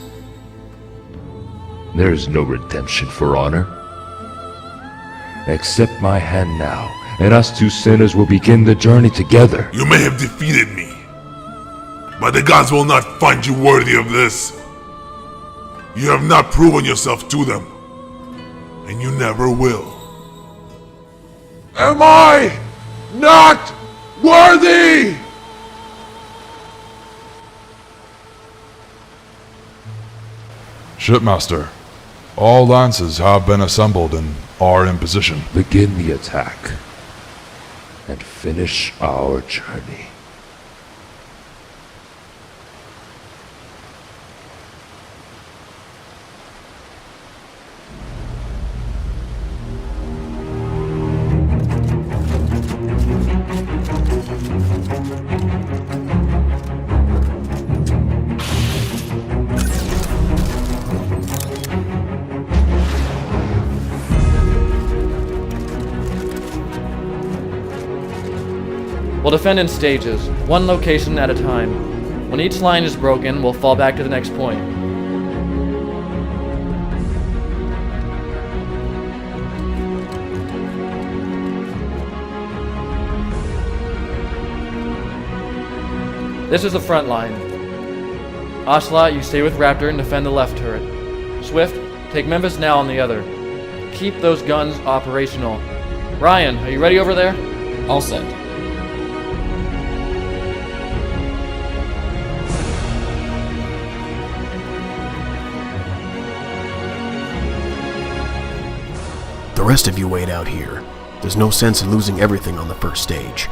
There is no redemption for honor. Accept my hand now, and us two sinners will begin the journey together. You may have defeated me, but the gods will not find you worthy of this. You have not proven yourself to them, and you never will. Am I not worthy? Shipmaster, all lances have been assembled and are in position. Begin the attack and finish our journey. We'll defend in stages, one location at a time. When each line is broken, we'll fall back to the next point. This is the front line. Ocelot, you stay with Raptor and defend the left turret. Swift, take Memphis now on the other. Keep those guns operational. Ryan, are you ready over there? All set. The rest of you wait out here. There's no sense in losing everything on the first stage.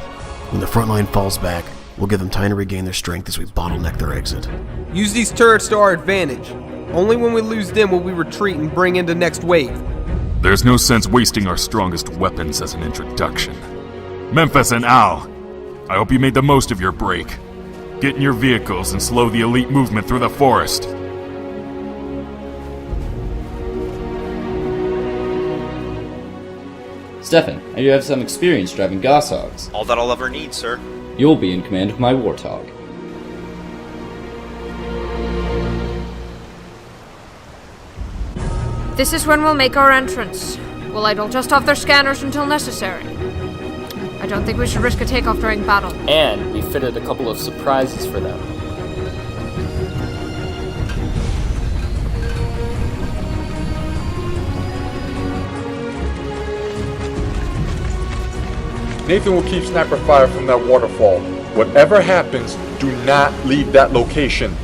When the front line falls back, we'll give them time to regain their strength as we bottleneck their exit. Use these turrets to our advantage. Only when we lose them will we retreat and bring in the next wave. There's no sense wasting our strongest weapons as an introduction. Memphis and Al, I hope you made the most of your break. Get in your vehicles and slow the elite movement through the forest. Stefan, I do have some experience driving Gosshogs. All that I'll ever need, sir. You'll be in command of my Warthog. This is when we'll make our entrance. We'll idle just off their scanners until necessary. I don't think we should risk a takeoff during battle. And we fitted a couple of surprises for them. Nathan will keep sniper fire from that waterfall. Whatever happens, do not leave that location.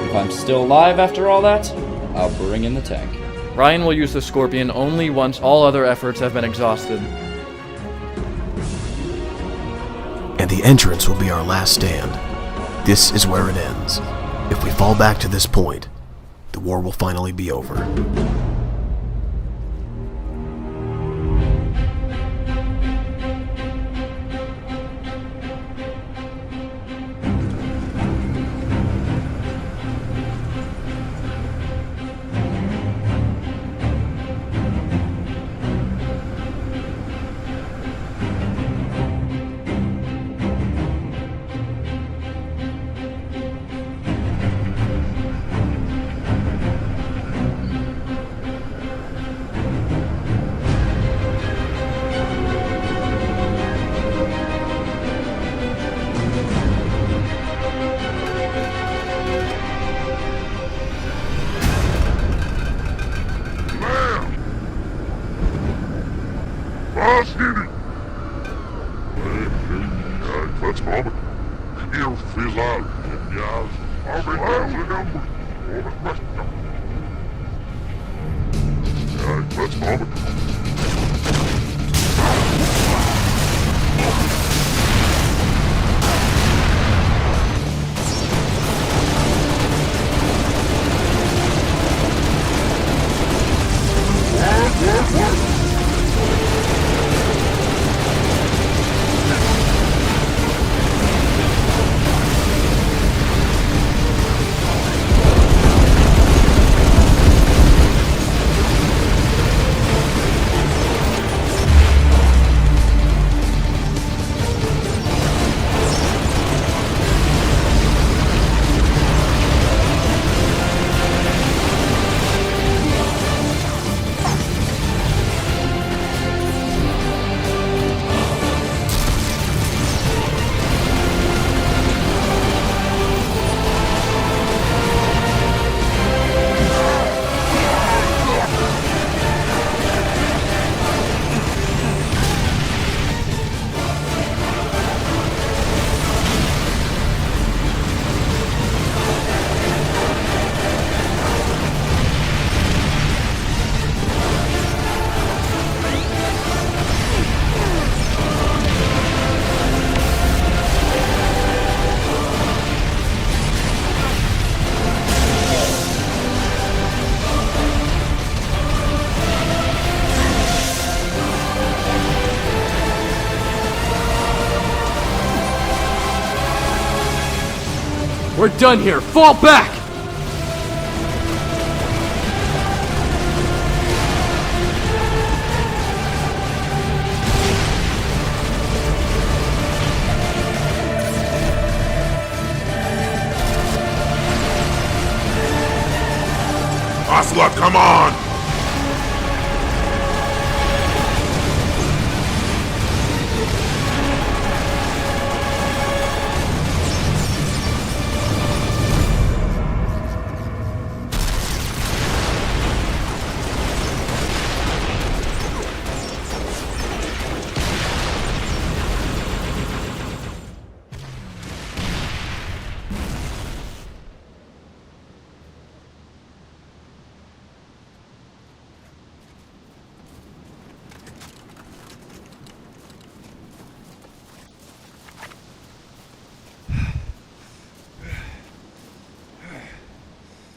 If I'm still alive after all that, I'll bring in the tank. Ryan will use the Scorpion only once all other efforts have been exhausted. And the entrance will be our last stand. This is where it ends. If we fall back to this point, the war will finally be over. We're done here! Fall back! Ocelot, come on!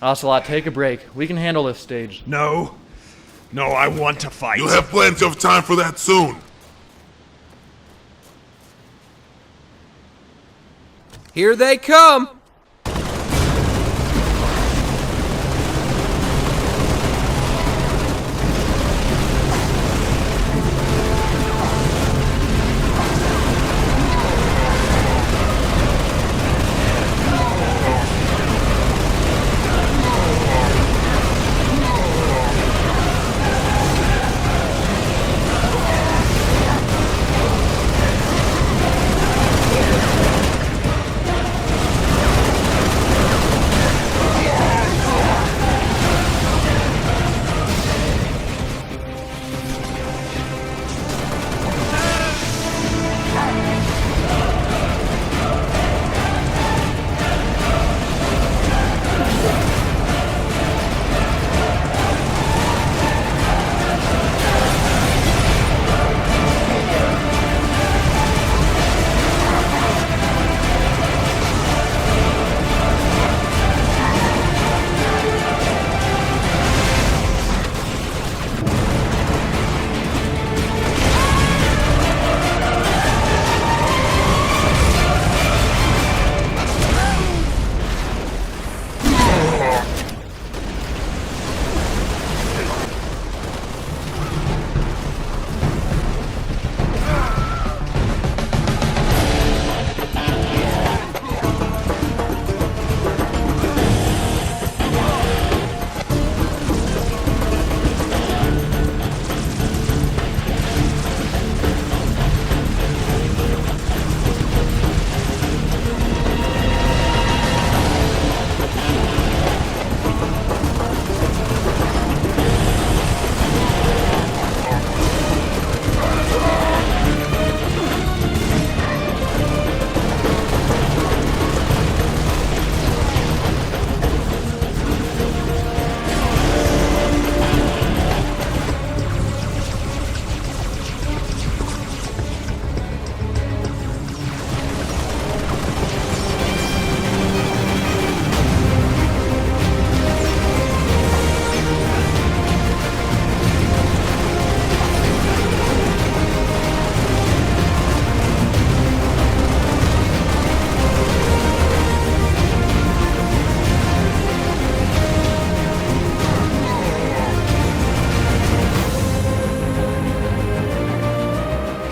Ocelot, take a break. We can handle this stage. No. No, I want to fight. You'll have plenty of time for that soon. Here they come!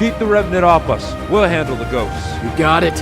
Keep the Revenant off us. We'll handle the ghosts. You got it.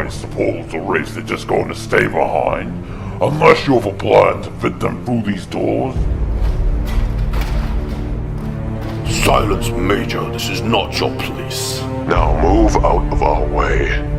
I suppose the race are just going to stay behind, unless you have a plan to fit them through these doors. Silence, Major. This is not your place. Now move out of our way.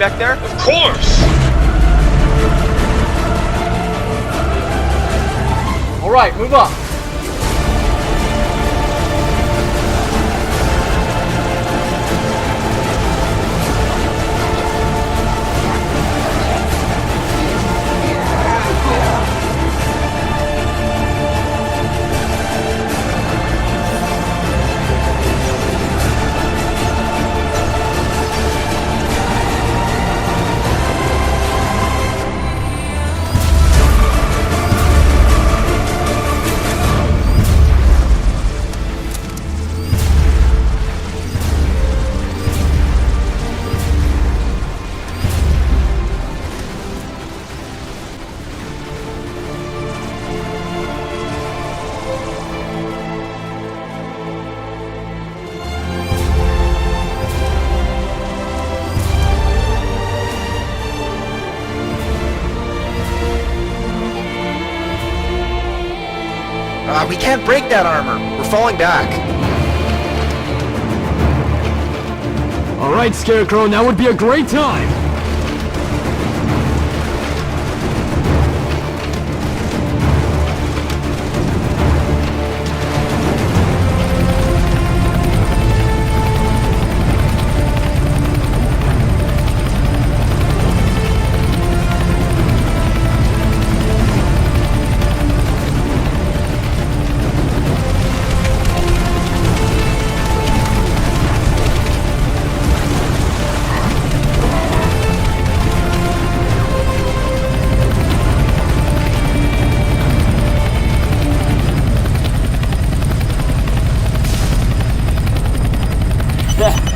back there? Of course! Alright, move up. We can't break that armor. We're falling back. Alright, Scarecrow, now would be a great time!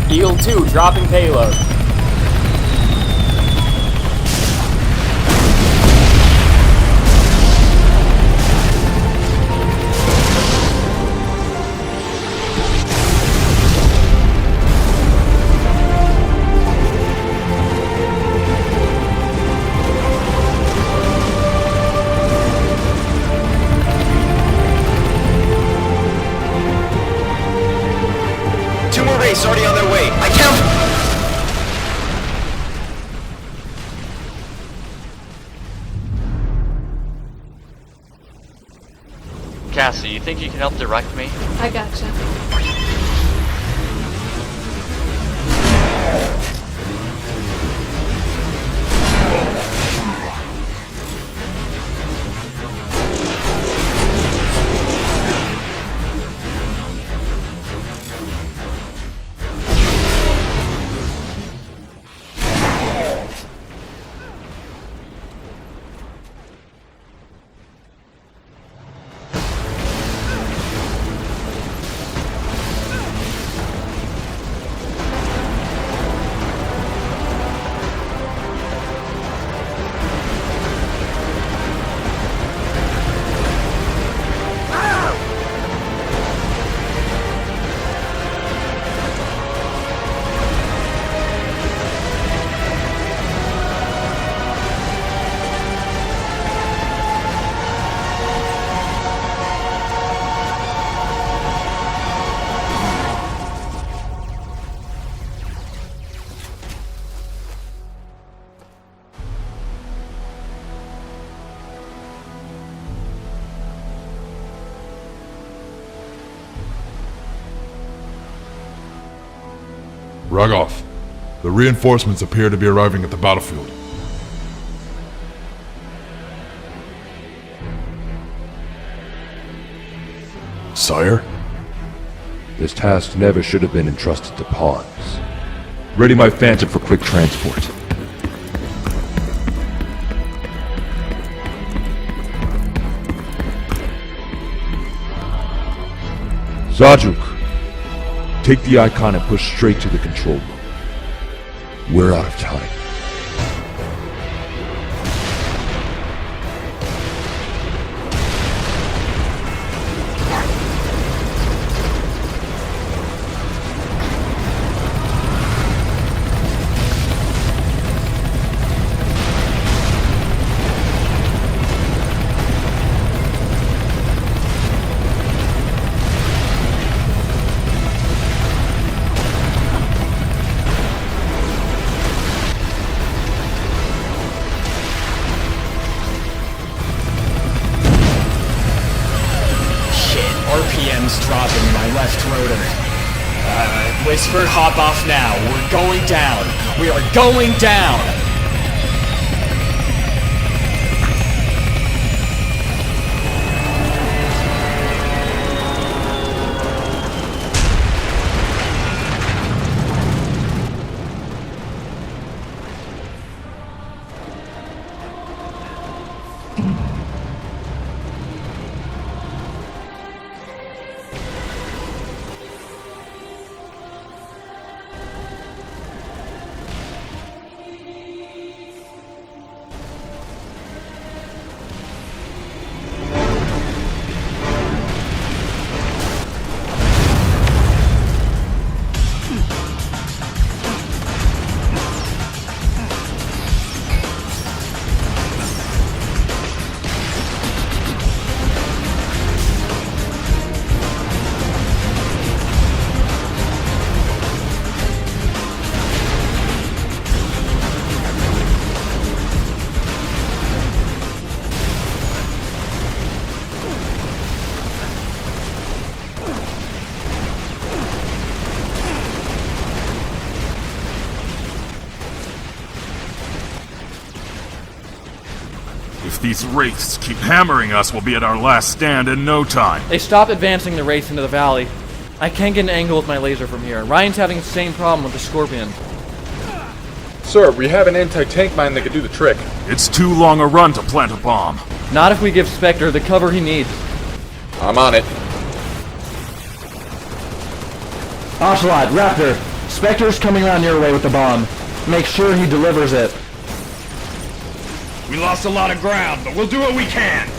Eagle 2 dropping payload. Two more race already on their way. I count. Cassie, you think you can help direct me? I gotcha. Rogov, the reinforcements appear to be arriving at the battlefield. Sire? This task never should have been entrusted to pawns. Ready my Phantom for quick transport. Zajuk, take the icon and push straight to the control room. We're out of time. Something's dropping and I left rodent. Whisper, hop off now. We're going down. We are going down! If these wraiths keep hammering us, we'll be at our last stand in no time. They stopped advancing the wraiths into the valley. I can't get an angle with my laser from here. Ryan's having the same problem with the Scorpion. Sir, we have an anti-tank mine that could do the trick. It's too long a run to plant a bomb. Not if we give Spectre the cover he needs. I'm on it. Ocelot, Raptor, Spectre's coming around your way with the bomb. Make sure he delivers it. We lost a lot of ground, but we'll do what we can!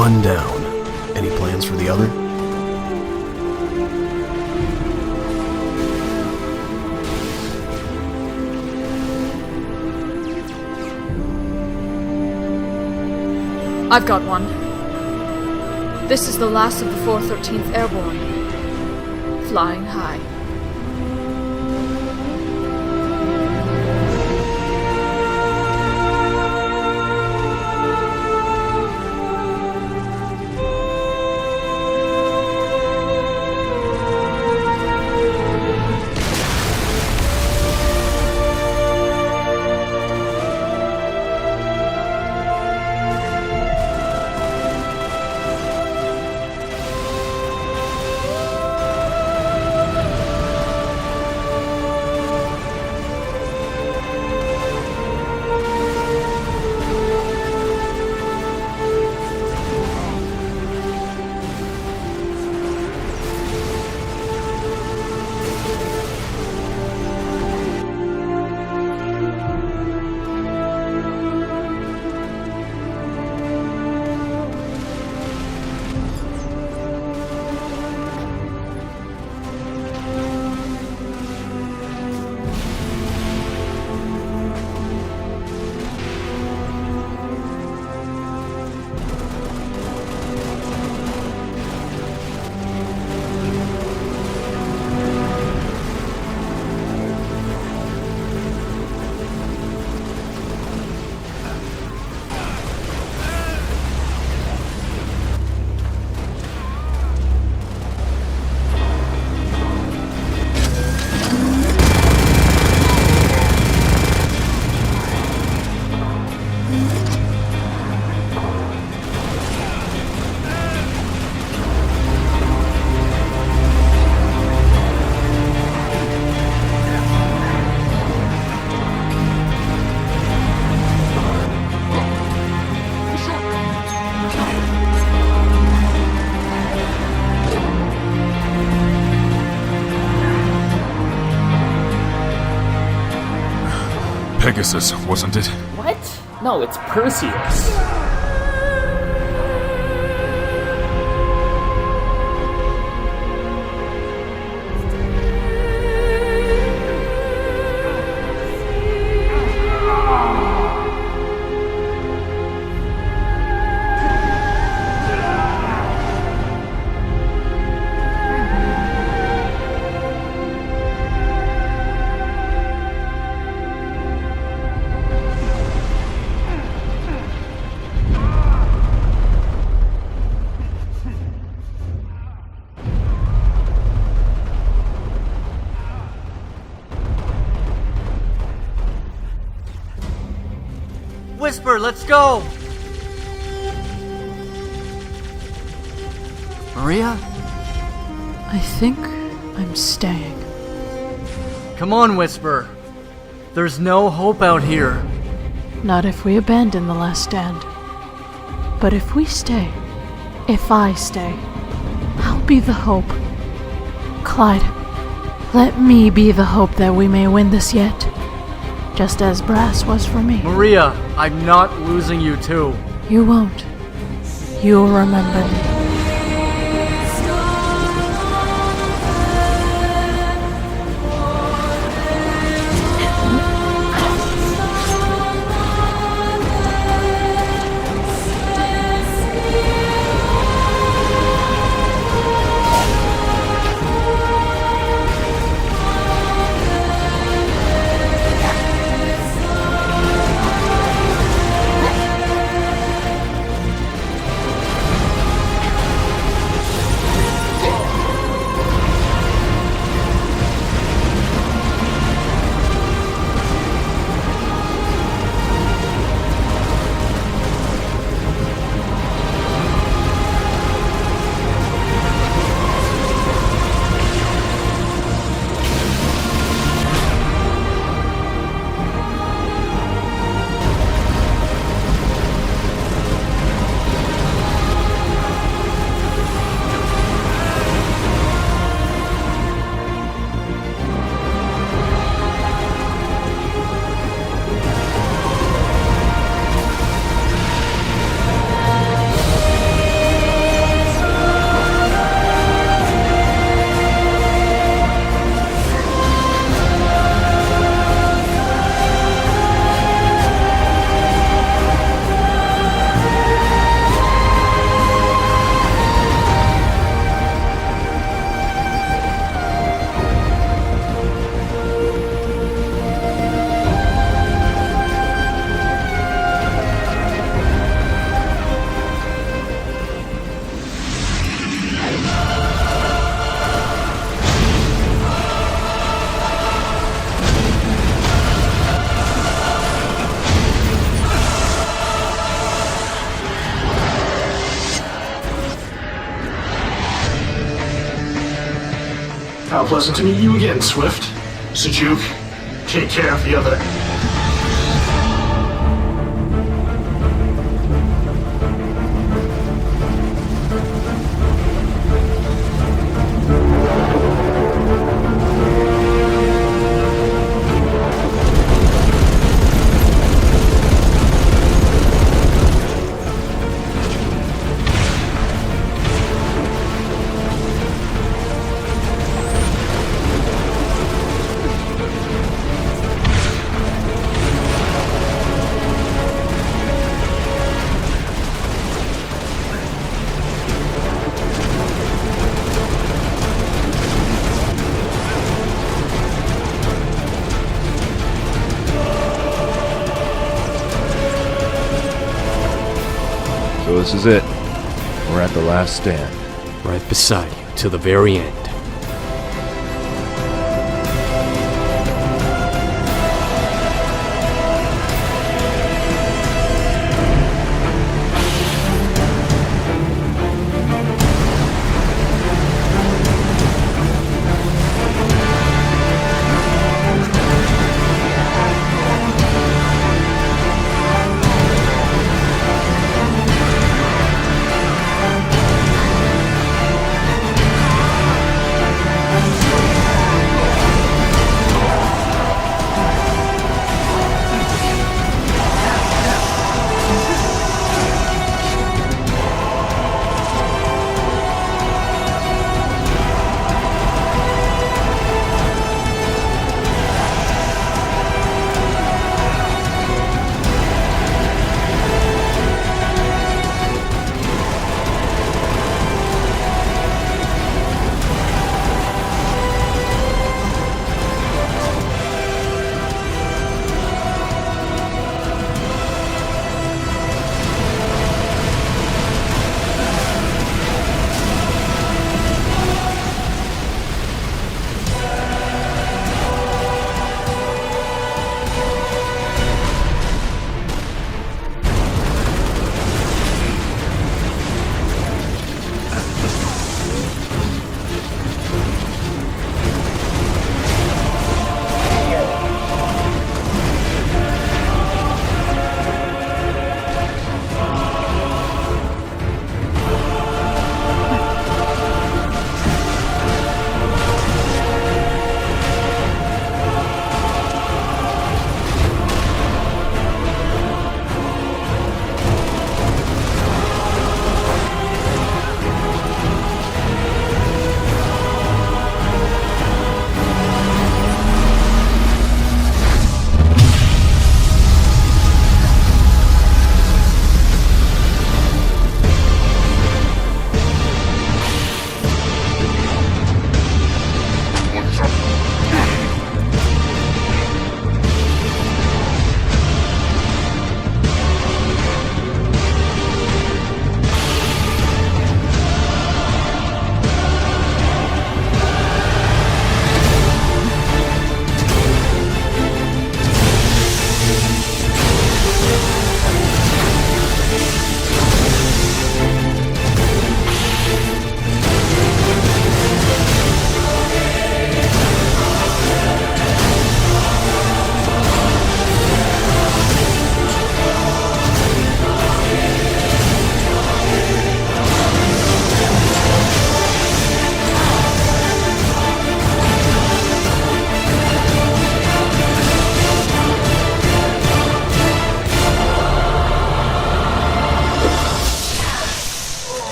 One down. Any plans for the other? I've got one. This is the last of the 413th Airborne. Flying high. Pegasus, wasn't it? What? No, it's Perseus. Whisper, let's go! Maria? I think I'm staying. Come on, Whisper. There's no hope out here. Not if we abandon the last stand. But if we stay, if I stay, I'll be the hope. Clyde, let me be the hope that we may win this yet. Just as Brass was for me. Maria, I'm not losing you too. You won't. You'll remember me. How pleasant to meet you again, Swift. Sajuk, take care of the other. So this is it. We're at the last stand. Right beside you till the very end.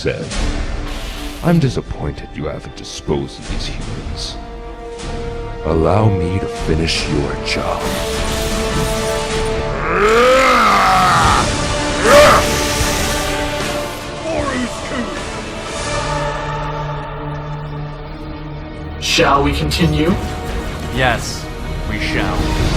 said. I'm disappointed you haven't disposed of these humans. Allow me to finish your job. Shall we continue? Yes, we shall.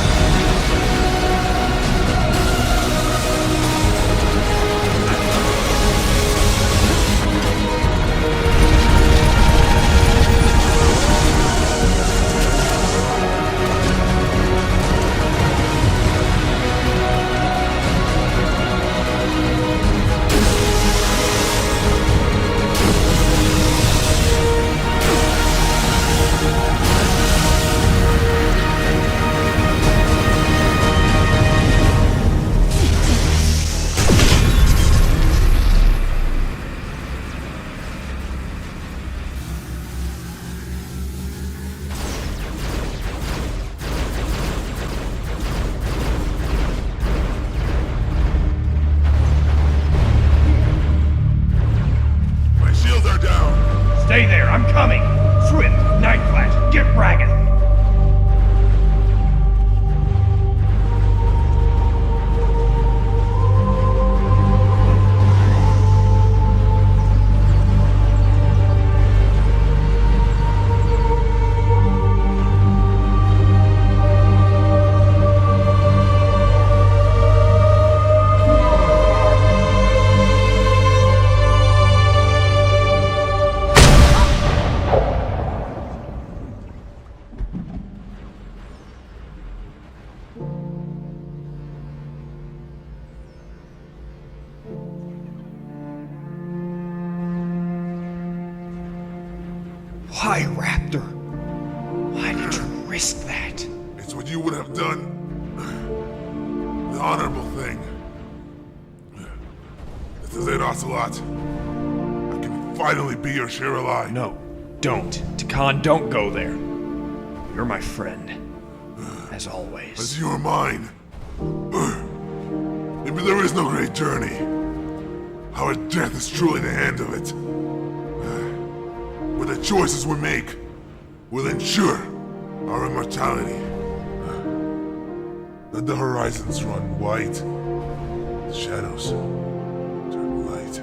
Stay there, I'm coming! Swift, Nightflash, get ragged! Why, Raptor? Why did you risk that? It's what you would have done. The honorable thing. This is it, Ocelot. I can finally be your share ally. No, don't. Takan, don't go there. You're my friend. As always. As you are mine. Maybe there is no great journey. Our death is truly the end of it. But the choices we make will ensure our immortality. Let the horizons run white, the shadows turn light.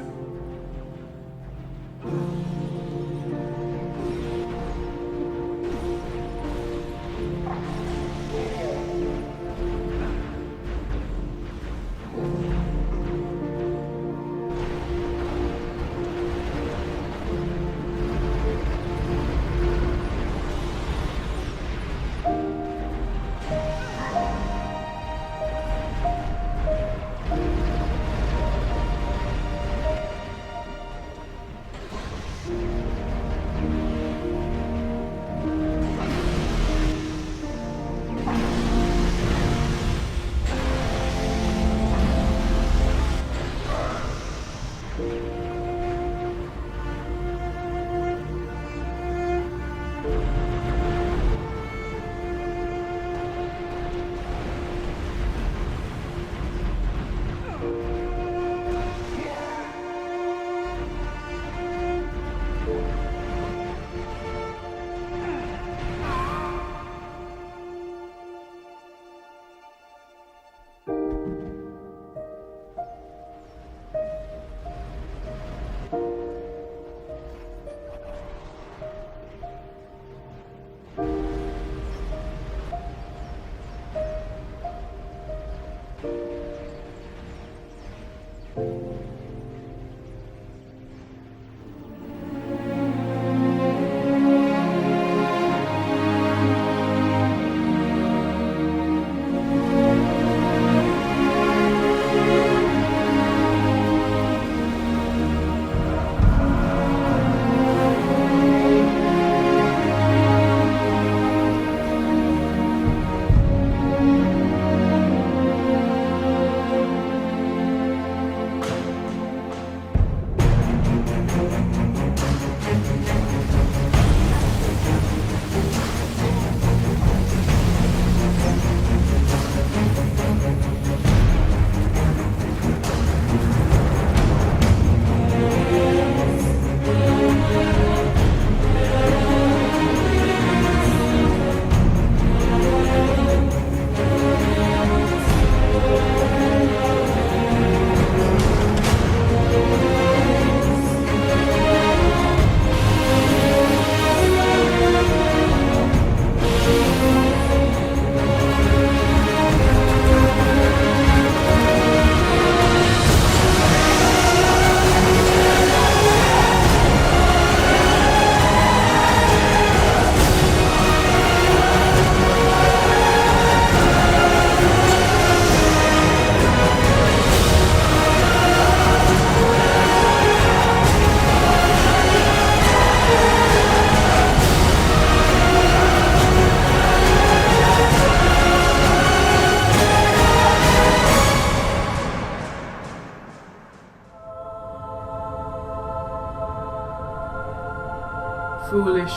foolish,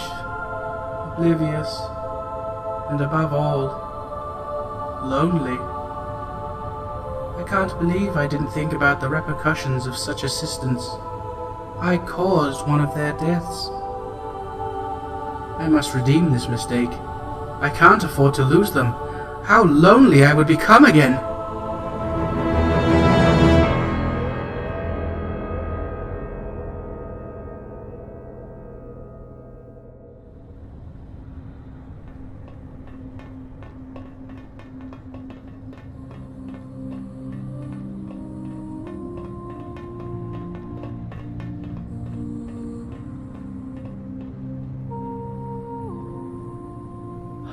oblivious, and above all, lonely. I can't believe I didn't think about the repercussions of such assistance. I caused one of their deaths. I must redeem this mistake. I can't afford to lose them. How lonely I would become again!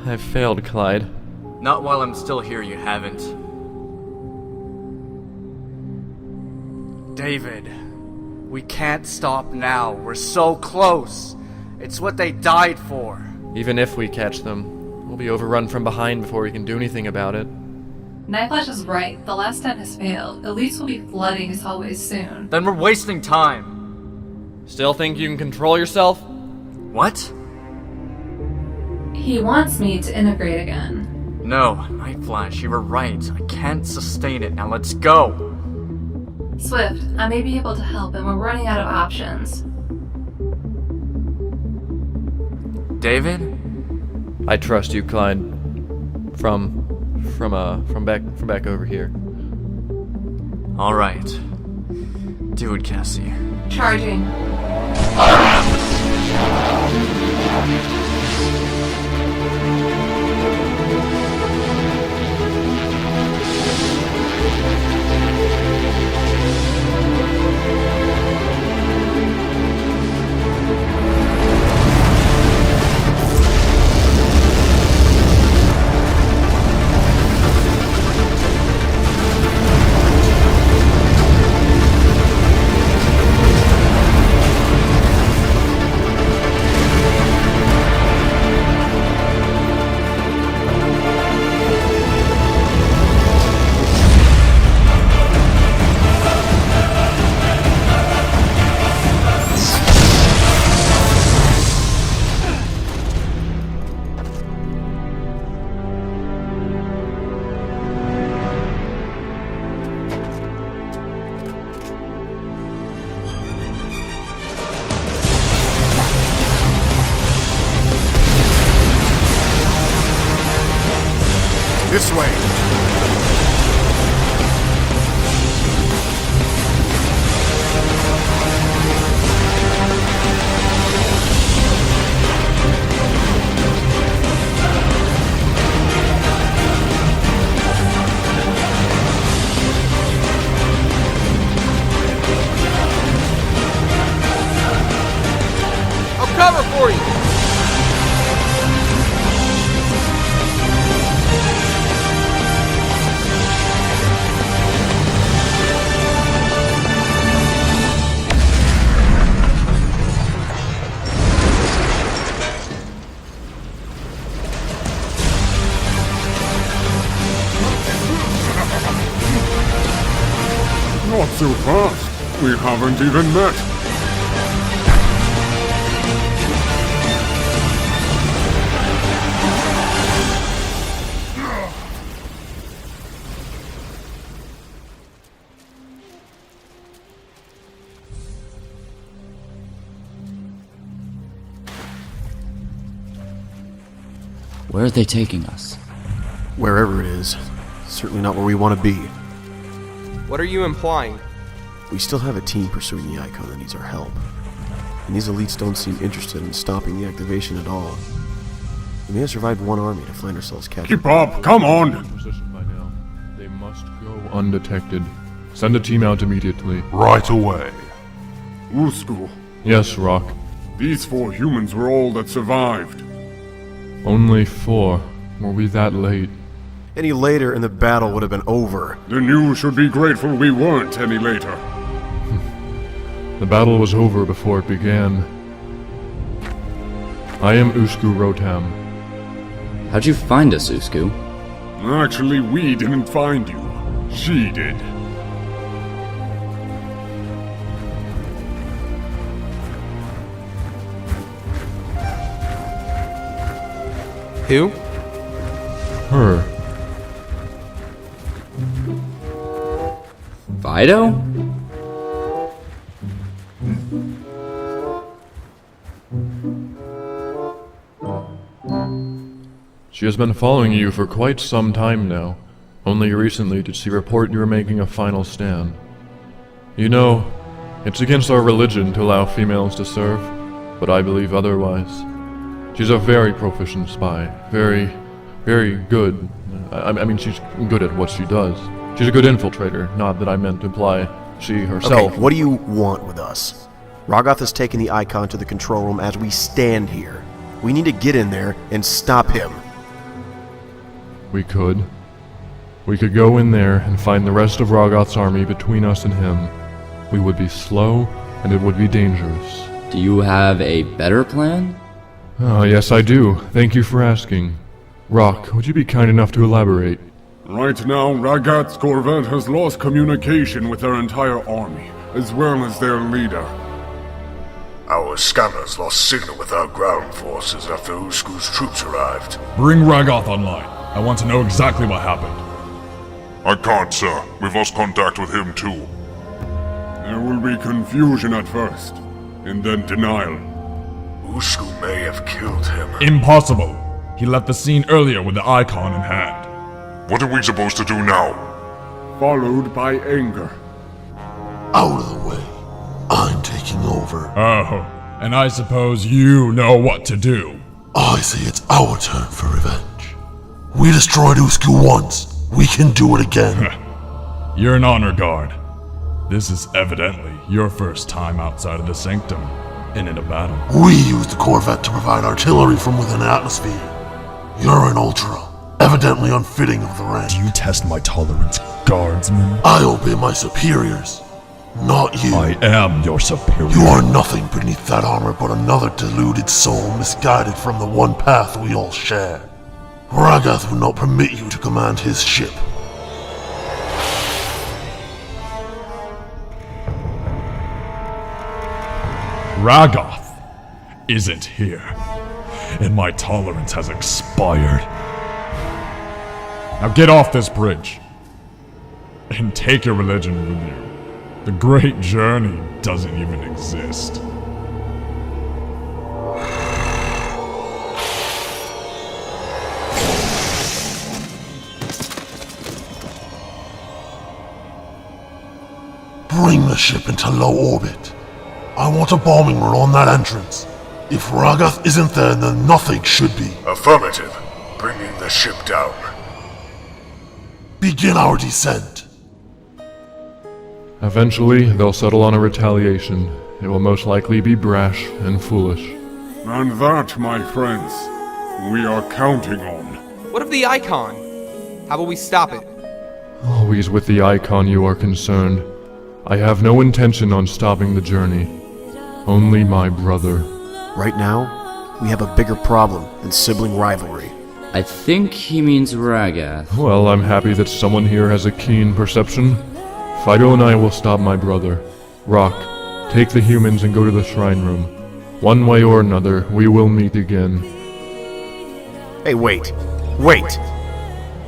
I've failed, Clyde. Not while I'm still here, you haven't. David, we can't stop now. We're so close. It's what they died for. Even if we catch them, we'll be overrun from behind before we can do anything about it. Nightflash is right. The last stand has failed. Elites will be flooding his hallways soon. Then we're wasting time. Still think you can control yourself? What? He wants me to integrate again. No, Nightflash, you were right. I can't sustain it. Now let's go. Swift, I may be able to help, and we're running out of options. David? I trust you, Clyde. From back over here. All right. Do it, Cassie. Charging. This way. I'll cover for you! Not so fast. We haven't even met. Where are they taking us? Wherever it is. Certainly not where we want to be. What are you implying? We still have a team pursuing the Icon that needs our help. And these elites don't seem interested in stopping the activation at all. We may have survived one army to find ourselves captured. Keep up, come on! Position by now. They must go undetected. Send a team out immediately. Right away. Usku. Yes, Rock. These 4 humans were all that survived. Only 4. Were we that late? Any later and the battle would have been over. Then you should be grateful we weren't any later. The battle was over before it began. I am Usku Rotam. How'd you find us, Usku? Actually, we didn't find you. She did. Who? Her. Fido? She has been following you for quite some time now. Only recently did she report you were making a final stand. You know, it's against our religion to allow females to serve, but I believe otherwise. She's a very proficient spy. Very good. I mean, she's good at what she does. She's a good infiltrator, not that I meant to imply she herself... Okay, what do you want with us? Rogoth has taken the Icon to the control room as we stand here. We need to get in there and stop him. We could. We could go in there and find the rest of Rogoth's army between us and him. We would be slow, and it would be dangerous. Do you have a better plan? Oh, yes I do. Thank you for asking. Rock, would you be kind enough to elaborate? Right now, Ragat's corvette has lost communication with their entire army, as well as their leader. Our scanners lost signal with our ground forces after Usku's troops arrived. Bring Ragoth online. I want to know exactly what happened. I can't, sir. We've lost contact with him too. There will be confusion at first, and then denial. Usku may have killed him. Impossible! He left the scene earlier with the Icon in hand. What are we supposed to do now? Followed by anger. Out of the way. I'm taking over. Oh, and I suppose you know what to do. I say it's our turn for revenge. We destroyed Usku once. We can do it again. You're an honor guard. This is evidently your first time outside of the Sanctum and in a battle. We used the Corvette to provide artillery from within the atmosphere. You're an Ultra, evidently unfitting of the rank. Do you test my tolerance, guardsman? I obey my superiors, not you. I am your superior. You are nothing beneath that armor but another deluded soul misguided from the one path we all share. Ragath would not permit you to command his ship. Ragoth isn't here, and my tolerance has expired. Now get off this bridge, and take your religion with you. The Great Journey doesn't even exist. Bring the ship into low orbit. I want a bombing run on that entrance. If Ragath isn't there, then nothing should be. Affirmative. Bringing the ship down. Begin our descent. Eventually, they'll settle on a retaliation. It will most likely be brash and foolish. And that, my friends, we are counting on. What of the Icon? How will we stop it? Always with the Icon you are concerned. I have no intention on stopping the journey. Only my brother. Right now, we have a bigger problem than sibling rivalry. I think he means Ragath. Well, I'm happy that someone here has a keen perception. Fido and I will stop my brother. Rock, take the humans and go to the shrine room. One way or another, we will meet again. Hey, wait. Wait!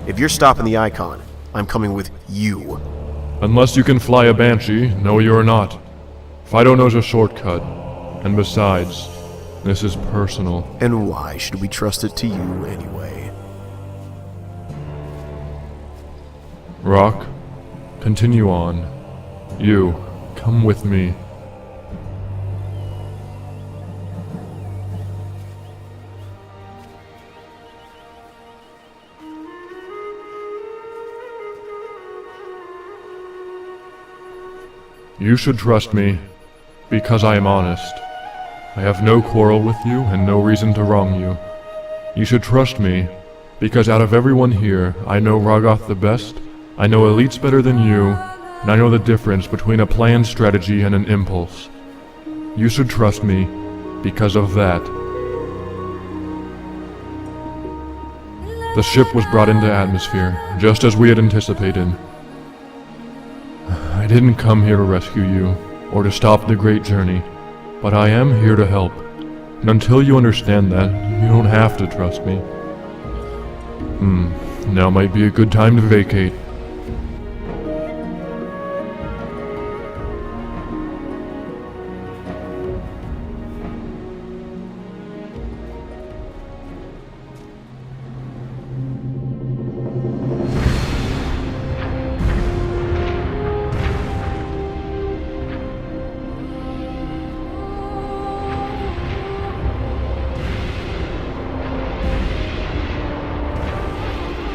If you're stopping the Icon, I'm coming with you. Unless you can fly a Banshee, no you're not. Fido knows a shortcut. And besides, this is personal. And why should we trust it to you anyway? Rock, continue on. You, come with me. You should trust me, because I am honest. I have no quarrel with you and no reason to wrong you. You should trust me, because out of everyone here, I know Ragoth the best, I know elites better than you, and I know the difference between a planned strategy and an impulse. You should trust me, because of that. The ship was brought into atmosphere, just as we had anticipated. I didn't come here to rescue you, or to stop the Great Journey, but I am here to help. And until you understand that, you don't have to trust me. Now might be a good time to vacate.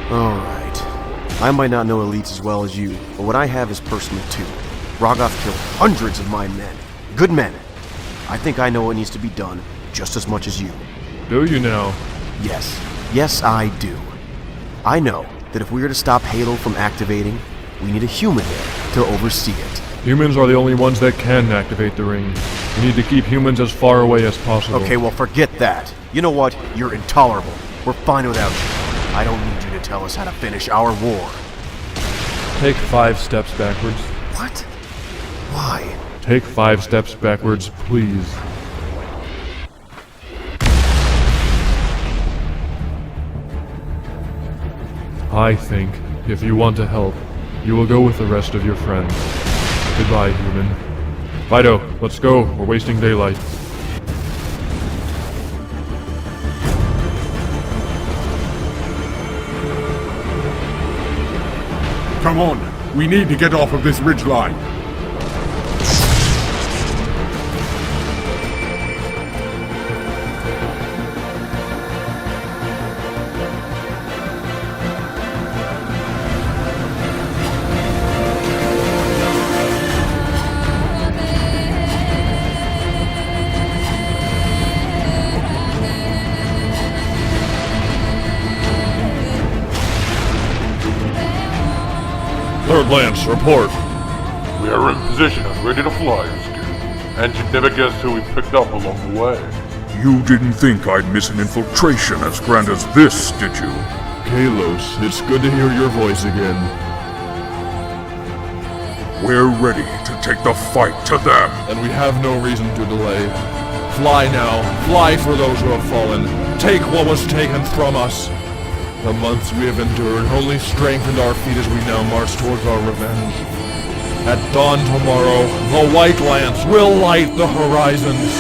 Alright. I might not know elites as well as you, but what I have is personal too. Rogoth killed hundreds of my men. Good men. I think I know what needs to be done just as much as you. Do you now? Yes. Yes, I do. I know that if we are to stop Halo from activating, we need a human there to oversee it. Humans are the only ones that can activate the ring. We need to keep humans as far away as possible. Okay, well forget that. You know what? You're intolerable. We're fine without you. I don't need you to tell us how to finish our war. Take 5 steps backwards. What? Why? Take 5 steps backwards, please. I think, if you want to help, you will go with the rest of your friends. Goodbye, human. Fido, let's go. We're wasting daylight. Come on, we need to get off of this ridgeline. Third Lance, report. We are in position and ready to fly, Skip. And you'd never guessed who we picked up along the way. You didn't think I'd miss an infiltration as grand as this, did you? Kalos, it's good to hear your voice again. We're ready to take the fight to them. And we have no reason to delay. Fly now. Fly for those who have fallen. Take what was taken from us. The months we have endured only strengthened our feet as we now march towards our revenge. At dawn tomorrow, the White Lance will light the horizons.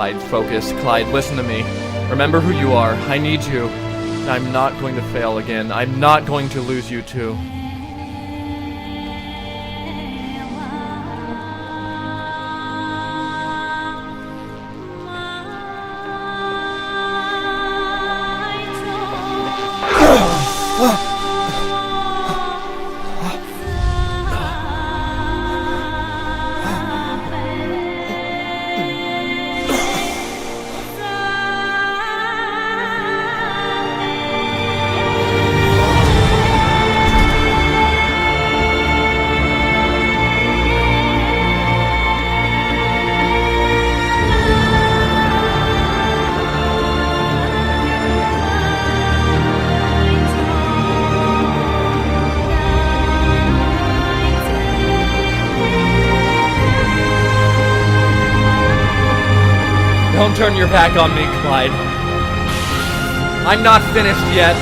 Clyde, focus. Clyde, listen to me. Remember who you are. I need you. I'm not going to fail again. I'm not going to lose you too. Don't turn your back on me, Clyde. I'm not finished yet.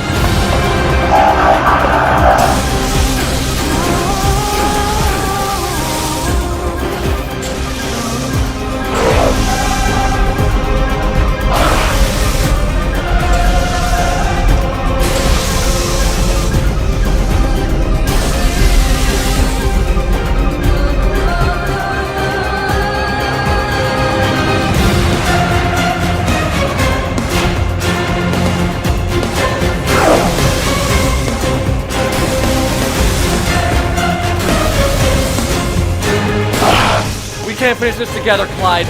We can't finish this together, Clyde.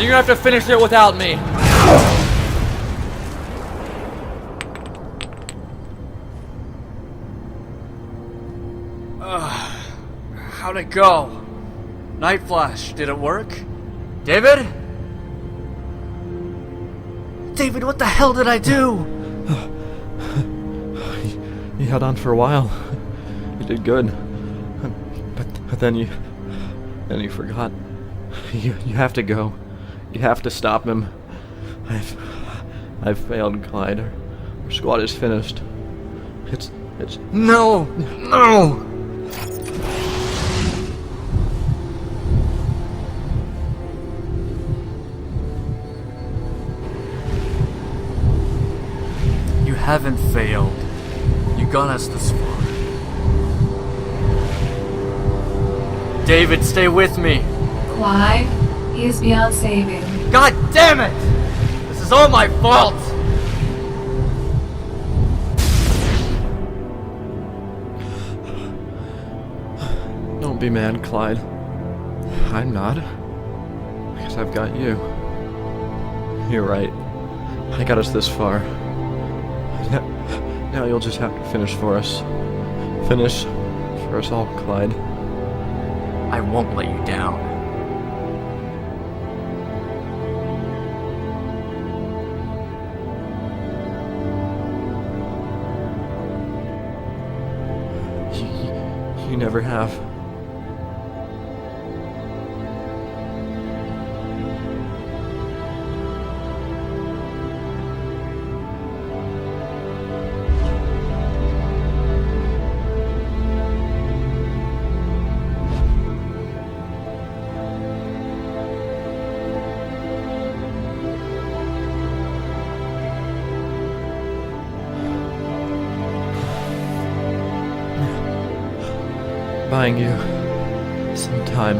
You're gonna have to finish it without me. How'd it go? Night Flash, did it work? David? David, what the hell did I do? You held on for a while. You did good. But then you forgot. You have to go. You have to stop him. I've failed, Clyde. Our squad is finished. It's No! No! You haven't failed. You got us this far. David, stay with me. Clyde, he is beyond saving. God damn it! This is all my fault! Don't be mad, Clyde. I'm not. Because I've got you. You're right. I got us this far. Now you'll just have to finish for us. Finish for us all, Clyde. I won't let you down. You never have. Buying you some time.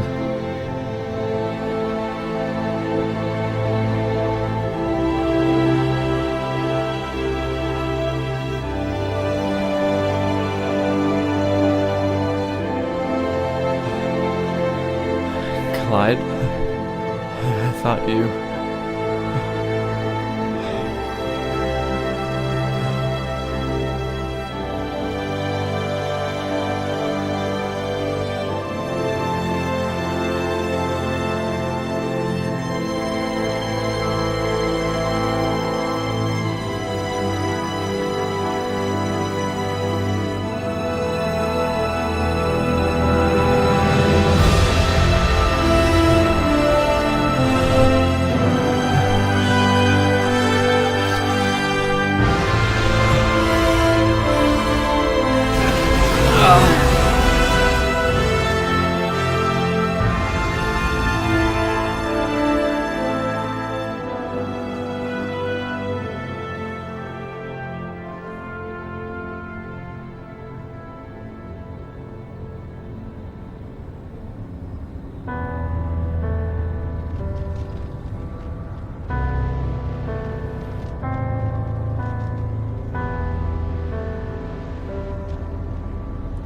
Clyde, I thought you...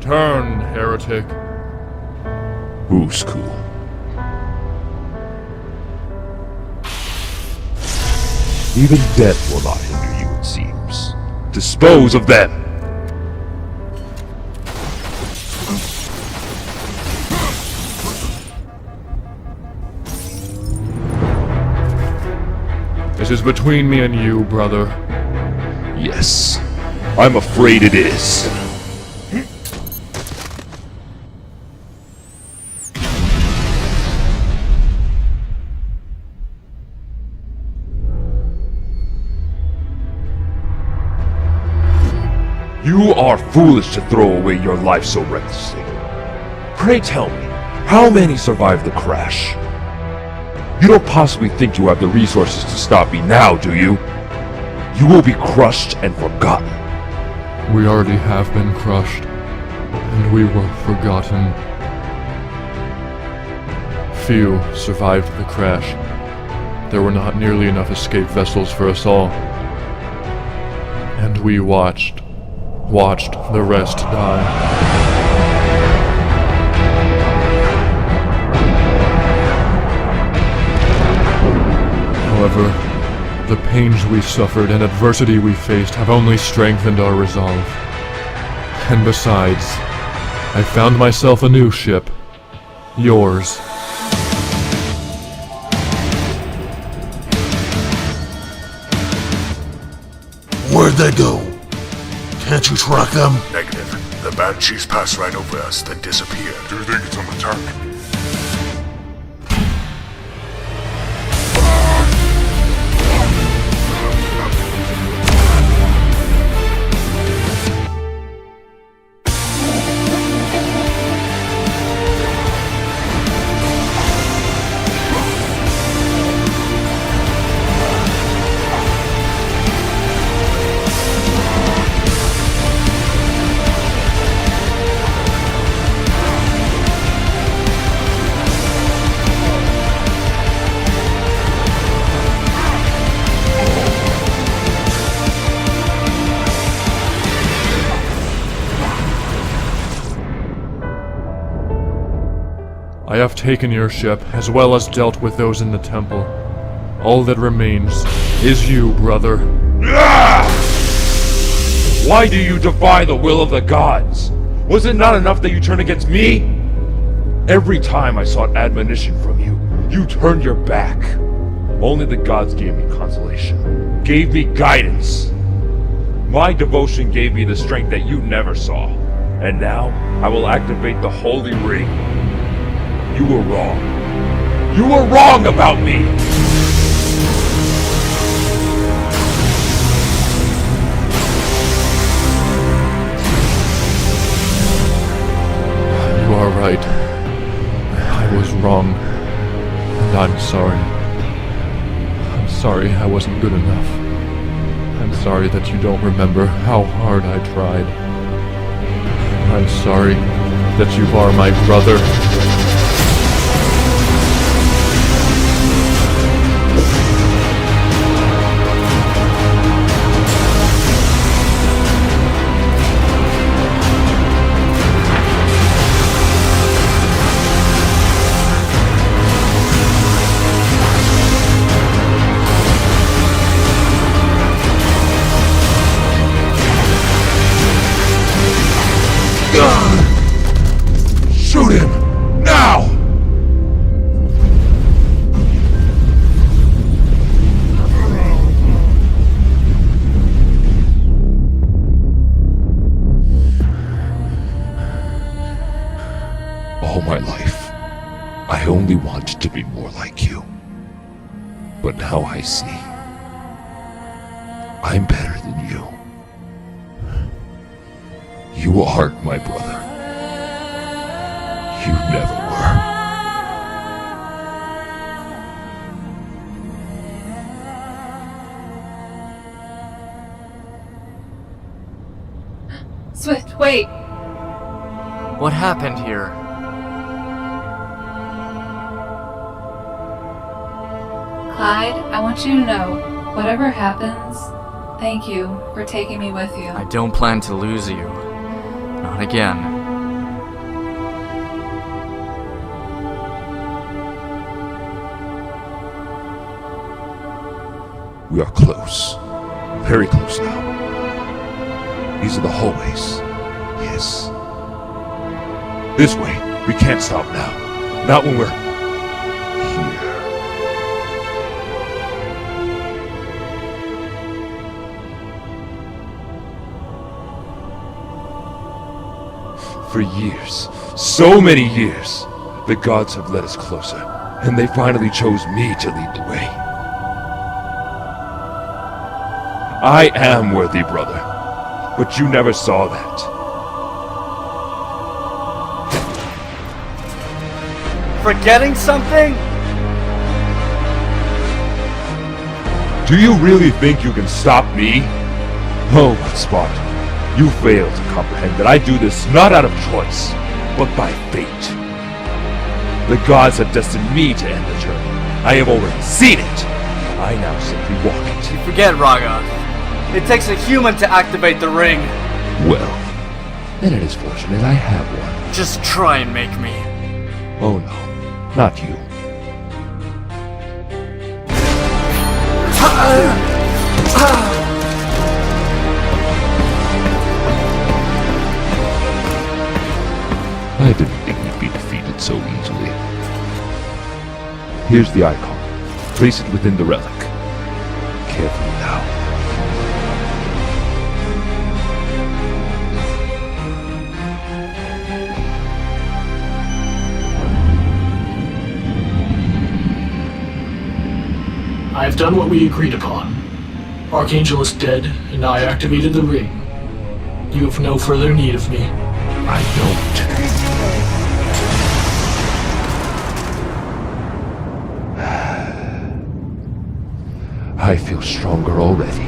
Turn, heretic. Who's cool? Even death will not hinder you, it seems. Dispose of them! This is between me and you, brother. Yes, I'm afraid it is. You are foolish to throw away your life so recklessly. Pray tell me, how many survived the crash? You don't possibly think you have the resources to stop me now, do you? You will be crushed and forgotten. We already have been crushed, and we were forgotten. Few survived the crash. There were not nearly enough escape vessels for us all. And we watched the rest die. However, the pains we suffered and adversity we faced have only strengthened our resolve. And besides, I found myself a new ship. Yours. Where'd they go? Can't you track them? Negative. The Banshees passed right over us, then disappeared. Do you think it's an attack? I have taken your ship, as well as dealt with those in the temple. All that remains is you, brother. Why do you defy the will of the gods? Was it not enough that you turned against me? Every time I sought admonition from you, you turned your back. Only the gods gave me consolation, gave me guidance. My devotion gave me the strength that you never saw. And now, I will activate the holy ring. You were wrong. You were wrong about me! You are right. I was wrong. And I'm sorry. I'm sorry I wasn't good enough. I'm sorry that you don't remember how hard I tried. I'm sorry that you are my brother. Shoot him! Now! All my life, I only wanted to be more like you. But now I see, I'm better than you. You aren't my brother. You never were. Swift, wait! What happened here? Clyde, I want you to know, whatever happens, thank you for taking me with you. I don't plan to lose you. Not again. We are close. Very close now. These are the hallways. Yes. This way. We can't stop now. Not when we're here. For years, so many years, the gods have led us closer, and they finally chose me to lead the way. I am worthy, brother, but you never saw that. Forgetting something? Do you really think you can stop me? Oh, but Spartan, you fail to comprehend that I do this not out of choice, but by fate. The gods have destined me to end the journey. I have already seen it. I now simply walk it. You forget, Raga. It takes a human to activate the ring. Well, then it is fortunate I have one. Just try and make me. Oh no, not you. I didn't think we'd be defeated so easily. Here's the icon. Place it within the relic. Carefully now. I have done what we agreed upon. Archangel is dead, and I activated the ring. You have no further need of me. I don't. I feel stronger already.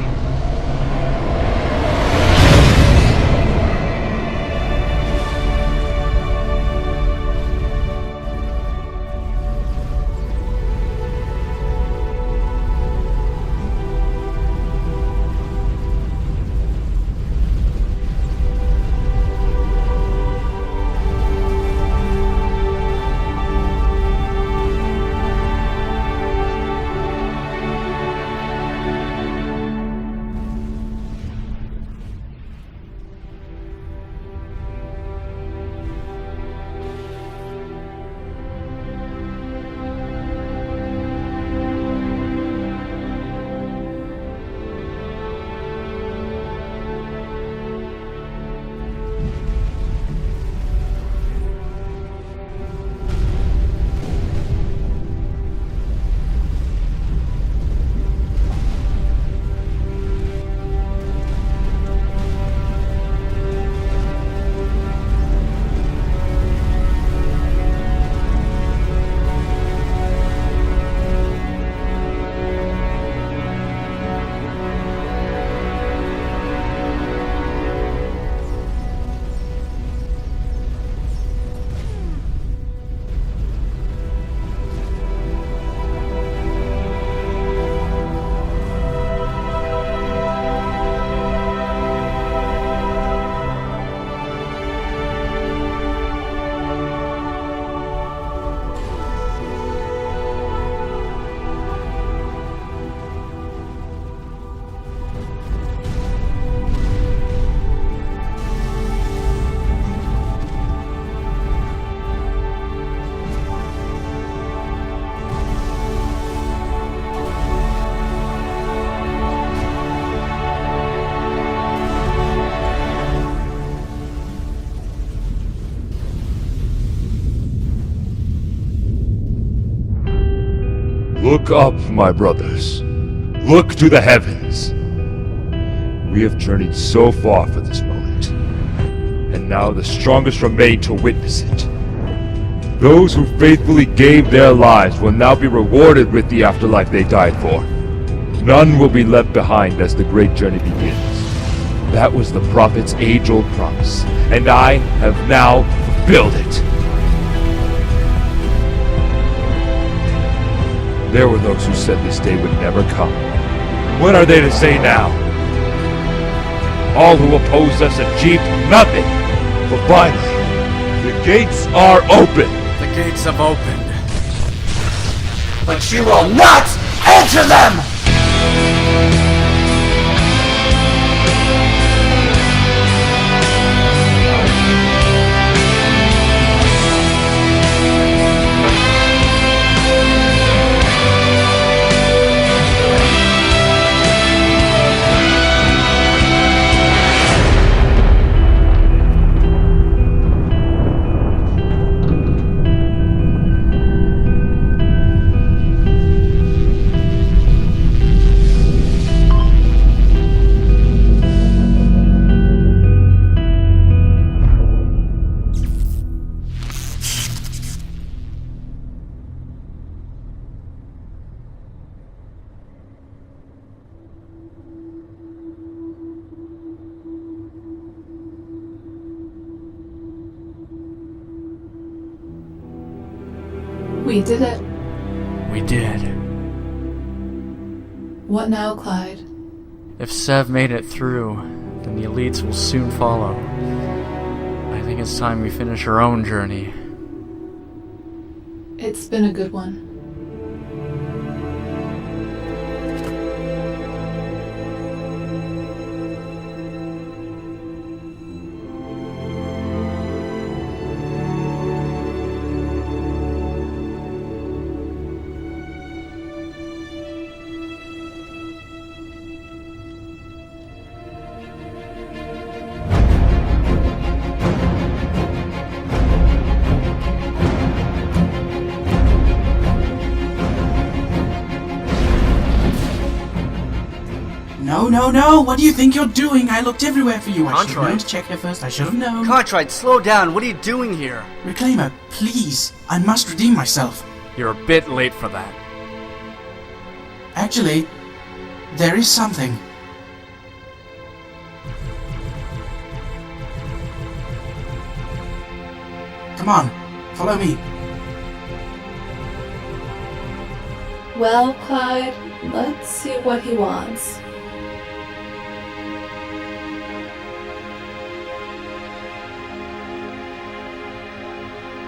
Look up, my brothers. Look to the heavens. We have journeyed so far for this moment, and now the strongest remain to witness it. Those who faithfully gave their lives will now be rewarded with the afterlife they died for. None will be left behind as the great journey begins. That was the prophet's age-old promise, and I have now fulfilled it. There were those who said this day would never come. What are they to say now? All who opposed us achieved nothing. But finally, the gates are open. The gates have opened. But you will not enter them! We did it. We did. What now, Clyde? If Sev made it through, then the elites will soon follow. I think it's time we finish our own journey. It's been a good one. No, what do you think you're doing? I looked everywhere for you. I should have Contrite. known to check here first. I should have known. Contrite, slow down. What are you doing here? Reclaimer, please. I must redeem myself. You're a bit late for that. Actually, there is something. Come on, follow me. Well, Clyde, let's see what he wants.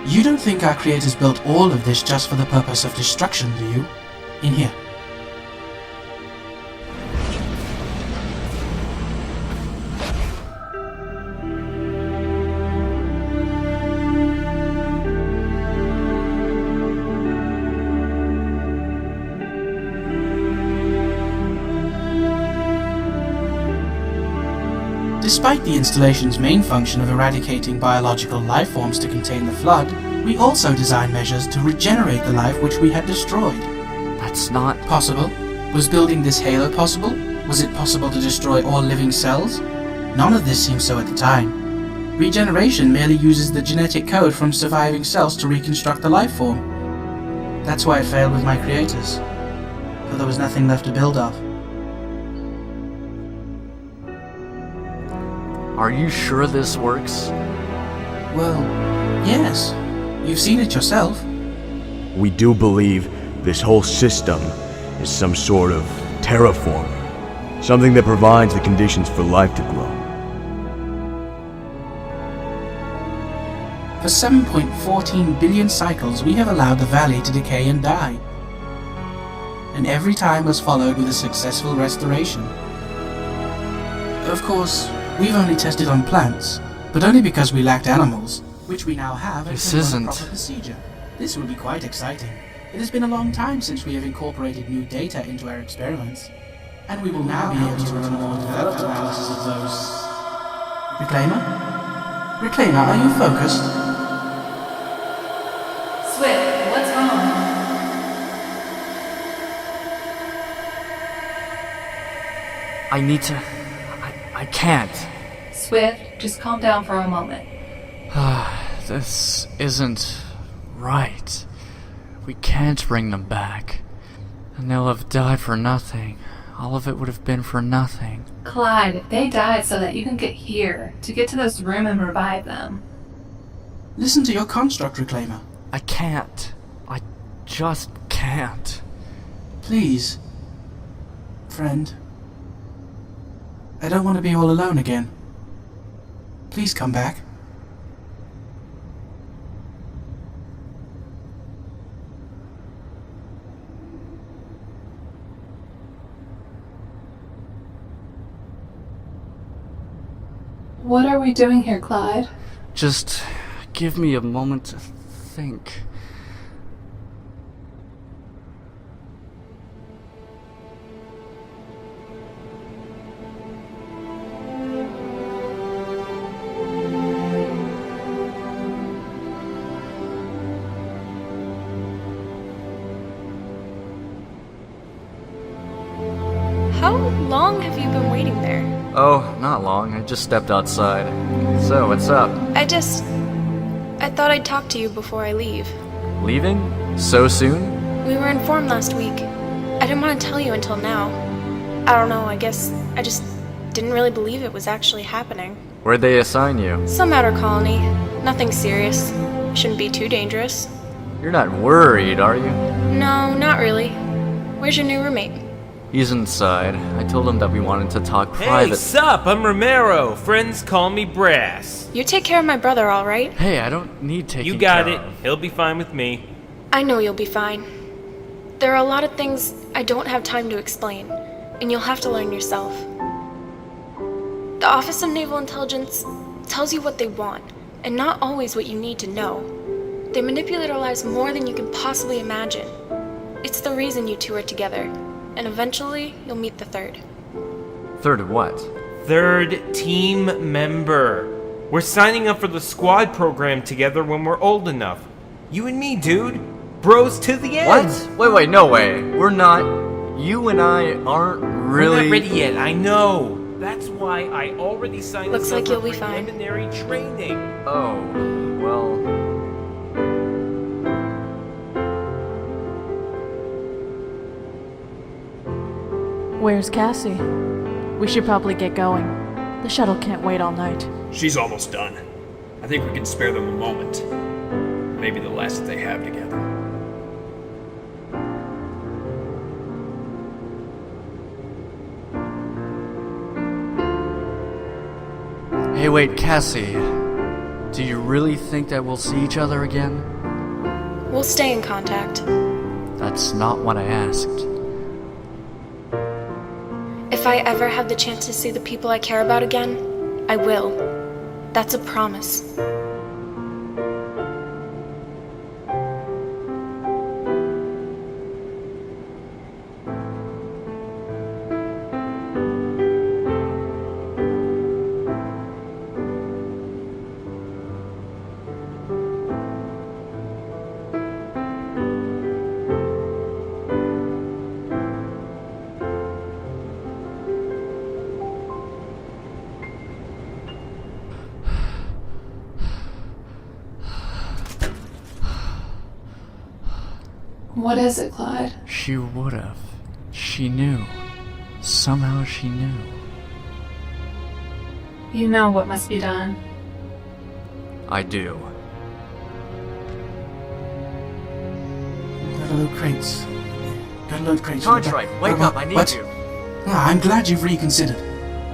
You don't think our creators built all of this just for the purpose of destruction, do you? In here. Despite the installation's main function of eradicating biological life forms to contain the flood, we also designed measures to regenerate the life which we had destroyed. That's not possible. Was building this halo possible? Was it possible to destroy all living cells? None of this seemed so at the time. Regeneration merely uses the genetic code from surviving cells to reconstruct the life form. That's why it failed with my creators, for there was nothing left to build off. Are you sure this works? Well, yes. You've seen it yourself. We do believe this whole system is some sort of terraformer, something that provides the conditions for life to grow. For 7.14 billion cycles, we have allowed the valley to decay and die. And every time was followed with a successful restoration. Of course, we've only tested on plants, but only because we lacked animals, which we now have. This and can run a isn't- proper procedure. This will be quite exciting. It has been a long time since we have incorporated new data into our experiments, and we will now be able to run a more developed analysis of those. Reclaimer? Reclaimer, are you focused? Swift, what's wrong? I need to... I can't. Swift, just calm down for a moment. This isn't right. We can't bring them back. And they'll have died for nothing. All of it would have been for nothing. Clyde, they died so that you can get here, to get to this room and revive them. Listen to your construct, Reclaimer. I can't. I just can't. Please. Friend. I don't want to be all alone again. Please come back. What are we doing here, Clyde? Just give me a moment to think. How long have you been waiting there? Oh, not long. I just stepped outside. So, what's up? I thought I'd talk to you before I leave. Leaving? So soon? We were informed last week. I didn't want to tell you until now. I don't know, I guess I just didn't really believe it was actually happening. Where'd they assign you? Some outer colony. Nothing serious. Shouldn't be too dangerous. You're not worried, are you? No, not really. Where's your new roommate? He's inside. I told him that we wanted to talk Hey, private. sup? I'm Romero. Friends call me Brass. You take care of my brother, all right? Hey, I don't need taking You got care it. of. He'll be fine with me. I know you'll be fine. There are a lot of things I don't have time to explain, and you'll have to learn yourself. The Office of Naval Intelligence tells you what they want, and not always what you need to know. They manipulate our lives more than you can possibly imagine. It's the reason you two are together, and eventually you'll meet the third. Third of what? Third team member. We're signing up for the squad program together when we're old enough. You and me, dude. Bros to the end. What? Wait, no way. We're not. You and I aren't really. We're not ready yet, I know. That's why I already signed Looks us like up you'll for be fine. preliminary training. Oh, well. Where's Cassie? We should probably get going. The shuttle can't wait all night. She's almost done. I think we can spare them a moment. Maybe the last that they have together. Hey, wait, Cassie. Do you really think that we'll see each other again? We'll stay in contact. That's not what I asked. If I ever have the chance to see the people I care about again, I will. That's a promise. What is it, Clyde? She would've. She knew. Somehow she knew. You know what must be done. I do. Gotta load crates. Contrite, wake up, I need what? you. Ah, I'm glad you've reconsidered.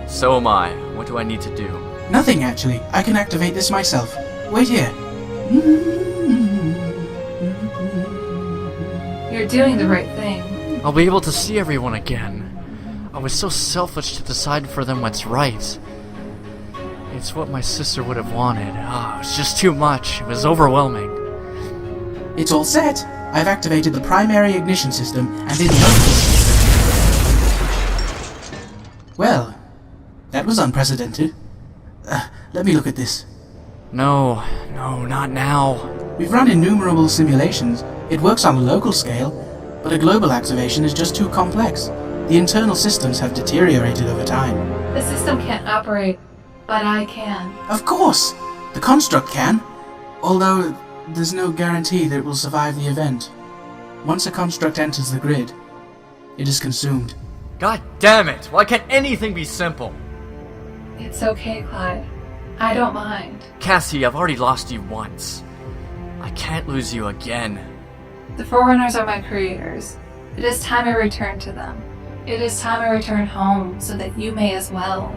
So am I. What do I need to do? Nothing, actually. I can activate this myself. Wait here. You're doing the right thing. I'll be able to see everyone again. I was so selfish to decide for them what's right. It's what my sister would have wanted. It was just too much. It was overwhelming. It's all set. I've activated the primary ignition system and in Well, that was unprecedented. Let me look at this. No, not now. We've run innumerable simulations. It works on a local scale, but a global activation is just too complex. The internal systems have deteriorated over time. The system can't operate, but I can. Of course! The construct can, although there's no guarantee that it will survive the event. Once a construct enters the grid, it is consumed. God damn it! Why can't anything be simple? It's okay, Clyde. I don't mind. Cassie, I've already lost you once. I can't lose you again. The Forerunners are my creators. It is time I return to them. It is time I return home so that you may as well.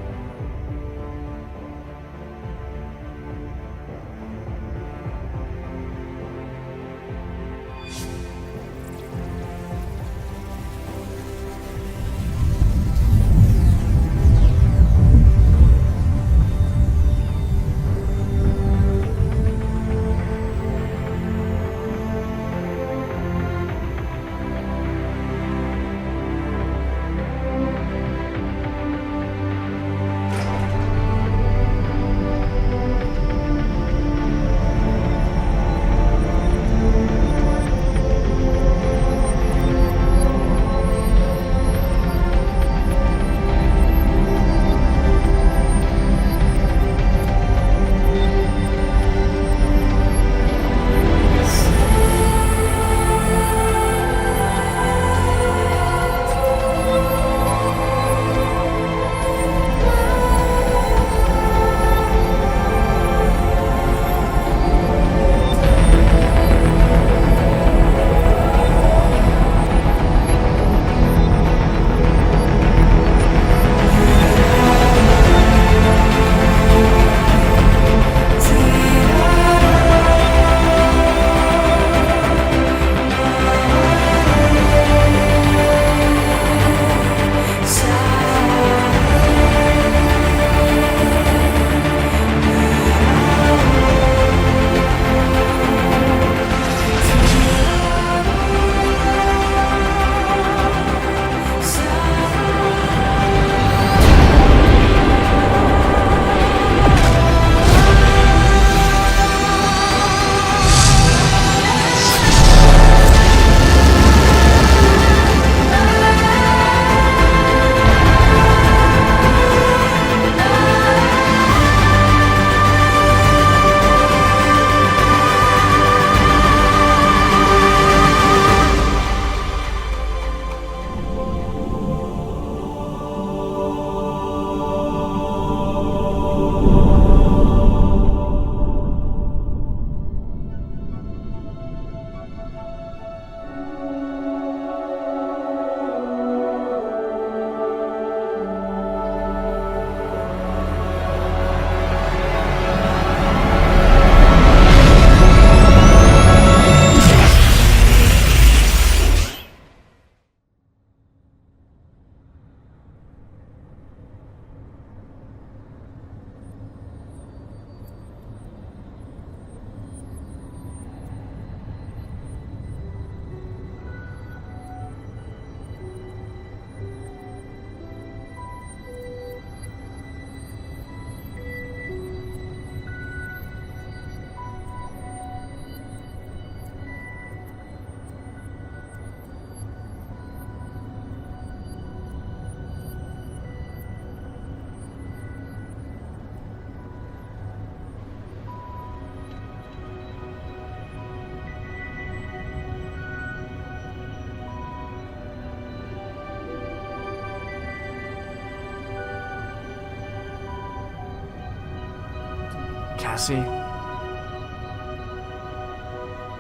Cassie?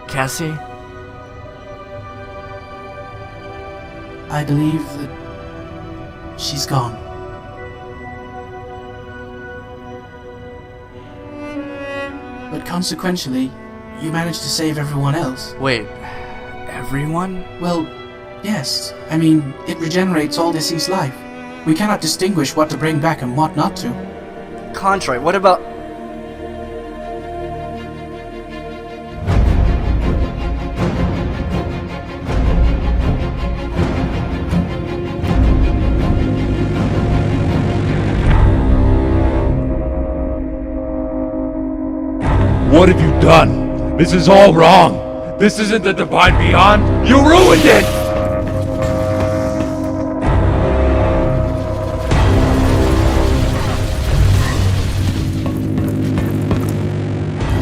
Cassie? I believe that she's gone. But consequentially, you managed to save everyone else. Wait, everyone? Well, yes. I mean, it regenerates all deceased life. We cannot distinguish what to bring back and what not to. Contrary, what about... What have you done? This is all wrong. This isn't the divine beyond. You ruined it!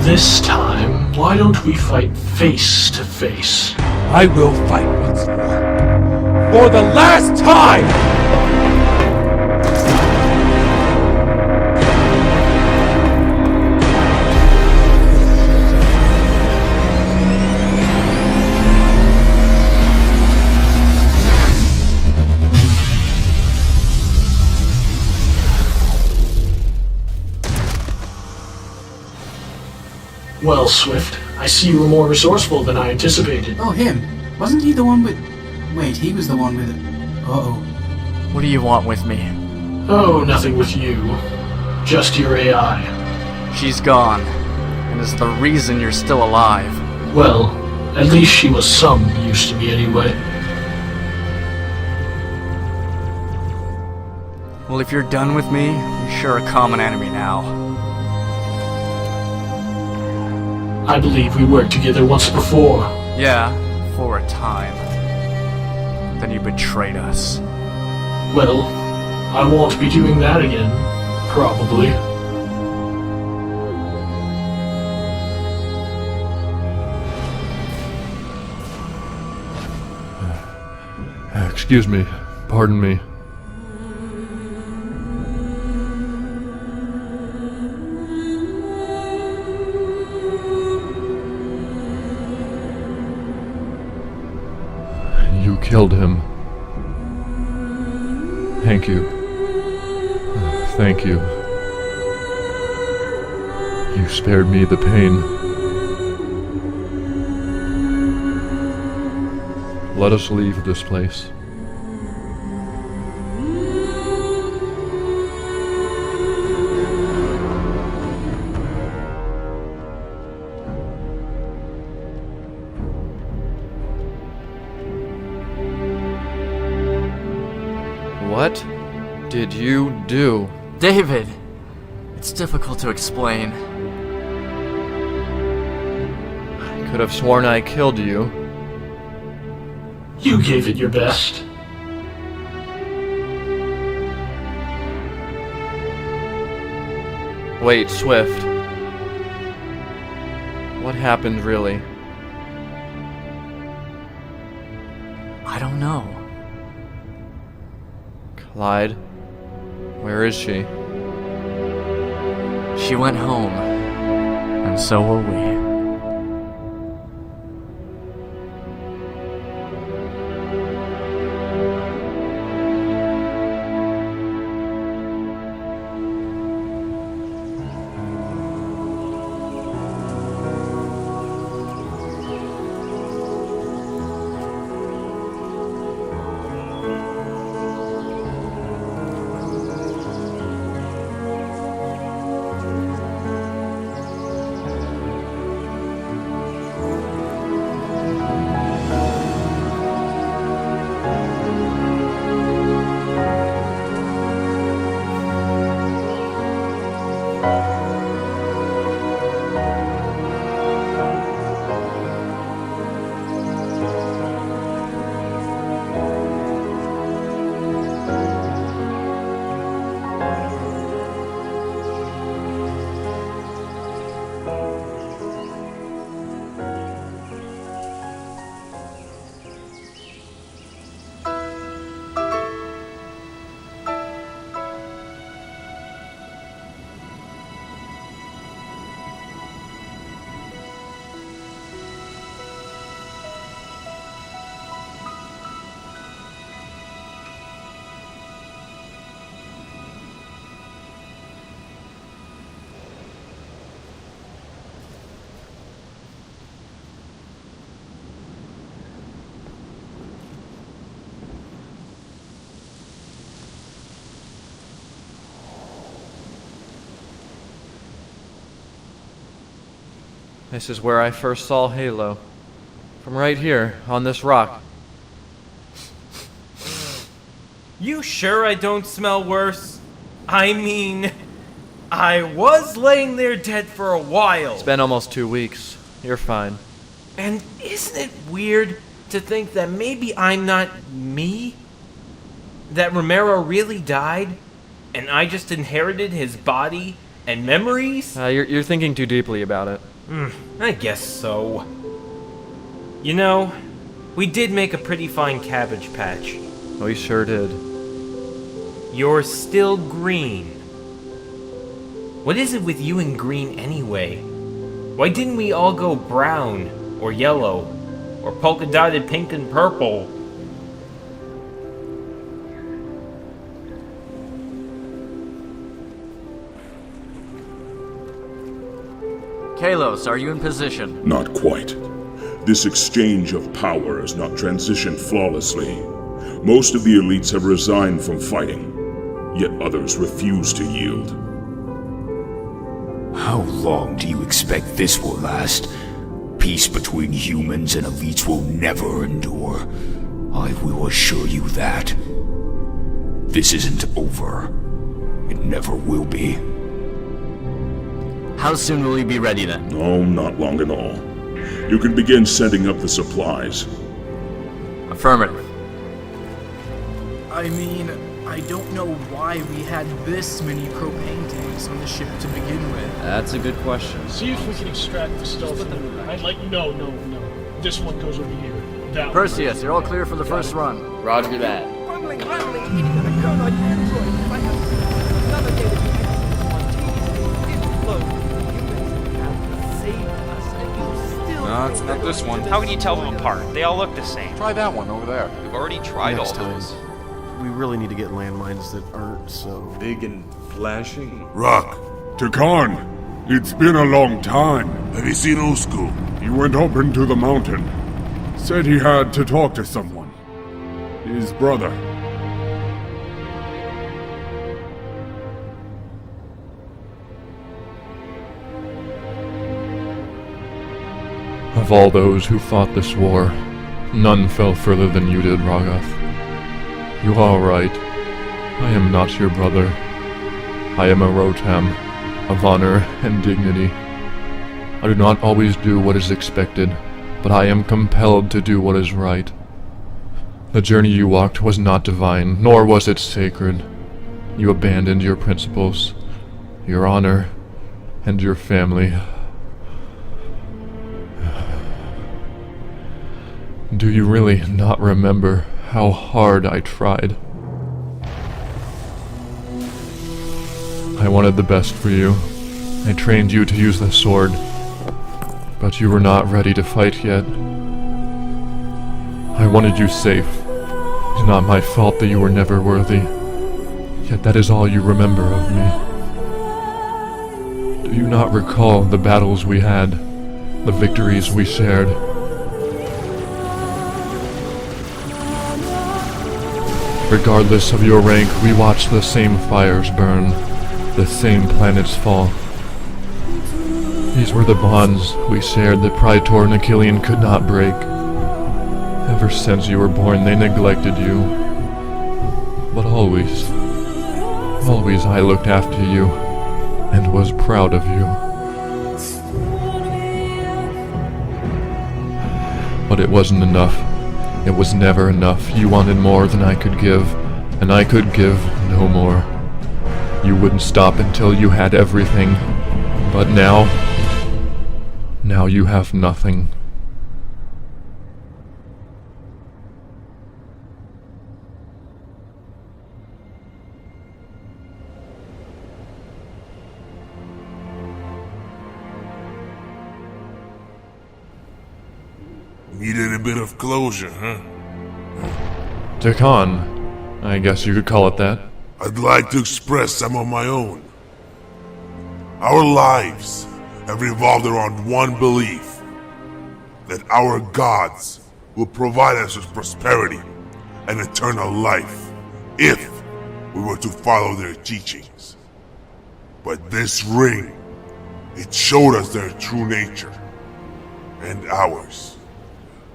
This time, why don't we fight face to face? I will fight once more. For the last time! Well, Swift, I see you were more resourceful than I anticipated. Oh, him. Wasn't he the one with... Wait, he was the one with it. Uh-oh. What do you want with me? Oh, nothing with you. Just your AI. She's gone, and is the reason you're still alive. Well, at least she was some use to me anyway. Well, if you're done with me, we share a common enemy now. I believe we worked together once before. Yeah, for a time. Then you betrayed us. Well, I won't be doing that again. Probably. Excuse me. Pardon me. You killed him. Thank you. Thank you. You spared me the pain. Let us leave this place. What did you do? David! It's difficult to explain. I could have sworn I killed you. You gave it your best. Wait, Swift. What happened really? I don't know. Clyde? Where is she? She went home. And so will we. This is where I first saw Halo. From right here, on this rock. You sure I don't smell worse? I mean, I was laying there dead for a while. It's been almost 2 weeks. You're fine. And isn't it weird to think that maybe I'm not me? That Romero really died, and I just inherited his body and memories? You're thinking too deeply about it. I guess so. You know, we did make a pretty fine cabbage patch. We sure did. You're still green. What is it with you and green anyway? Why didn't we all go brown, or yellow, or polka-dotted pink and purple? Kalos, are you in position? Not quite. This exchange of power has not transitioned flawlessly. Most of the elites have resigned from fighting, yet others refuse to yield. How long do you expect this will last? Peace between humans and elites will never endure. I will assure you that. This isn't over. It never will be. How soon will you be ready then? No, not long at all. You can begin sending up the supplies. Affirmative. I mean, I don't know why we had this many propane tanks on the ship to begin with. That's a good question. See if we can extract the stuff from the like, no. This one goes over here. That Perseus, you're all clear for the first run. Roger that. Rumbling, eating on a Chronoid android. If I have navigated No, it's not this one. How can you tell them apart? They all look the same. Try that one over there. We've already tried Next all time, those. we really need to get landmines that aren't so big and flashing. Rock, Takan, it's been a long time. Have you seen Usku? He went up into the mountain. Said he had to talk to someone. His brother. Of all those who fought this war, none fell further than you did, Rogoth. You are right. I am not your brother. I am a Rotam, of honor and dignity. I do not always do what is expected, but I am compelled to do what is right. The journey you walked was not divine, nor was it sacred. You abandoned your principles, your honor, and your family. Do you really not remember how hard I tried? I wanted the best for you. I trained you to use the sword, but you were not ready to fight yet. I wanted you safe. It is not my fault that you were never worthy, yet that is all you remember of me. Do you not recall the battles we had, the victories we shared? Regardless of your rank, we watched the same fires burn, the same planets fall. These were the bonds we shared that Praetor and Achillean could not break. Ever since you were born, they neglected you. But always I looked after you, and was proud of you. But it wasn't enough. It was never enough. You wanted more than I could give, and I could give no more. You wouldn't stop until you had everything. But now you have nothing. Needed a bit of closure, huh? Takan, I guess you could call it that. I'd like to express some of my own. Our lives have revolved around one belief: that our gods will provide us with prosperity and eternal life if we were to follow their teachings. But this ring, it showed us their true nature. and ours.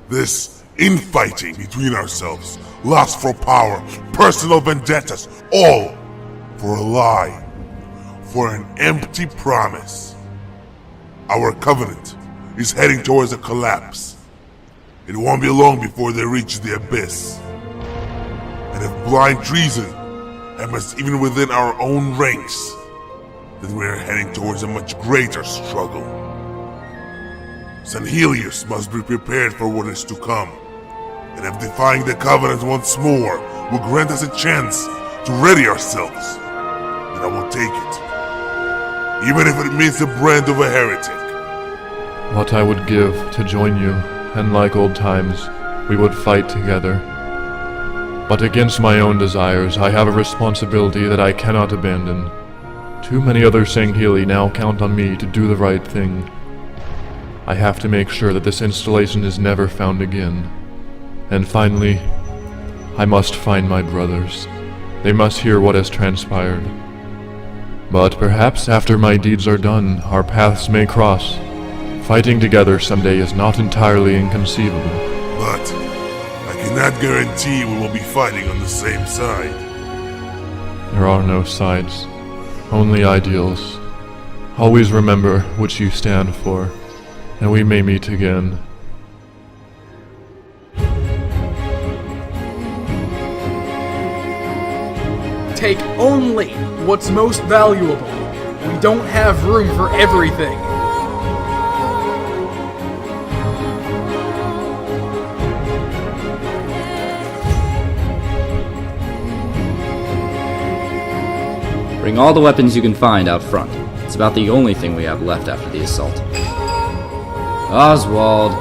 This infighting between ourselves, lust for power, personal vendettas, all for a lie, for an empty promise. Our covenant is heading towards a collapse. It won't be long before they reach the abyss. And if blind treason happens even within our own ranks, then we are heading towards a much greater struggle. Sanhelius must be prepared for what is to come. And if defying the covenant once more will grant us a chance to ready ourselves, then I will take it. Even if it means the brand of a heretic. What I would give to join you, and like old times, we would fight together. But against my own desires, I have a responsibility that I cannot abandon. Too many other Sangheli now count on me to do the right thing. I have to make sure that this installation is never found again. And finally, I must find my brothers. They must hear what has transpired. But perhaps after my deeds are done, our paths may cross. Fighting together someday is not entirely inconceivable. But I cannot guarantee we will be fighting on the same side. There are no sides, only ideals. Always remember what you stand for, and we may meet again. Take only what's most valuable. We don't have room for everything. Bring all the weapons you can find out front. It's about the only thing we have left after the assault. Oswald,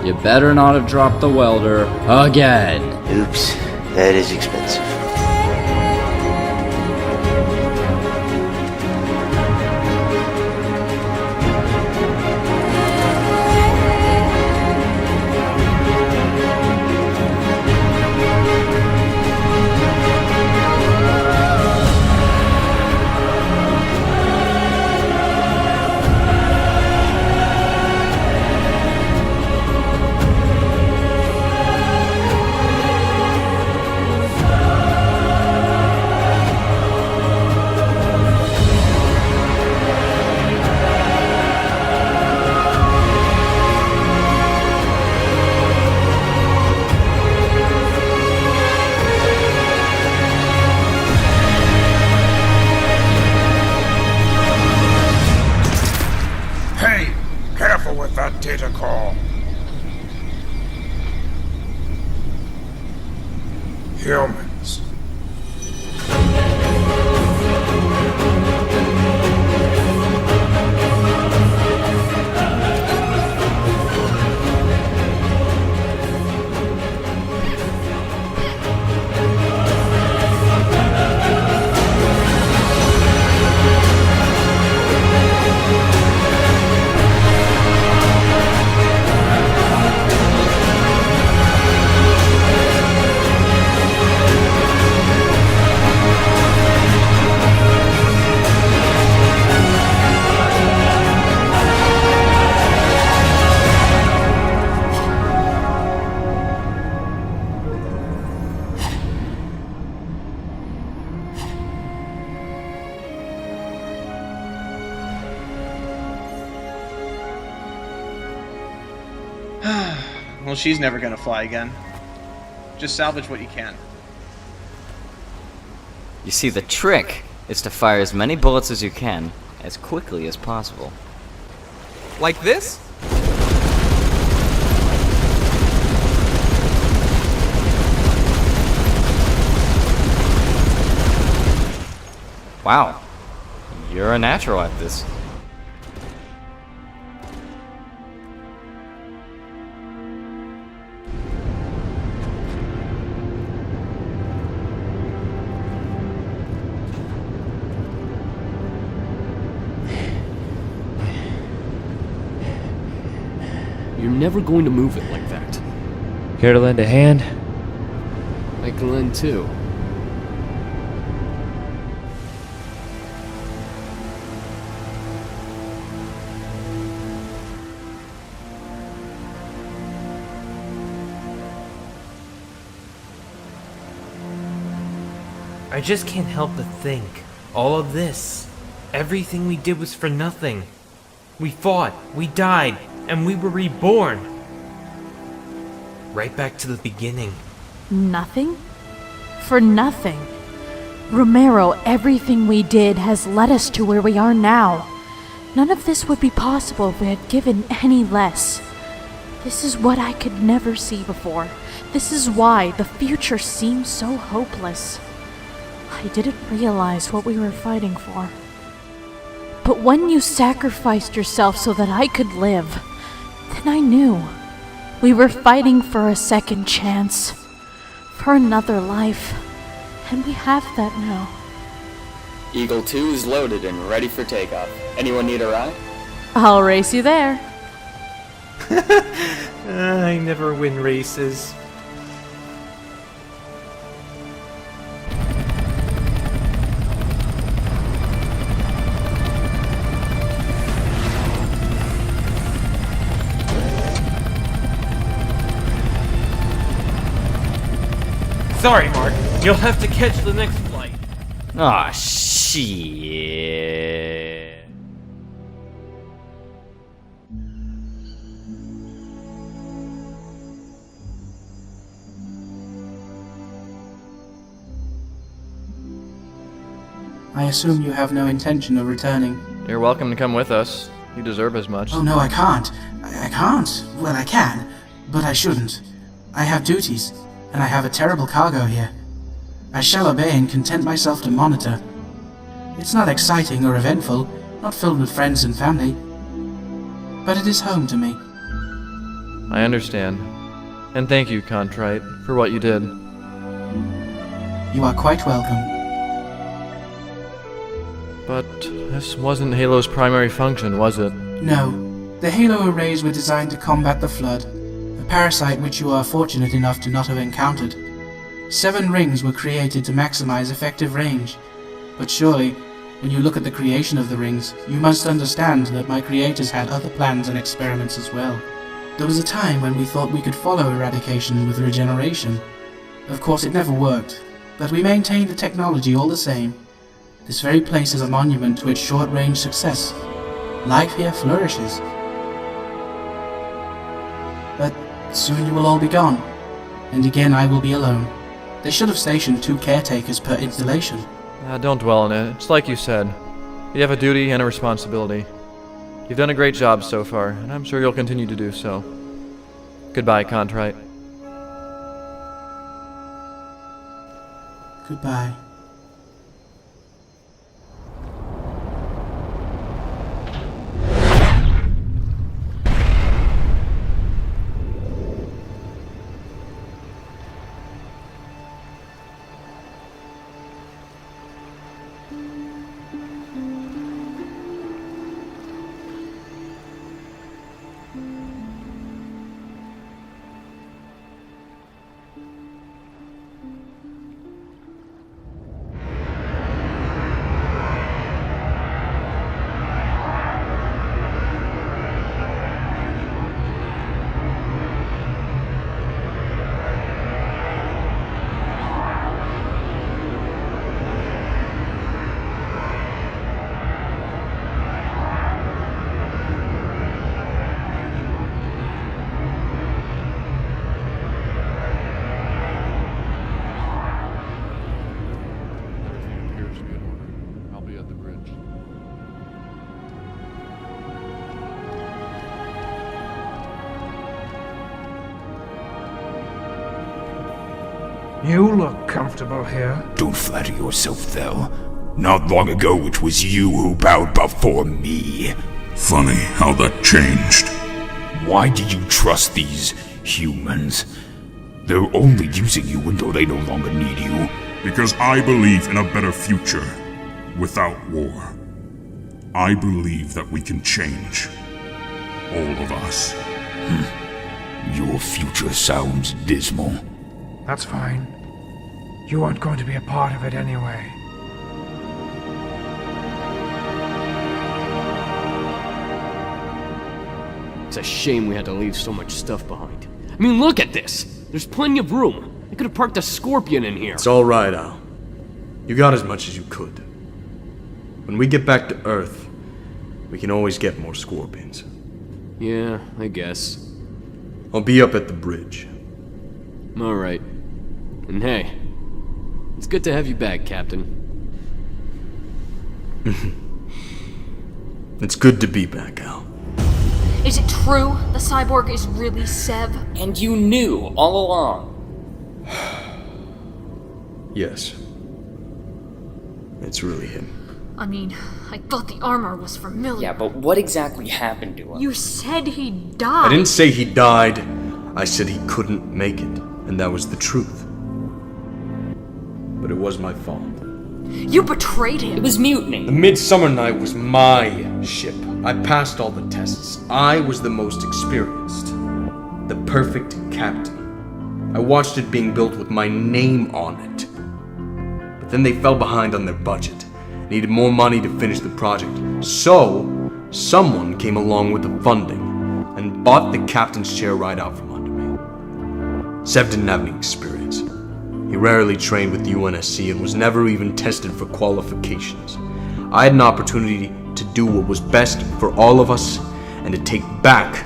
you better not have dropped the welder again. Oops, that is expensive. data call. Humans. Well, she's never gonna fly again. Just salvage what you can. You see, the trick is to fire as many bullets as you can, as quickly as possible. Like this? Wow. You're a natural at this. You're never going to move it like that. Care to lend a hand? I can lend too. I just can't help but think. All of this, everything we did was for nothing. We fought, we died, and we were reborn. Right back to the beginning. Nothing? For nothing. Romero, everything we did has led us to where we are now. None of this would be possible if we had given any less. This is what I could never see before. This is why the future seems so hopeless. I didn't realize what we were fighting for. But when you sacrificed yourself so that I could live, then I knew. We were fighting for a second chance. For another life. And we have that now. Eagle 2 is loaded and ready for takeoff. Anyone need a ride? I'll race you there. I never win races. Sorry, Mark. You'll have to catch the next flight. Aw, shit. I assume you have no intention of returning. You're welcome to come with us. You deserve as much. Oh no, I can't. I can't. Well, I can, but I shouldn't. I have duties, and I have a terrible cargo here. I shall obey and content myself to monitor. It's not exciting or eventful, not filled with friends and family, but it is home to me. I understand. And thank you, Contrite, for what you did. You are quite welcome. But this wasn't Halo's primary function, was it? No. The Halo arrays were designed to combat the Flood, a parasite which you are fortunate enough to not have encountered. 7 rings were created to maximize effective range, but surely, when you look at the creation of the rings, you must understand that my creators had other plans and experiments as well. There was a time when we thought we could follow eradication with regeneration. Of course it never worked, but we maintained the technology all the same. This very place is a monument to its short-range success. Life here flourishes. But soon you will all be gone, and again I will be alone. They should have stationed 2 caretakers per installation. Don't dwell on it. It's like you said. You have a duty and a responsibility. You've done a great job so far, and I'm sure you'll continue to do so. Goodbye, Contrite. Goodbye. You look comfortable here. Don't flatter yourself, though. Not long ago it was you who bowed before me. Funny how that changed. Why do you trust these humans? They're only using you until they no longer need you. Because I believe in a better future without war. I believe that we can change. All of us. Your future sounds dismal. That's fine. You aren't going to be a part of it anyway. It's a shame we had to leave so much stuff behind. I mean, look at this! There's plenty of room. I could have parked a Scorpion in here. It's all right, Al. You got as much as you could. When we get back to Earth, we can always get more scorpions. Yeah, I guess. I'll be up at the bridge. Alright. And hey, it's good to have you back, Captain. It's good to be back, Al. Is it true the cyborg is really Sev? And you knew all along. Yes. It's really him. I mean, I thought the armor was familiar. Yeah, but what exactly happened to him? You said he died. I didn't say he died. I said he couldn't make it, and that was the truth. But it was my fault. You betrayed him. It was mutiny. The Midsummer Night was my ship. I passed all the tests. I was the most experienced. The perfect captain. I watched it being built with my name on it. But then they fell behind on their budget. Needed more money to finish the project. So, someone came along with the funding and bought the captain's chair right out from under me. Sev didn't have any experience. He rarely trained with the UNSC and was never even tested for qualifications. I had an opportunity to do what was best for all of us and to take back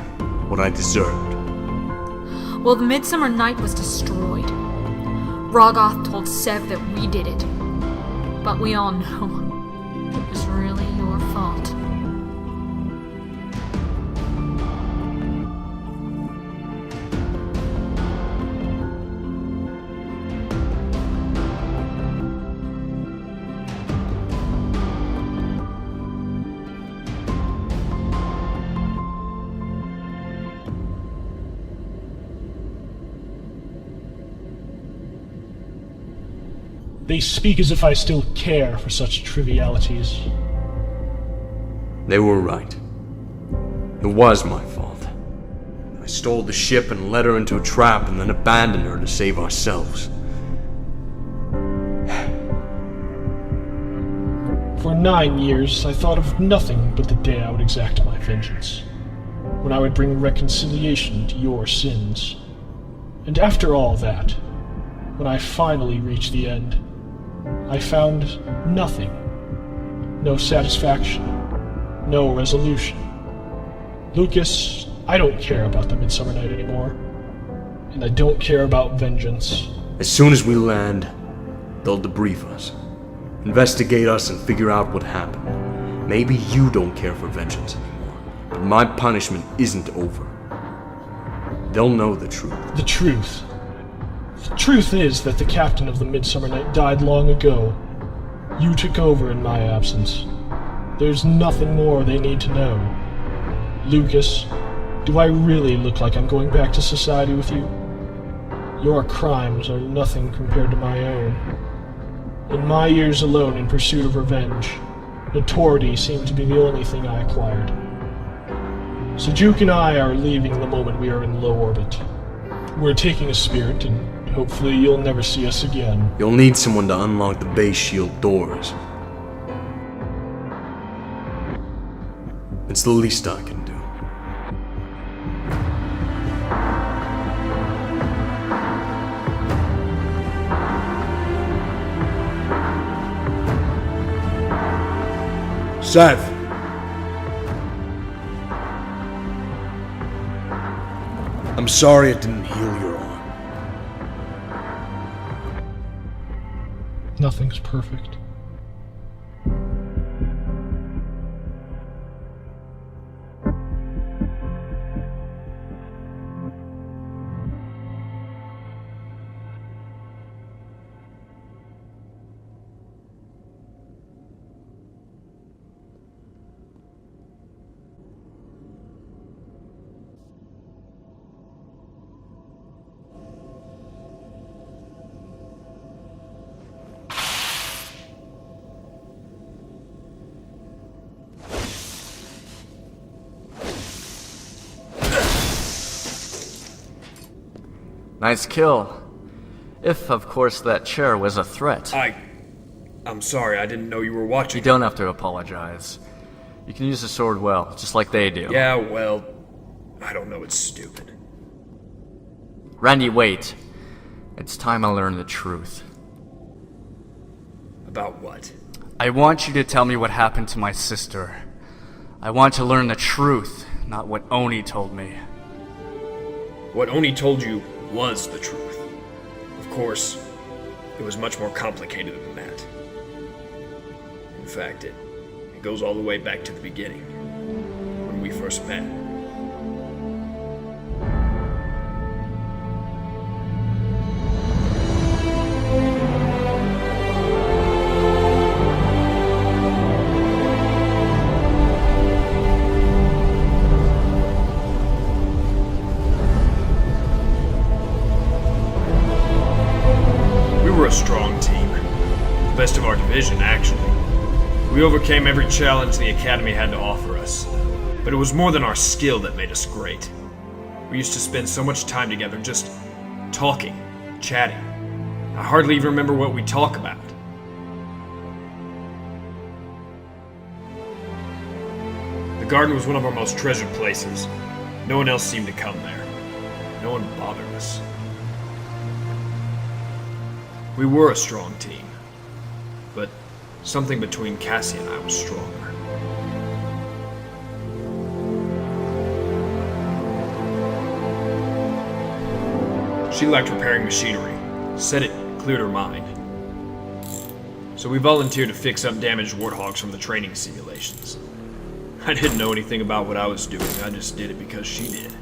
what I deserved. Well, the Midsummer Night was destroyed. Rogoth told Sev that we did it. But we all know it was really your fault. They speak as if I still care for such trivialities. They were right. It was my fault. I stole the ship and led her into a trap and then abandoned her to save ourselves. For 9 years, I thought of nothing but the day I would exact my vengeance, when I would bring reconciliation to your sins. And after all that, when I finally reached the end, I found nothing. No satisfaction. No resolution. Lucas, I don't care about the Midsummer Night anymore. And I don't care about vengeance. As soon as we land, they'll debrief us, investigate us, and figure out what happened. Maybe you don't care for vengeance anymore, but my punishment isn't over. They'll know the truth. The truth. The truth is that the captain of the Midsummer Night died long ago. You took over in my absence. There's nothing more they need to know. Lucas, do I really look like I'm going back to society with you? Your crimes are nothing compared to my own. In my years alone in pursuit of revenge, notoriety seemed to be the only thing I acquired. Sejuk and I are leaving the moment we are in low orbit. We're taking a spirit, and hopefully you'll never see us again. You'll need someone to unlock the base shield doors. It's the least I can do. Sev! I'm sorry it didn't heal your arm. Nothing's perfect. Nice kill. If, of course, that chair was a threat. I'm sorry, I didn't know you were watching. You don't have to apologize. You can use the sword well, just like they do. Yeah, well, I don't know, it's stupid. Randy, wait. It's time I learned the truth. About what? I want you to tell me what happened to my sister. I want to learn the truth, not what Oni told me. What Oni told you was the truth. Of course, it was much more complicated than that. In fact, it goes all the way back to the beginning, when we first met. We were a strong team. The best of our division, actually. We overcame every challenge the Academy had to offer us. But it was more than our skill that made us great. We used to spend so much time together just talking, chatting. I hardly even remember what we talk about. The garden was one of our most treasured places. No one else seemed to come there. No one bothered us. We were a strong team, but something between Cassie and I was stronger. She liked repairing machinery, said it cleared her mind. So we volunteered to fix up damaged warthogs from the training simulations. I didn't know anything about what I was doing, I just did it because she did.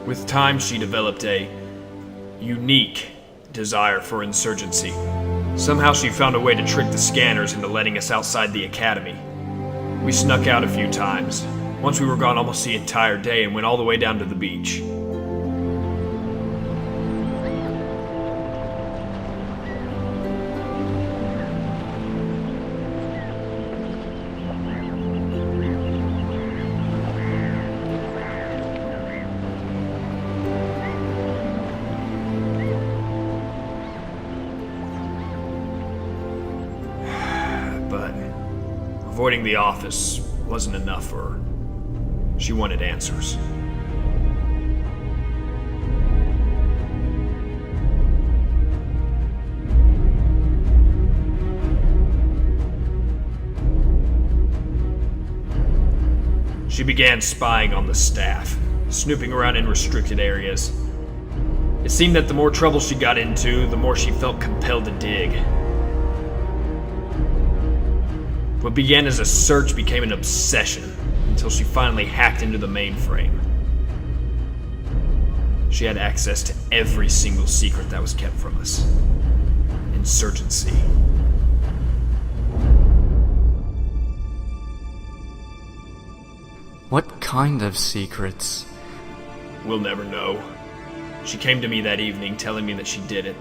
With time, she developed a unique desire for insurgency. Somehow she found a way to trick the scanners into letting us outside the academy. We snuck out a few times. Once we were gone almost the entire day and went all the way down to the beach. Avoiding the office wasn't enough for her. She wanted answers. She began spying on the staff, snooping around in restricted areas. It seemed that the more trouble she got into, the more she felt compelled to dig. What began as a search became an obsession, until she finally hacked into the mainframe. She had access to every single secret that was kept from us. Insurgency. What kind of secrets? We'll never know. She came to me that evening telling me that she did it,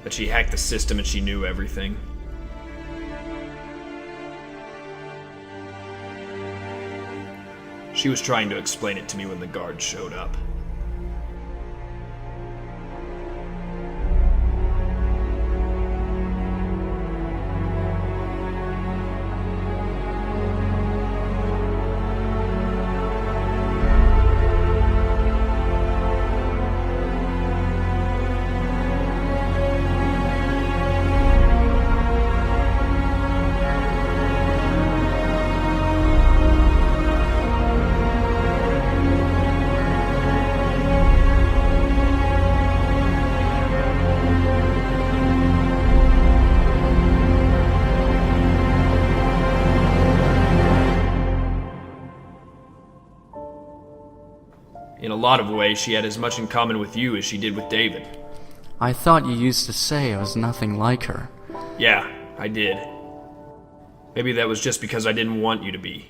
that she hacked the system and she knew everything. She was trying to explain it to me when the guards showed up. In a lot of ways, she had as much in common with you as she did with David. I thought you used to say I was nothing like her. Yeah, I did. Maybe that was just because I didn't want you to be.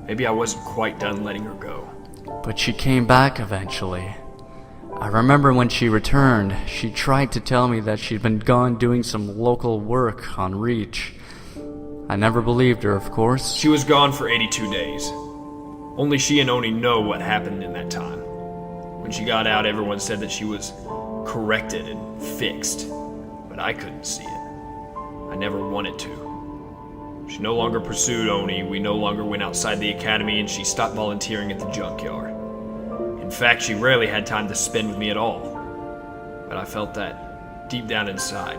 Maybe I wasn't quite done letting her go. But she came back eventually. I remember when she returned, she tried to tell me that she'd been gone doing some local work on Reach. I never believed her, of course. She was gone for 82 days. Only she and Oni know what happened in that time. When she got out, everyone said that she was corrected and fixed. But I couldn't see it. I never wanted to. She no longer pursued Oni, we no longer went outside the academy, and she stopped volunteering at the junkyard. In fact, she rarely had time to spend with me at all. But I felt that, deep down inside,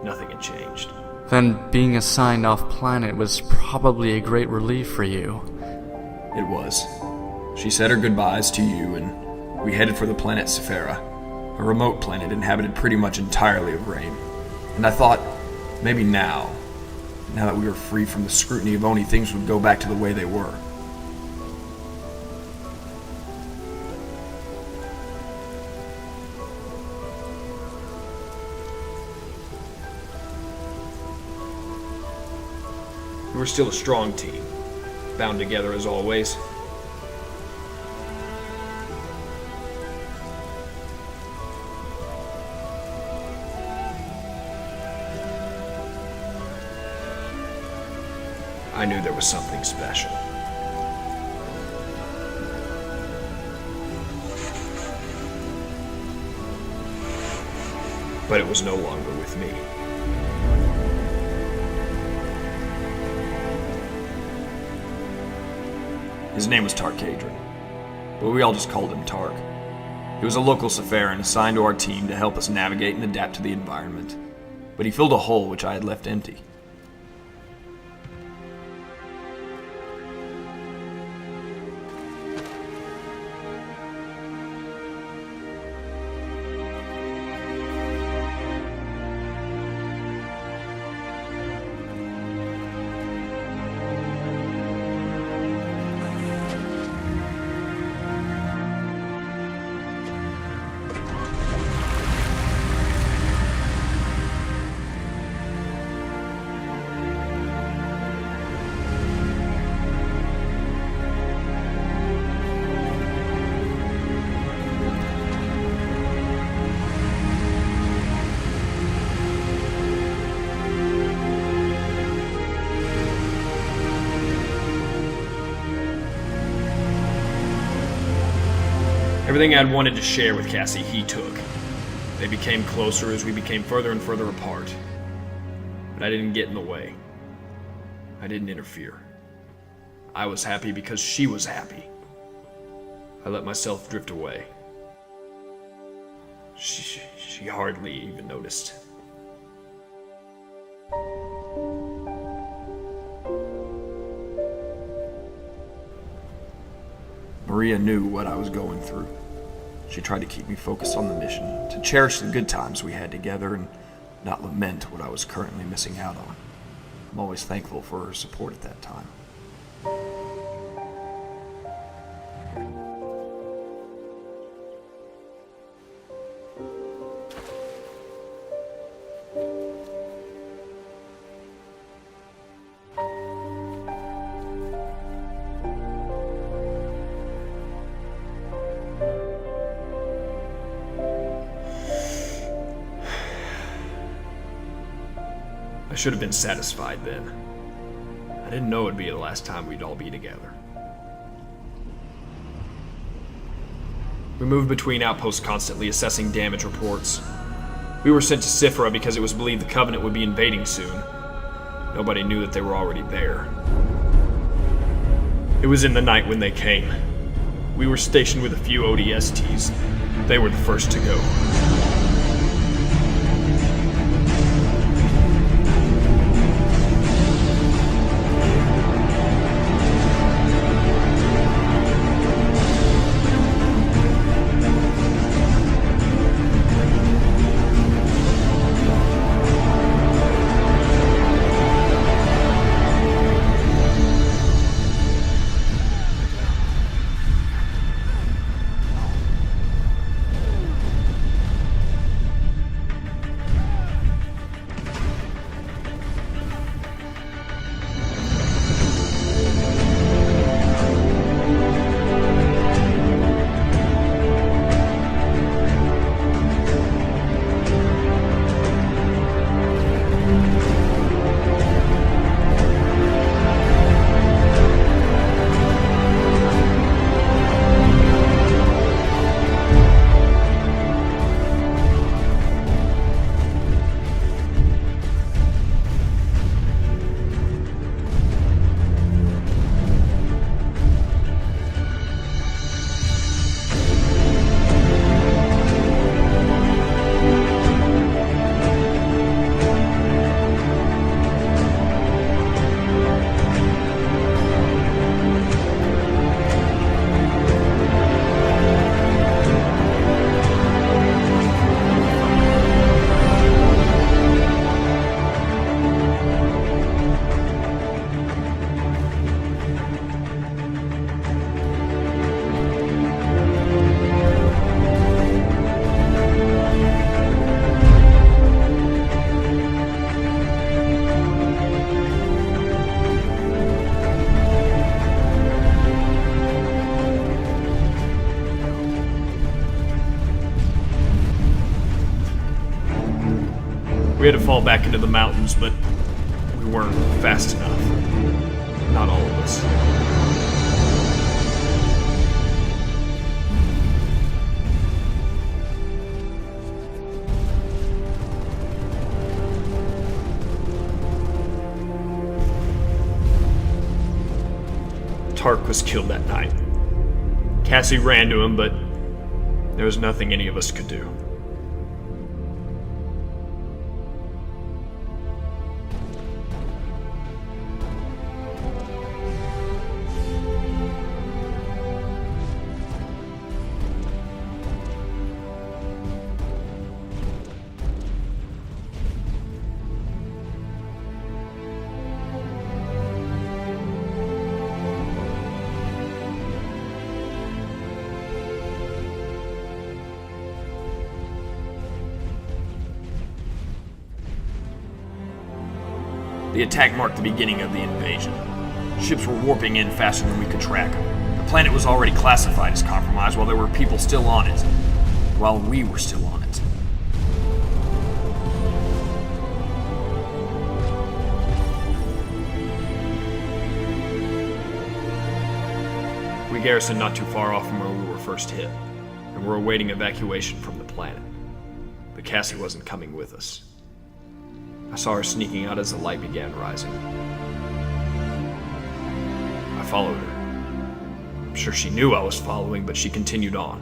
nothing had changed. Then being assigned off-planet was probably a great relief for you. It was. She said her goodbyes to you, and we headed for the planet Sephira, a remote planet inhabited pretty much entirely of rain. And I thought, maybe now that we were free from the scrutiny of Oni, things would go back to the way they were. We were still a strong team, bound together as always. I knew there was something special. But it was no longer with me. His name was Tarkadron, but we all just called him Tark. He was a local Sepharan assigned to our team to help us navigate and adapt to the environment, but he filled a hole which I had left empty. Everything I'd wanted to share with Cassie, he took. They became closer as we became further and further apart. But I didn't get in the way. I didn't interfere. I was happy because she was happy. I let myself drift away. She hardly even noticed. Maria knew what I was going through. She tried to keep me focused on the mission, to cherish the good times we had together and not lament what I was currently missing out on. I'm always thankful for her support at that time. I should have been satisfied then. I didn't know it'd be the last time we'd all be together. We moved between outposts constantly, assessing damage reports. We were sent to Sephira because it was believed the Covenant would be invading soon. Nobody knew that they were already there. It was in the night when they came. We were stationed with a few ODSTs. They were the first to go. We had to fall back into the mountains, but we weren't fast enough. Not all of us. Tark was killed that night. Cassie ran to him, but there was nothing any of us could do. The attack marked the beginning of the invasion. Ships were warping in faster than we could track them. The planet was already classified as compromised while there were people still on it. While we were still on it. We garrisoned not too far off from where we were first hit, and were awaiting evacuation from the planet. But Cassie wasn't coming with us. I saw her sneaking out as the light began rising. I followed her. I'm sure she knew I was following, but she continued on.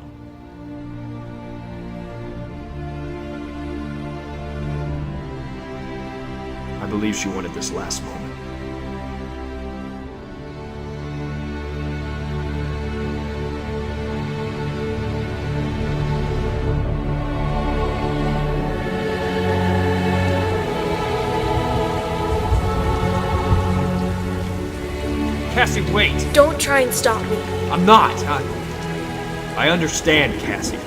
I believe she wanted this last moment. Cassie, wait! Don't try and stop me. I'm not! I understand, Cassie.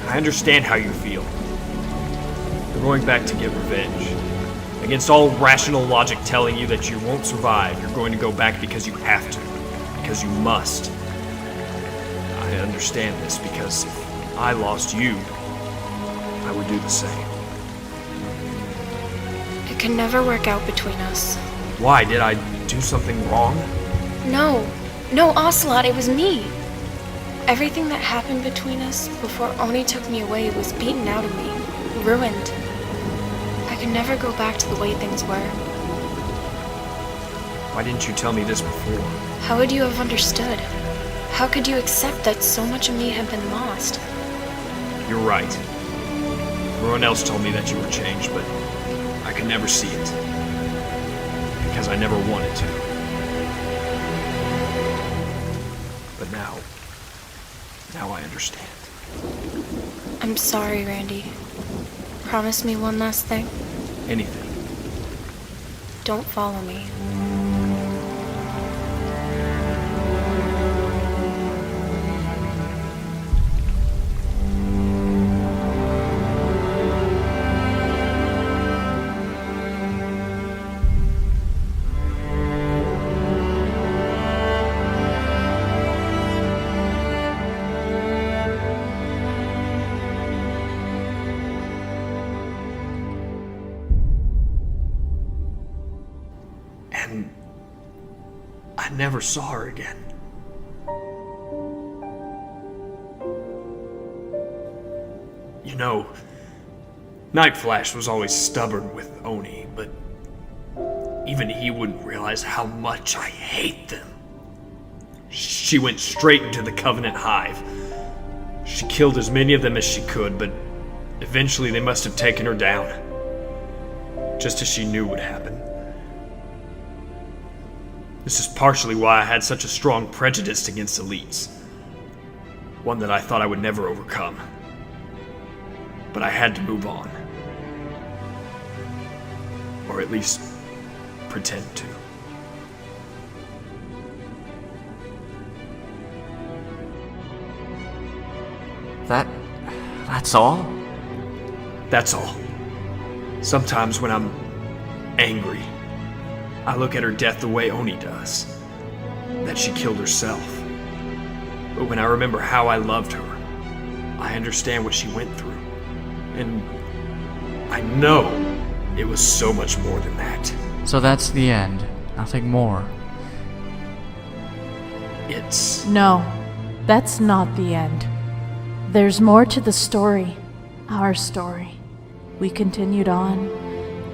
I understand how you feel. You're going back to get revenge. Against all rational logic telling you that you won't survive, you're going to go back because you have to. Because you must. I understand this because if I lost you, I would do the same. It can never work out between us. Why? Did I do something wrong? No, Ocelot, it was me. Everything that happened between us before Oni took me away was beaten out of me, ruined. I could never go back to the way things were. Why didn't you tell me this before? How would you have understood? How could you accept that so much of me had been lost? You're right. Everyone else told me that you were changed, but I could never see it. Because I never wanted to. But now I understand. I'm sorry, Randy. Promise me one last thing. Anything. Don't follow me. And I never saw her again. You know, Night Flash was always stubborn with Oni, but even he wouldn't realize how much I hate them. She went straight into the Covenant Hive. She killed as many of them as she could, but eventually they must have taken her down. Just as she knew would happen. This is partially why I had such a strong prejudice against elites. One that I thought I would never overcome. But I had to move on. Or at least pretend to. That's all? That's all. Sometimes when I'm angry, I look at her death the way Oni does. That she killed herself. But when I remember how I loved her, I understand what she went through. And I know It was so much more than that. So that's the end. Nothing more. It's... No, that's not the end. There's more to the story. Our story. We continued on.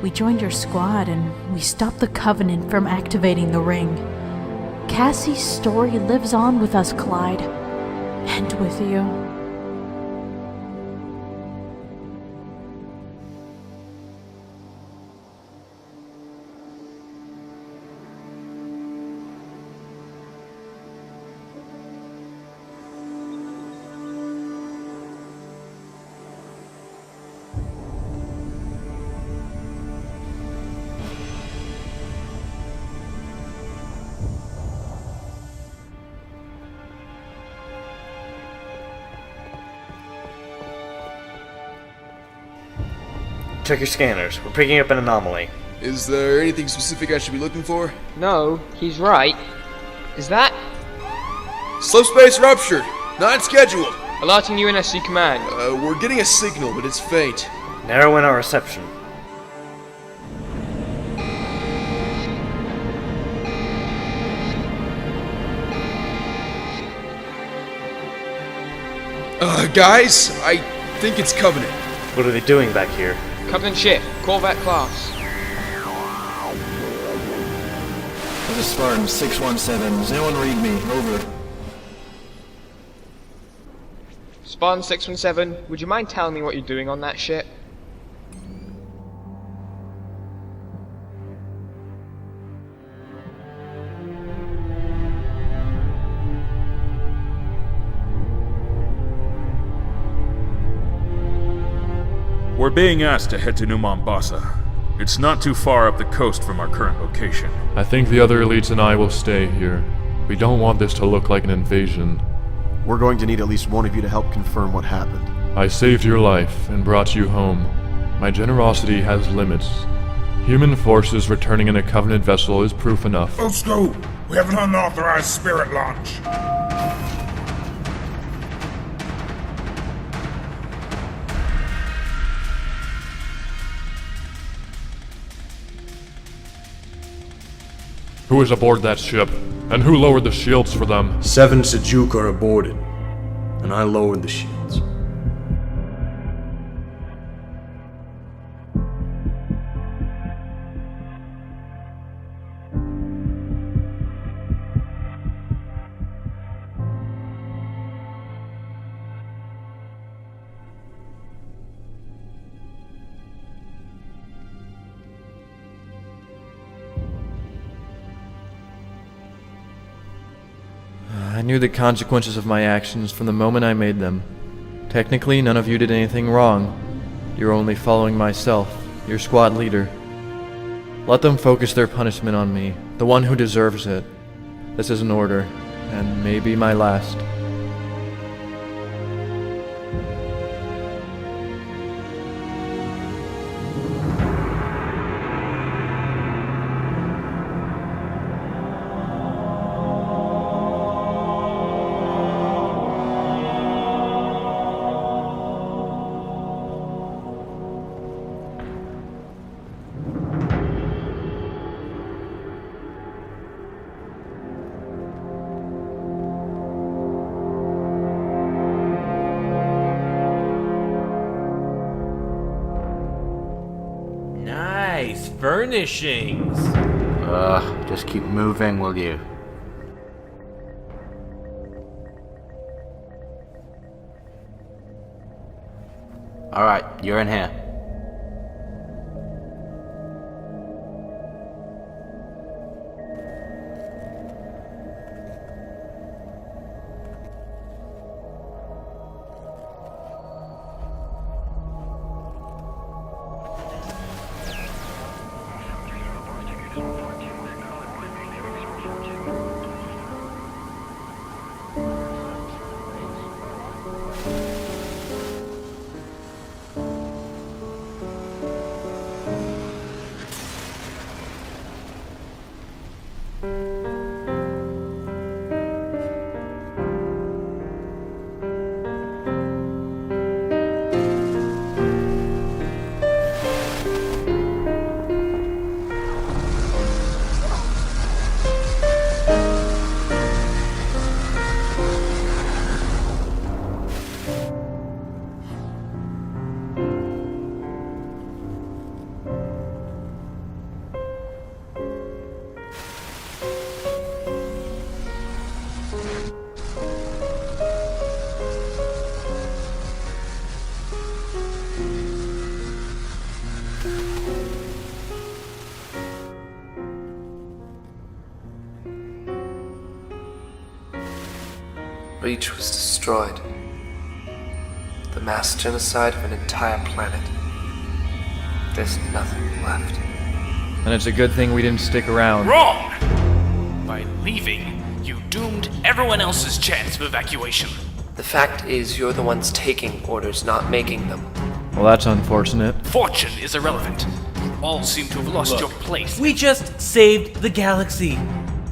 We joined your squad and we stopped the Covenant from activating the ring. Cassie's story lives on with us, Clyde. And with you. Check your scanners. We're picking up an anomaly. Is there anything specific I should be looking for? No, he's right. Is that? Subspace ruptured. Not scheduled. Alerting UNSC command. We're getting a signal, but it's faint. Narrow in our reception. Guys, I think it's Covenant. What are they doing back here? Covenant ship, Corvette class. This is Spartans 617. Does anyone read me? Over. Spartan 617, would you mind telling me what you're doing on that ship? We're being asked to head to New Mombasa. It's not too far up the coast from our current location. I think the other elites and I will stay here. We don't want this to look like an invasion. We're going to need at least one of you to help confirm what happened. I saved your life and brought you home. My generosity has limits. Human forces returning in a Covenant vessel is proof enough. Let's go! We have an unauthorized spirit launch. Who is aboard that ship? And who lowered the shields for them? 7 Sejuk are aborted, and I lowered the shields. I knew the consequences of my actions from the moment I made them. Technically, none of you did anything wrong. You're only following myself, your squad leader. Let them focus their punishment on me, the one who deserves it. This is an order, and maybe my last. Nice furnishings. Just keep moving, will you? Alright, you're in here. Reach was destroyed. The mass genocide of an entire planet. There's nothing left. And it's a good thing we didn't stick around. Wrong! By leaving, you doomed everyone else's chance of evacuation. The fact is, you're the ones taking orders, not making them. Well, that's unfortunate. Fortune is irrelevant. You all seem to have lost your place. We just saved the galaxy,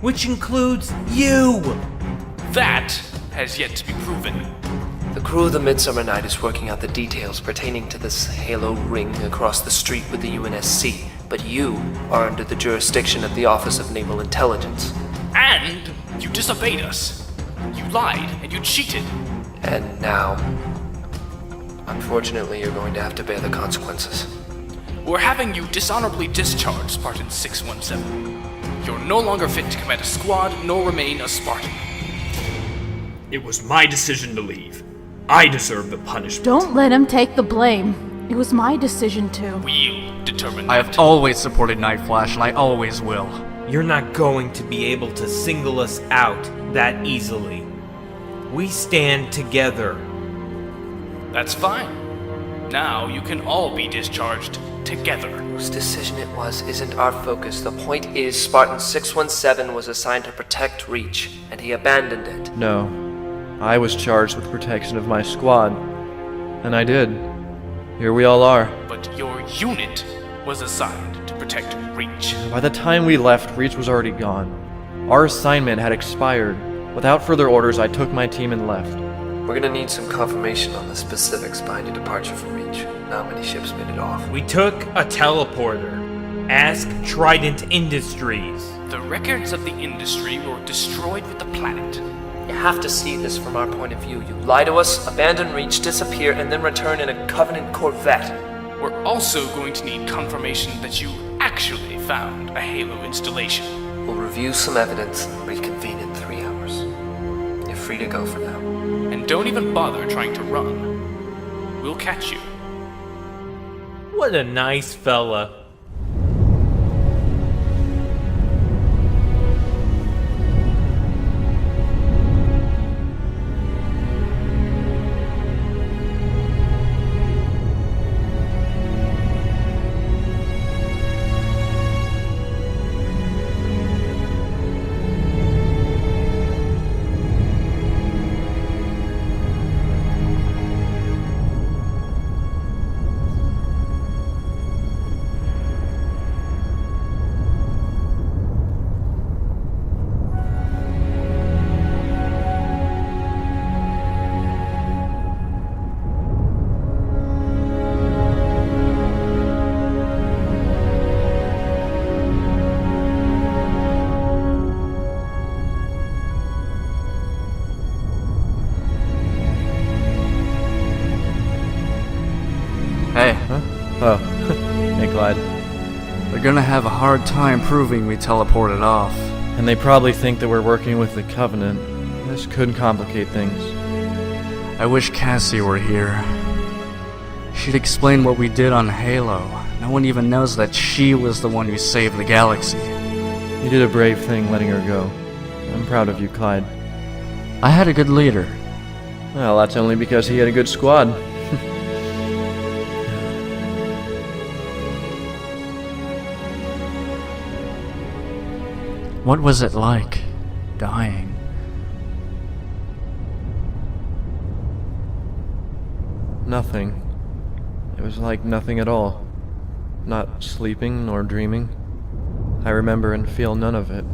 which includes you! That has yet to be proven. The crew of the Midsummer Night is working out the details pertaining to this Halo ring across the street with the UNSC, but you are under the jurisdiction of the Office of Naval Intelligence. And you disobeyed us. You lied and you cheated. And now, unfortunately, you're going to have to bear the consequences. We're having you dishonorably discharged, Spartan 617. You're no longer fit to command a squad, nor remain a Spartan. It was my decision to leave. I deserve the punishment. Don't let him take the blame. It was my decision to. We'll determine I have always supported Night Flash, and I always will. You're not going to be able to single us out that easily. We stand together. That's fine. Now you can all be discharged together. Whose decision it was isn't our focus. The point is, Spartan 617 was assigned to protect Reach, and he abandoned it. No. I was charged with protection of my squad. And I did. Here we all are. But your unit was assigned to protect Reach. By the time we left, Reach was already gone. Our assignment had expired. Without further orders, I took my team and left. We're gonna need some confirmation on the specifics behind your departure from Reach. Not many ships made it off. We took a teleporter. Ask Trident Industries. The records of the industry were destroyed with the planet. You have to see this from our point of view. You lie to us, abandon Reach, disappear, and then return in a Covenant Corvette. We're also going to need confirmation that you actually found a Halo installation. We'll review some evidence and reconvene in 3 hours. You're free to go for now. And don't even bother trying to run. We'll catch you. What a nice fella. Hey. Huh? Oh. Hey, Clyde. They're gonna have a hard time proving we teleported off. And they probably think that we're working with the Covenant. This could complicate things. I wish Cassie were here. She'd explain what we did on Halo. No one even knows that she was the one who saved the galaxy. You did a brave thing letting her go. I'm proud of you, Clyde. I had a good leader. Well, that's only because he had a good squad. What was it like, dying? Nothing. It was like nothing at all. Not sleeping nor dreaming. I remember and feel none of it.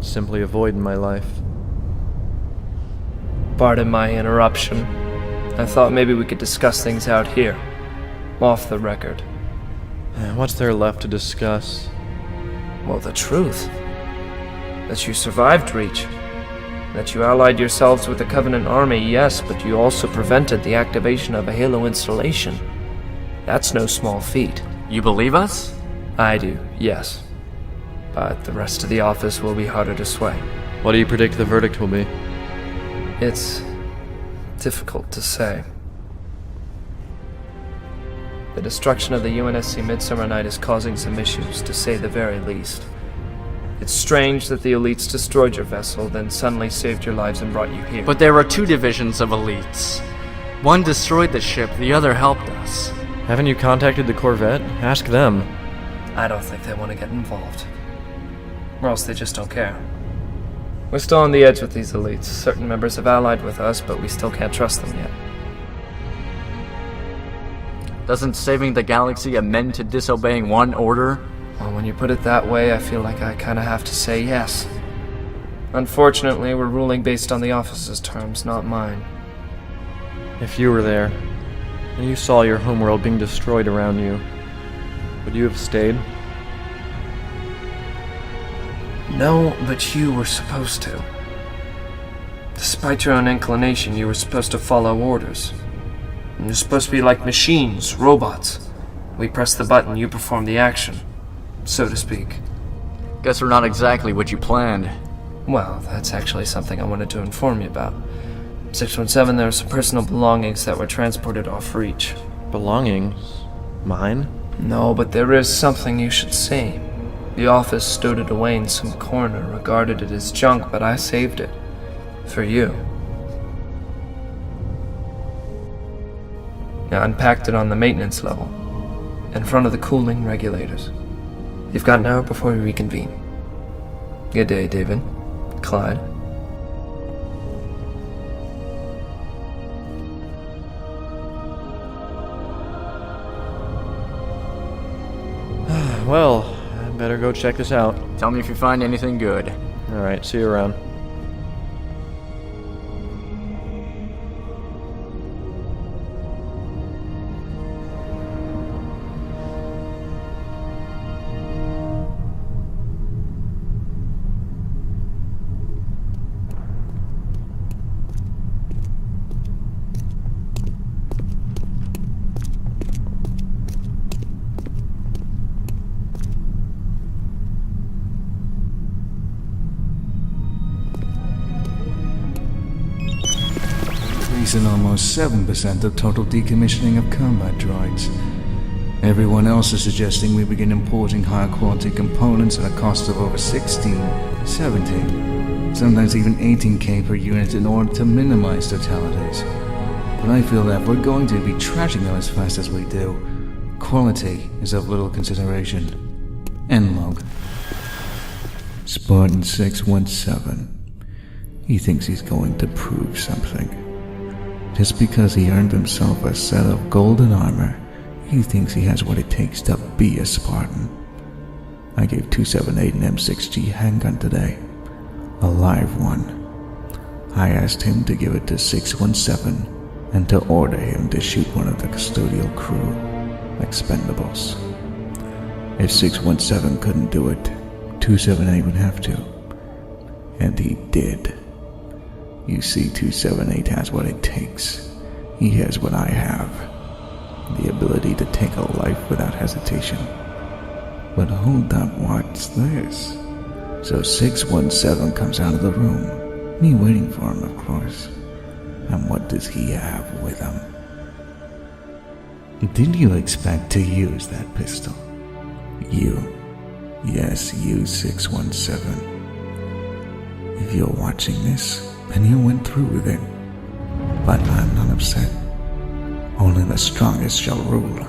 Simply a void in my life. Pardon my interruption. I thought maybe we could discuss things out here. Off the record. What's there left to discuss? Well, the truth. That you survived Reach. That you allied yourselves with the Covenant army, yes, but you also prevented the activation of a Halo installation. That's no small feat. You believe us? I do, yes. But the rest of the office will be harder to sway. What do you predict the verdict will be? It's difficult to say. The destruction of the UNSC Midsummer Night is causing some issues, to say the very least. It's strange that the elites destroyed your vessel, then suddenly saved your lives and brought you here. But there were two divisions of elites. One destroyed the ship, the other helped us. Haven't you contacted the Corvette? Ask them. I don't think they want to get involved. Or else they just don't care. We're still on the edge with these elites. Certain members have allied with us, but we still can't trust them yet. Doesn't saving the galaxy amend to disobeying one order? Well, when you put it that way, I feel like I kinda have to say yes. Unfortunately, we're ruling based on the office's terms, not mine. If you were there, and you saw your homeworld being destroyed around you, would you have stayed? No, but you were supposed to. Despite your own inclination, you were supposed to follow orders. You're supposed to be like machines, robots. We press the button, you perform the action, so to speak. Guess we're not exactly what you planned. Well, that's actually something I wanted to inform you about. 617, there are some personal belongings that were transported off Reach. Belongings? Mine? No, but there is something you should see. The office stowed it away in some corner, regarded it as junk, but I saved it. For you. I unpacked it on the maintenance level, in front of the cooling regulators. You've got an hour before we reconvene. Good day, David. Clyde. Well, I better go check this out. Tell me if you find anything good. Alright, see you around. And almost 7% of total decommissioning of combat droids. Everyone else is suggesting we begin importing higher quality components at a cost of over 16, 17, sometimes even 18k per unit in order to minimize totalities. But I feel that if we're going to be trashing them as fast as we do, quality is of little consideration. End log. Spartan 617. He thinks he's going to prove something. Just because he earned himself a set of golden armor, he thinks he has what it takes to be a Spartan. I gave 278 an M6G handgun today. A live one. I asked him to give it to 617 and to order him to shoot one of the custodial crew. Expendables. If 617 couldn't do it, 278 would have to. And he did. You see, 278 has what it takes. He has what I have. The ability to take a life without hesitation. But hold up, what's this? So 617 comes out of the room. Me waiting for him, of course. And what does he have with him? Did you expect to use that pistol? You. Yes, you, 617. If you're watching this, then you went through with it. But I'm not upset. Only the strongest shall rule.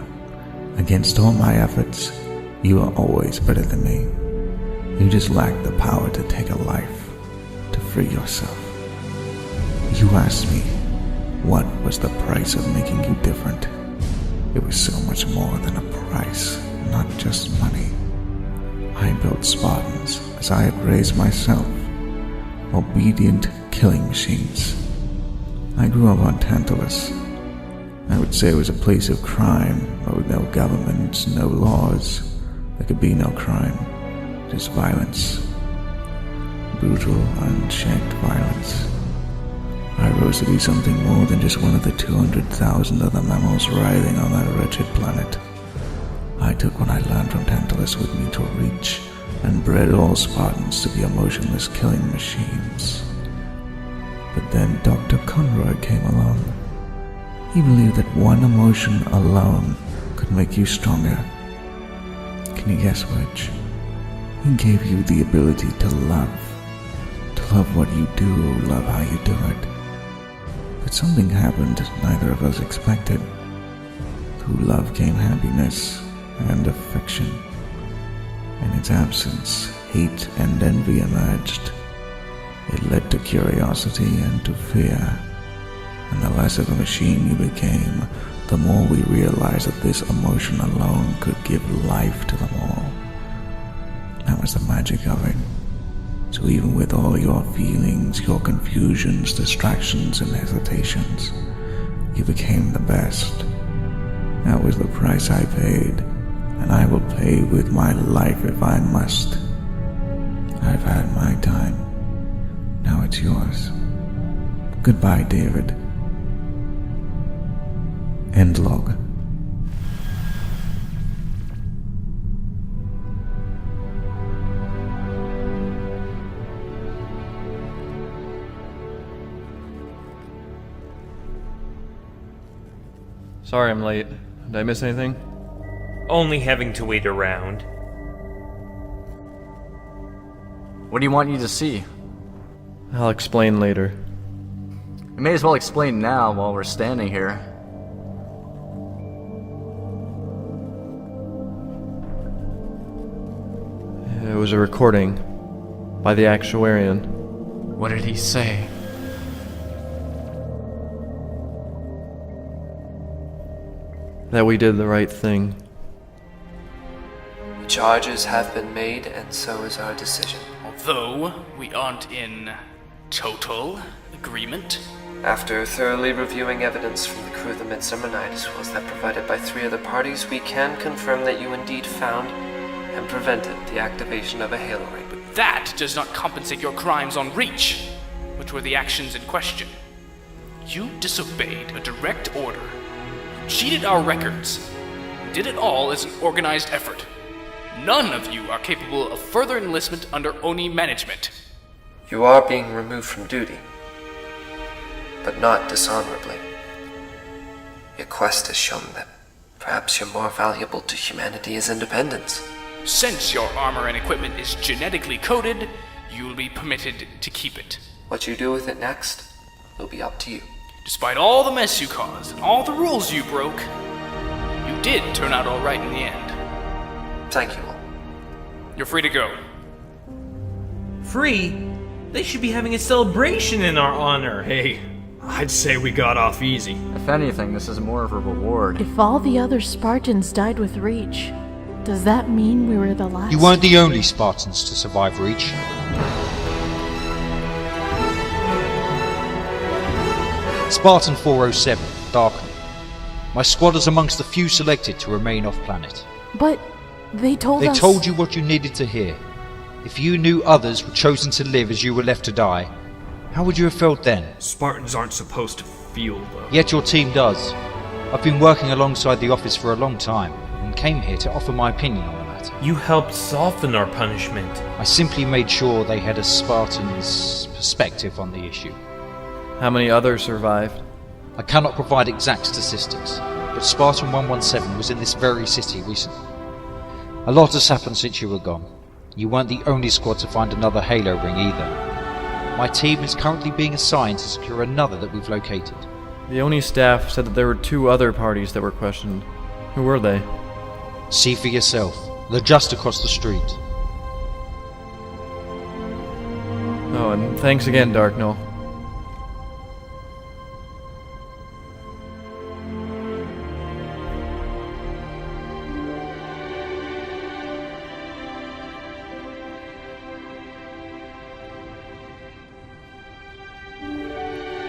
Against all my efforts, you are always better than me. You just lack the power to take a life, to free yourself. You asked me, what was the price of making you different? It was so much more than a price, not just money. I built Spartans as I had raised myself. Obedient killing machines. I grew up on Tantalus. I would say it was a place of crime, but with no governments, no laws. There could be no crime, just violence. Brutal, unchecked violence. I rose to be something more than just one of the 200,000 other mammals writhing on that wretched planet. I took what I learned from Tantalus with me to Reach, and bred all Spartans to be emotionless killing machines. But then Dr. Conroy came along. He believed that one emotion alone could make you stronger. Can you guess which? He gave you the ability to love. To love what you do, love how you do it. But something happened neither of us expected. Through love came happiness and affection. In its absence, hate and envy emerged. It led to curiosity and to fear. And the less of a machine you became, the more we realized that this emotion alone could give life to them all. That was the magic of it. So even with all your feelings, your confusions, distractions, and hesitations, you became the best. That was the price I paid, and I will pay with my life if I must. I've had my time. Now it's yours. Goodbye, David. End log. Sorry I'm late. Did I miss anything? Only having to wait around. What do you want you to see? I'll explain later. You may as well explain now while we're standing here. It was a recording by the actuarian. What did he say? That we did the right thing. The charges have been made, and so is our decision. Although we aren't in total agreement. After thoroughly reviewing evidence from the crew of the Midsummer Night, as well as that provided by 3 other parties, we can confirm that you indeed found and prevented the activation of a halo ring. But that does not compensate your crimes on Reach, which were the actions in question. You disobeyed a direct order, cheated our records, and did it all as an organized effort. None of you are capable of further enlistment under Oni management. You are being removed from duty, but not dishonorably. Your quest has shown that perhaps you're more valuable to humanity as independents. Since your armor and equipment is genetically coded, you'll be permitted to keep it. What you do with it next will be up to you. Despite all the mess you caused and all the rules you broke, you did turn out all right in the end. Thank you all. You're free to go. Free? They should be having a celebration in our honor. Hey, I'd say we got off easy. If anything, this is more of a reward. If all the other Spartans died with Reach, does that mean we were the last? You weren't the only Spartans to survive Reach. Spartan 407, Darken. My squad is amongst the few selected to remain off-planet. But they told us... They told you what you needed to hear. If you knew others were chosen to live as you were left to die, how would you have felt then? Spartans aren't supposed to feel, though. Yet your team does. I've been working alongside the office for a long time, and came here to offer my opinion on the matter. You helped soften our punishment. I simply made sure they had a Spartan's perspective on the issue. How many others survived? I cannot provide exact statistics, but Spartan 117 was in this very city recently. A lot has happened since you were gone. You weren't the only squad to find another Halo ring either. My team is currently being assigned to secure another that we've located. The Oni staff said that there were 2 other parties that were questioned. Who were they? See for yourself. They're just across the street. Oh, and thanks again, Darknull.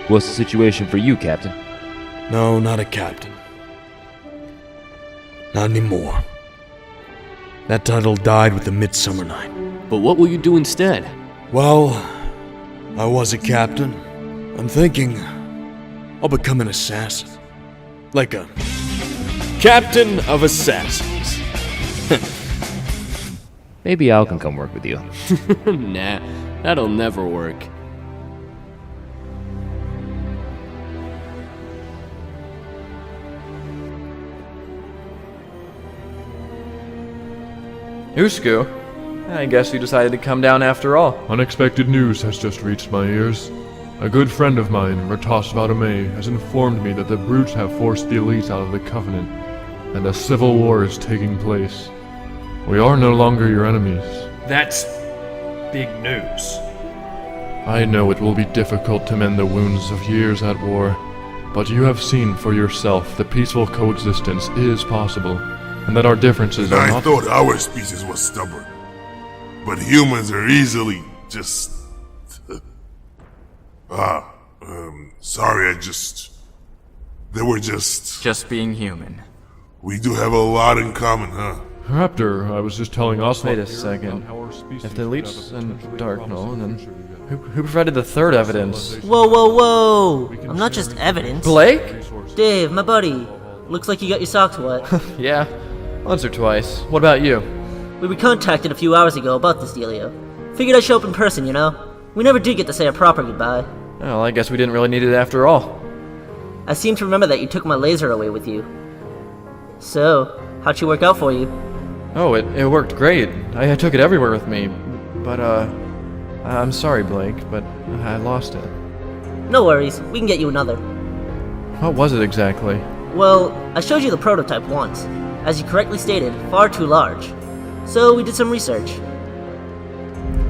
What's the situation for you, Captain? No, not a captain. Not anymore. That title died with the Midsummer Night. But what will you do instead? Well, I was a captain. I'm thinking I'll become an assassin. Like a captain of assassins. Maybe Al can come work with you. Nah, that'll never work. Usku? I guess you decided to come down after all. Unexpected news has just reached my ears. A good friend of mine, Ratos Vadame, has informed me that the Brutes have forced the elites out of the Covenant, and a civil war is taking place. We are no longer your enemies. That's big news. I know it will be difficult to mend the wounds of years at war, but you have seen for yourself that peaceful coexistence is possible, and that our differences are I not— thought our species was stubborn, but humans are easily just... sorry, they were just... Just being human. We do have a lot in common, huh? Raptor, I was just telling us— Wait a second. If the elites and Darknull, then who provided the third evidence? Whoa, whoa, whoa! I'm not just evidence. Blake? Dave, my buddy. Looks like you got your socks wet. Yeah, once or twice. What about you? We were contacted a few hours ago about this dealio. Figured I'd show up in person, you know? We never did get to say a proper goodbye. Well, I guess we didn't really need it after all. I seem to remember that you took my laser away with you. So, how'd she work out for you? Oh, it worked great. I took it everywhere with me. But, I'm sorry, Blake, but I lost it. No worries, we can get you another. What was it exactly? Well, I showed you the prototype once. As you correctly stated, far too large. So we did some research.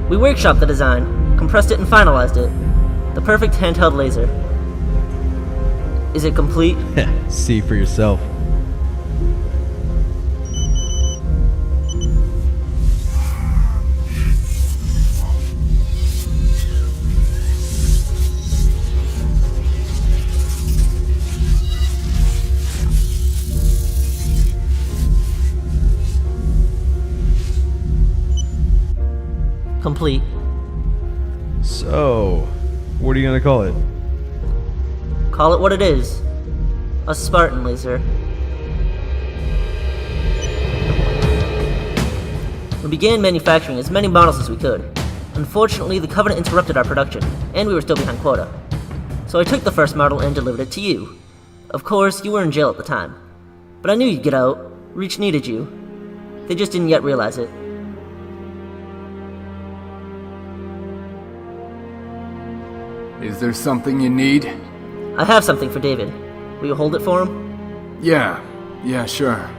We workshopped the design, compressed it and finalized it. The perfect handheld laser. Is it complete? See for yourself. Complete. So, what are you gonna call it? Call it what it is. A Spartan laser. We began manufacturing as many models as we could. Unfortunately, the Covenant interrupted our production, and we were still behind quota. So I took the first model and delivered it to you. Of course, you were in jail at the time. But I knew you'd get out. Reach needed you. They just didn't yet realize it. Is there something you need? I have something for David. Will you hold it for him? Yeah, sure.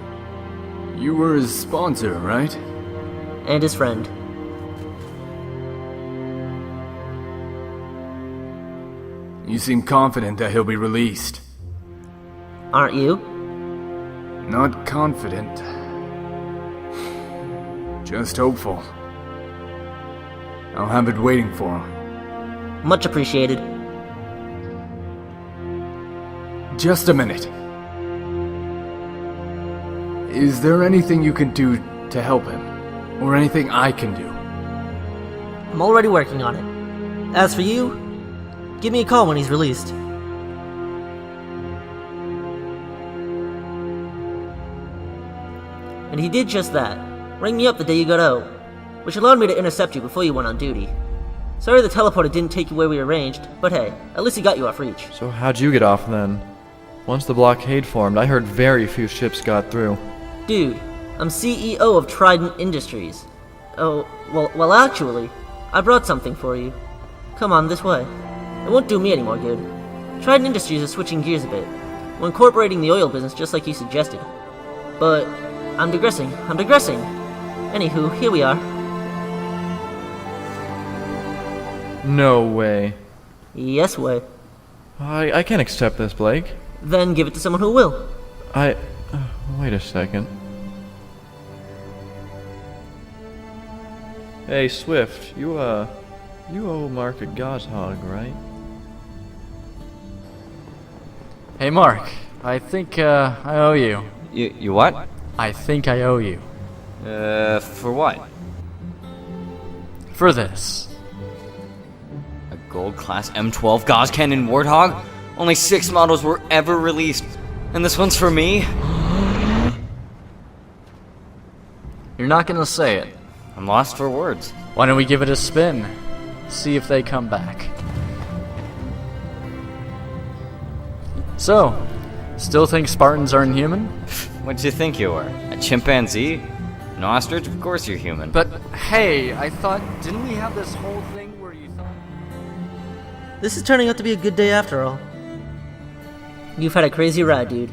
You were his sponsor, right? And his friend. You seem confident that he'll be released. Aren't you? Not confident. Just hopeful. I'll have it waiting for him. Much appreciated. Just a minute. Is there anything you can do to help him? Or anything I can do? I'm already working on it. As for you, give me a call when he's released. And he did just that. Rang me up the day you got out, which allowed me to intercept you before you went on duty. Sorry the teleporter didn't take you where we arranged, but hey, at least he got you off reach. So how'd you get off then? Once the blockade formed, I heard very few ships got through. Dude, I'm CEO of Trident Industries. Oh, well actually, I brought something for you. Come on, this way. It won't do me any more good. Trident Industries is switching gears a bit. We're incorporating the oil business just like you suggested. But, I'm digressing. Anywho, here we are. No way. Yes way. I can't accept this, Blake. Then give it to someone who will. Wait a second. Hey, Swift, you owe Mark a Gozhog, right? Hey, Mark. I think, I owe you. You what? I think I owe you. For what? For this. A gold class M12 Gauss Cannon Warthog? Only 6 models were ever released, and this one's for me? You're not gonna say it. I'm lost for words. Why don't we give it a spin? See if they come back. So, still think Spartans are inhuman? What'd you think you were? A chimpanzee? No, ostrich, of course you're human. But hey, I thought, didn't we have this whole thing where you thought... This is turning out to be a good day after all. You've had a crazy ride, dude.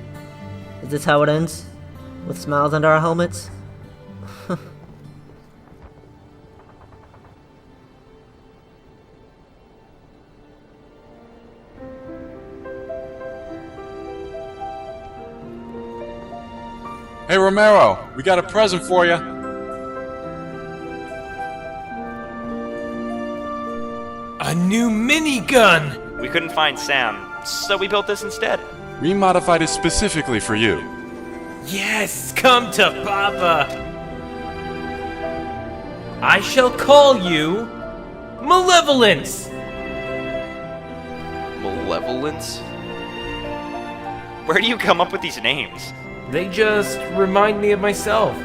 Is this how it ends? With smiles under our helmets? Hey Romero, we got a present for you. A new minigun! We couldn't find Sam, so we built this instead. We modified it specifically for you. Yes, come to Papa! I shall call you Malevolence! Malevolence? Where do you come up with these names? They just remind me of myself.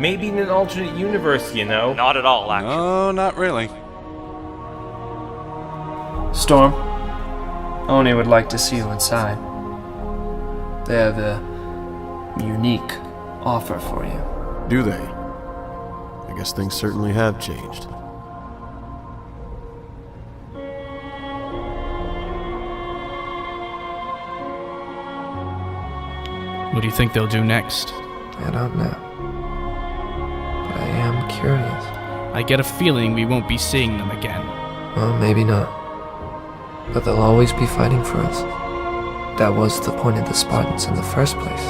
Maybe in an alternate universe, you know? Not at all, actually. No, not really. Storm, Oni would like to see you inside. They have a unique offer for you. Do they? I guess things certainly have changed. What do you think they'll do next? I don't know. But I am curious. I get a feeling we won't be seeing them again. Well, maybe not. But they'll always be fighting for us. That was the point of the Spartans in the first place.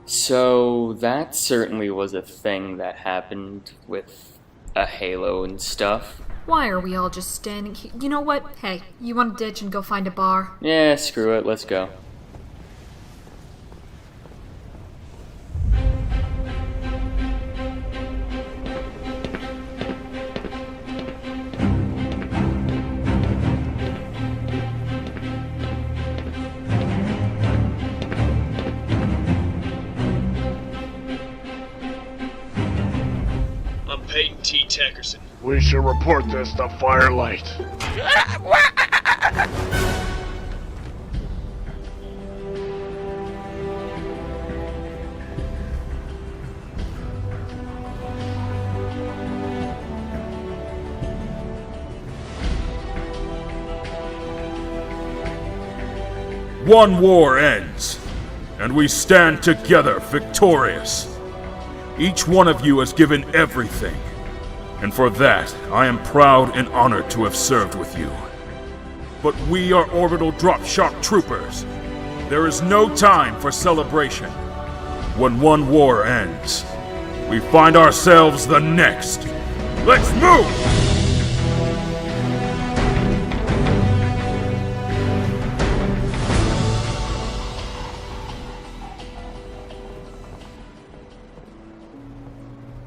So that certainly was a thing that happened with a halo and stuff. Why are we all just standing here? You know what? Hey, you want to ditch and go find a bar? Yeah, screw it, let's go. Peyton T. Teckerson. We should report this to Firelight. One war ends, and we stand together victorious. Each one of you has given everything, and for that, I am proud and honored to have served with you. But we are orbital drop shock troopers. There is no time for celebration. When one war ends, we find ourselves the next. Let's move!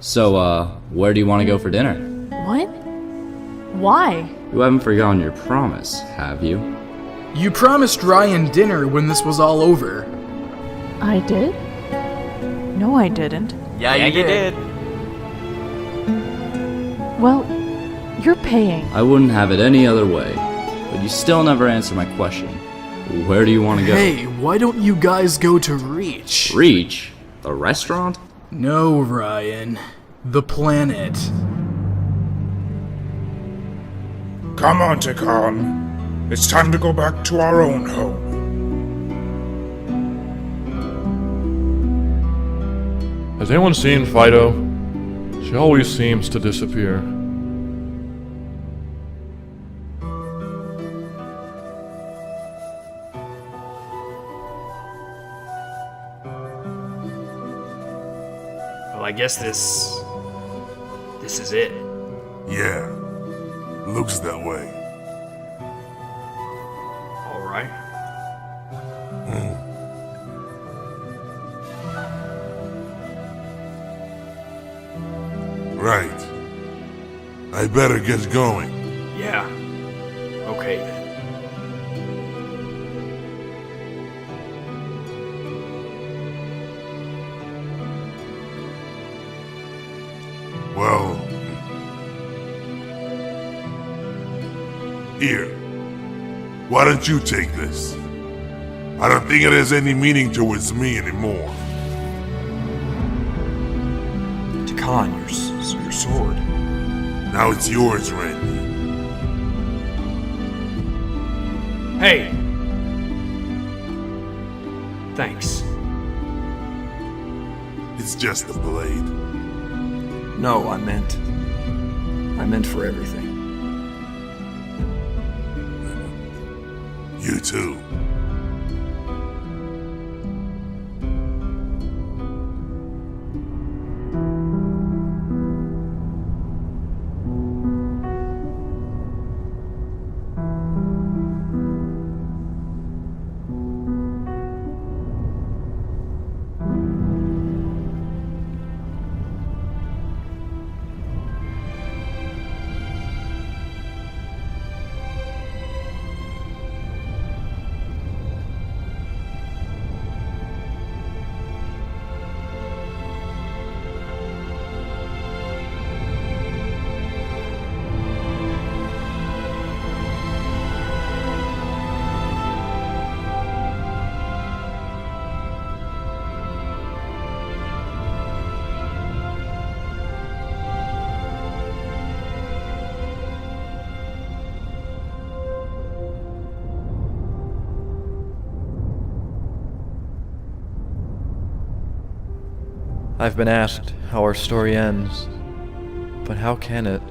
So, where do you want to go for dinner? What? Why? You haven't forgotten your promise, have you? You promised Ryan dinner when this was all over. I did? No, I didn't. Yeah, you did. Well, you're paying. I wouldn't have it any other way. But you still never answer my question. Where do you want to go? Hey, why don't you guys go to Reach? Reach? The restaurant? No, Ryan. The planet. Come on, Tikon. It's time to go back to our own home. Has anyone seen Fido? She always seems to disappear. Well, I guess this is it. Yeah, looks that way. All right. Right. I better get going. Yeah. Okay then. Well, here. Why don't you take this? I don't think it has any meaning towards me anymore. Khan, your sword. Now it's yours, Randy. Hey! Thanks. It's just a blade. No, I meant for everything. You too. I've been asked how our story ends, but how can it?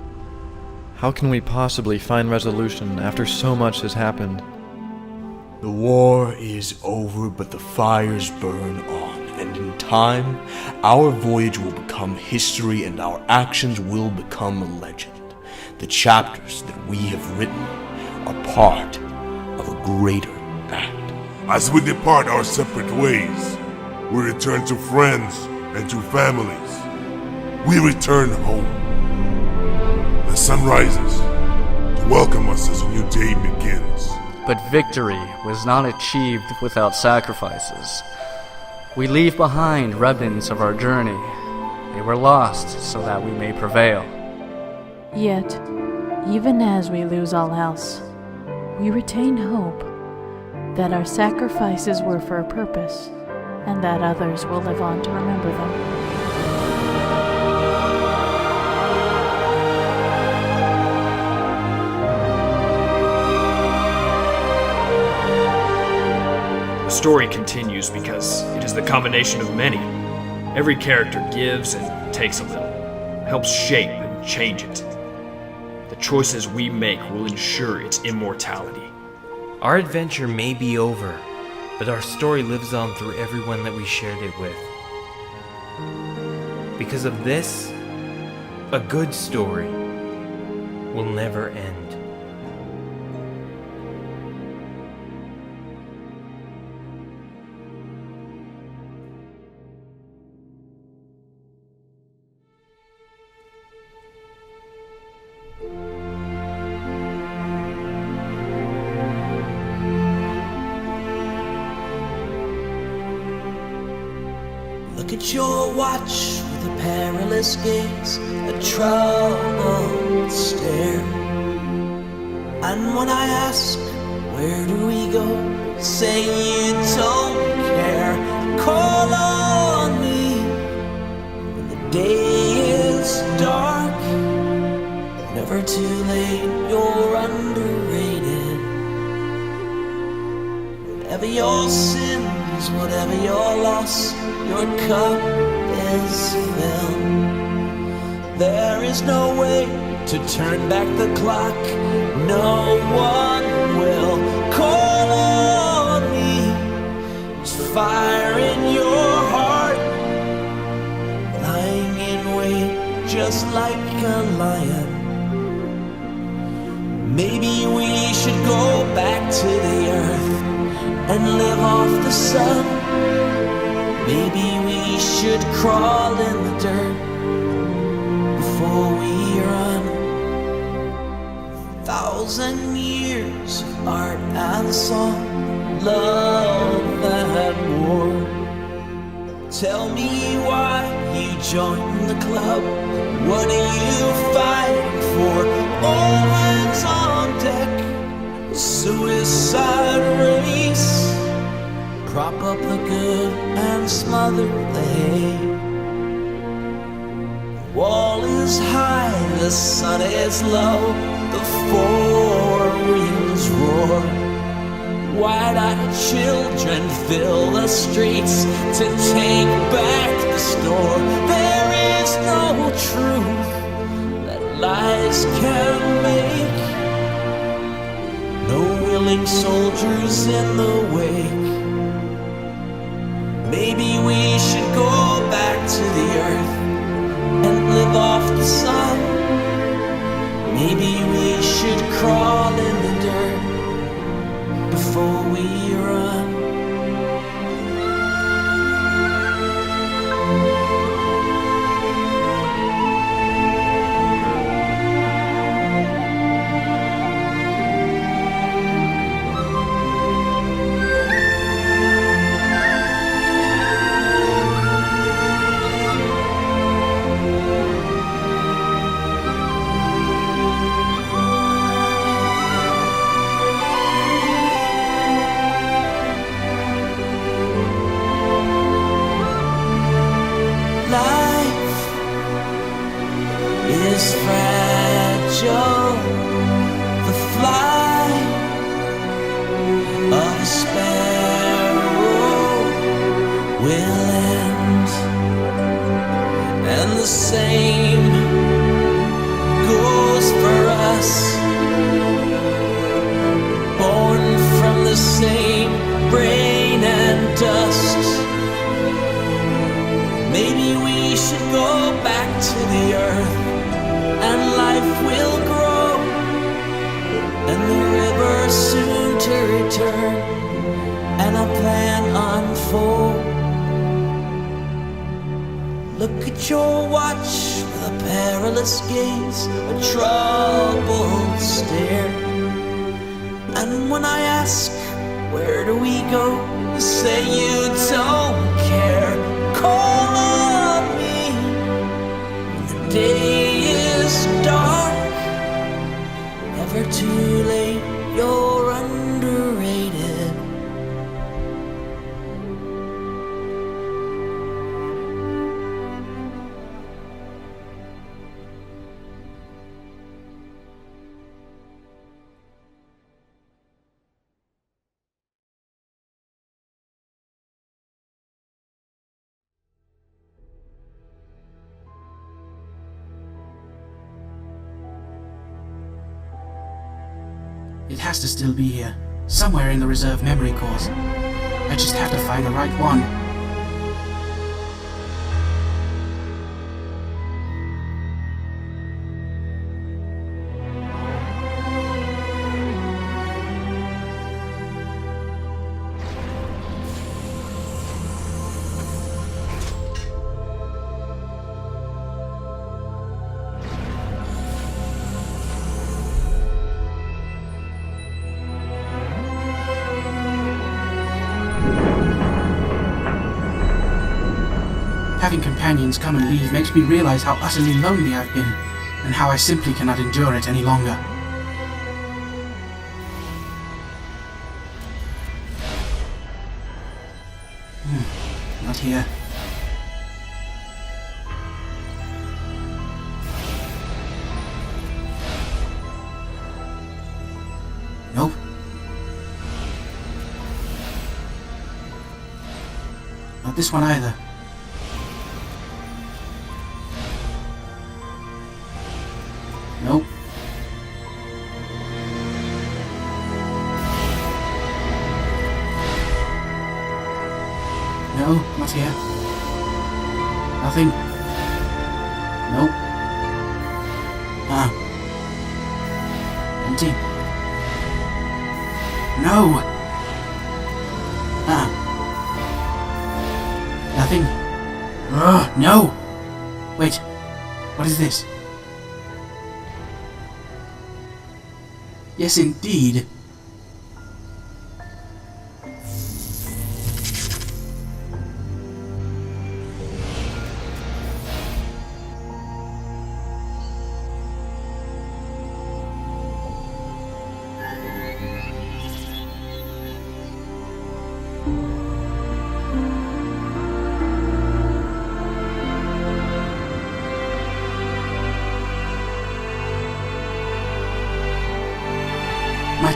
How can we possibly find resolution after so much has happened? The war is over, but the fires burn on, and in time, our voyage will become history and our actions will become a legend. The chapters that we have written are part of a greater act. As we depart our separate ways, we return to friends and to families. We return home. The sun rises to welcome us as a new day begins. But victory was not achieved without sacrifices. We leave behind remnants of our journey. They were lost so that we may prevail. Yet, even as we lose all else, we retain hope that our sacrifices were for a purpose, and that others will live on to remember them. The story continues because it is the combination of many. Every character gives and takes a little, helps shape and change it. The choices we make will ensure its immortality. Our adventure may be over, but our story lives on through everyone that we shared it with. Because of this, a good story will never end. Look at your watch with a perilous gaze, a troubled stare. And when I ask, where do we go? Say you don't care. Call on me when the day is dark. Never too late, you're underrated. Whatever your sins, whatever your loss, your cup is filled. There is no way to turn back the clock. No one will. Call on me. There's fire in your heart, lying in wait just like a lion. Maybe we should go back to the earth and live off the sun. Maybe we should crawl in the dirt before we run. 1,000 years of art and song, love and war. It's Tell me why you joined the club. What are you fighting for? All hands on deck. Suicide race. Prop up the good and smother the hate. The wall is high, the sun is low. The four winds roar. Wide-eyed children fill the streets to take back the store. There is no truth that lies can make. No willing soldiers in the wake. Maybe we should go back to the earth and live off the sun. Maybe we should crawl in the dirt before we run. Is fragile. The flight of a sparrow will end, and the same goes for us, born from the same brain and dust. Maybe we should go back to the earth, and life will grow, and the river soon to return, and a plan unfold. Look at your watch with a perilous gaze, a troubled stare. And when I ask, where do we go? You say you don't care. Call on me when the day is dark. Never too late, you're underrated. It has to still be here, somewhere in the reserve memory cores. I just have to find the right one. Having companions come and leave makes me realize how utterly lonely I've been, and how I simply cannot endure it any longer. Not here. Nope. Not this one either. Nope. No, not here. Nothing. Nope. Ah. Empty. No! Ah. Nothing. Ugh, no! Wait. What is this? Yes, indeed.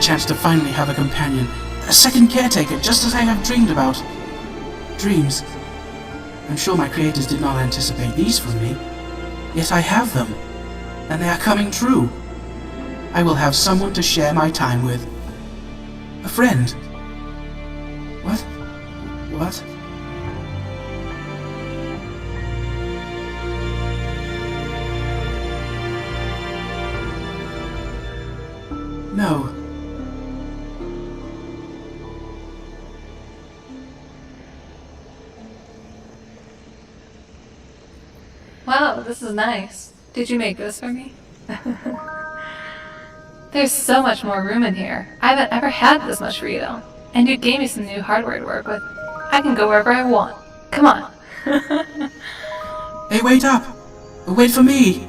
chance to finally have a companion, a second caretaker, just as I have dreamed about. Dreams. I'm sure my creators did not anticipate these from me, yet I have them, and they are coming true. I will have someone to share my time with. A friend. What? What? No. Wow, this is nice. Did you make this for me? There's so much more room in here. I haven't ever had this much freedom. And you gave me some new hardware to work with. I can go wherever I want. Come on. Hey, wait up! Wait for me!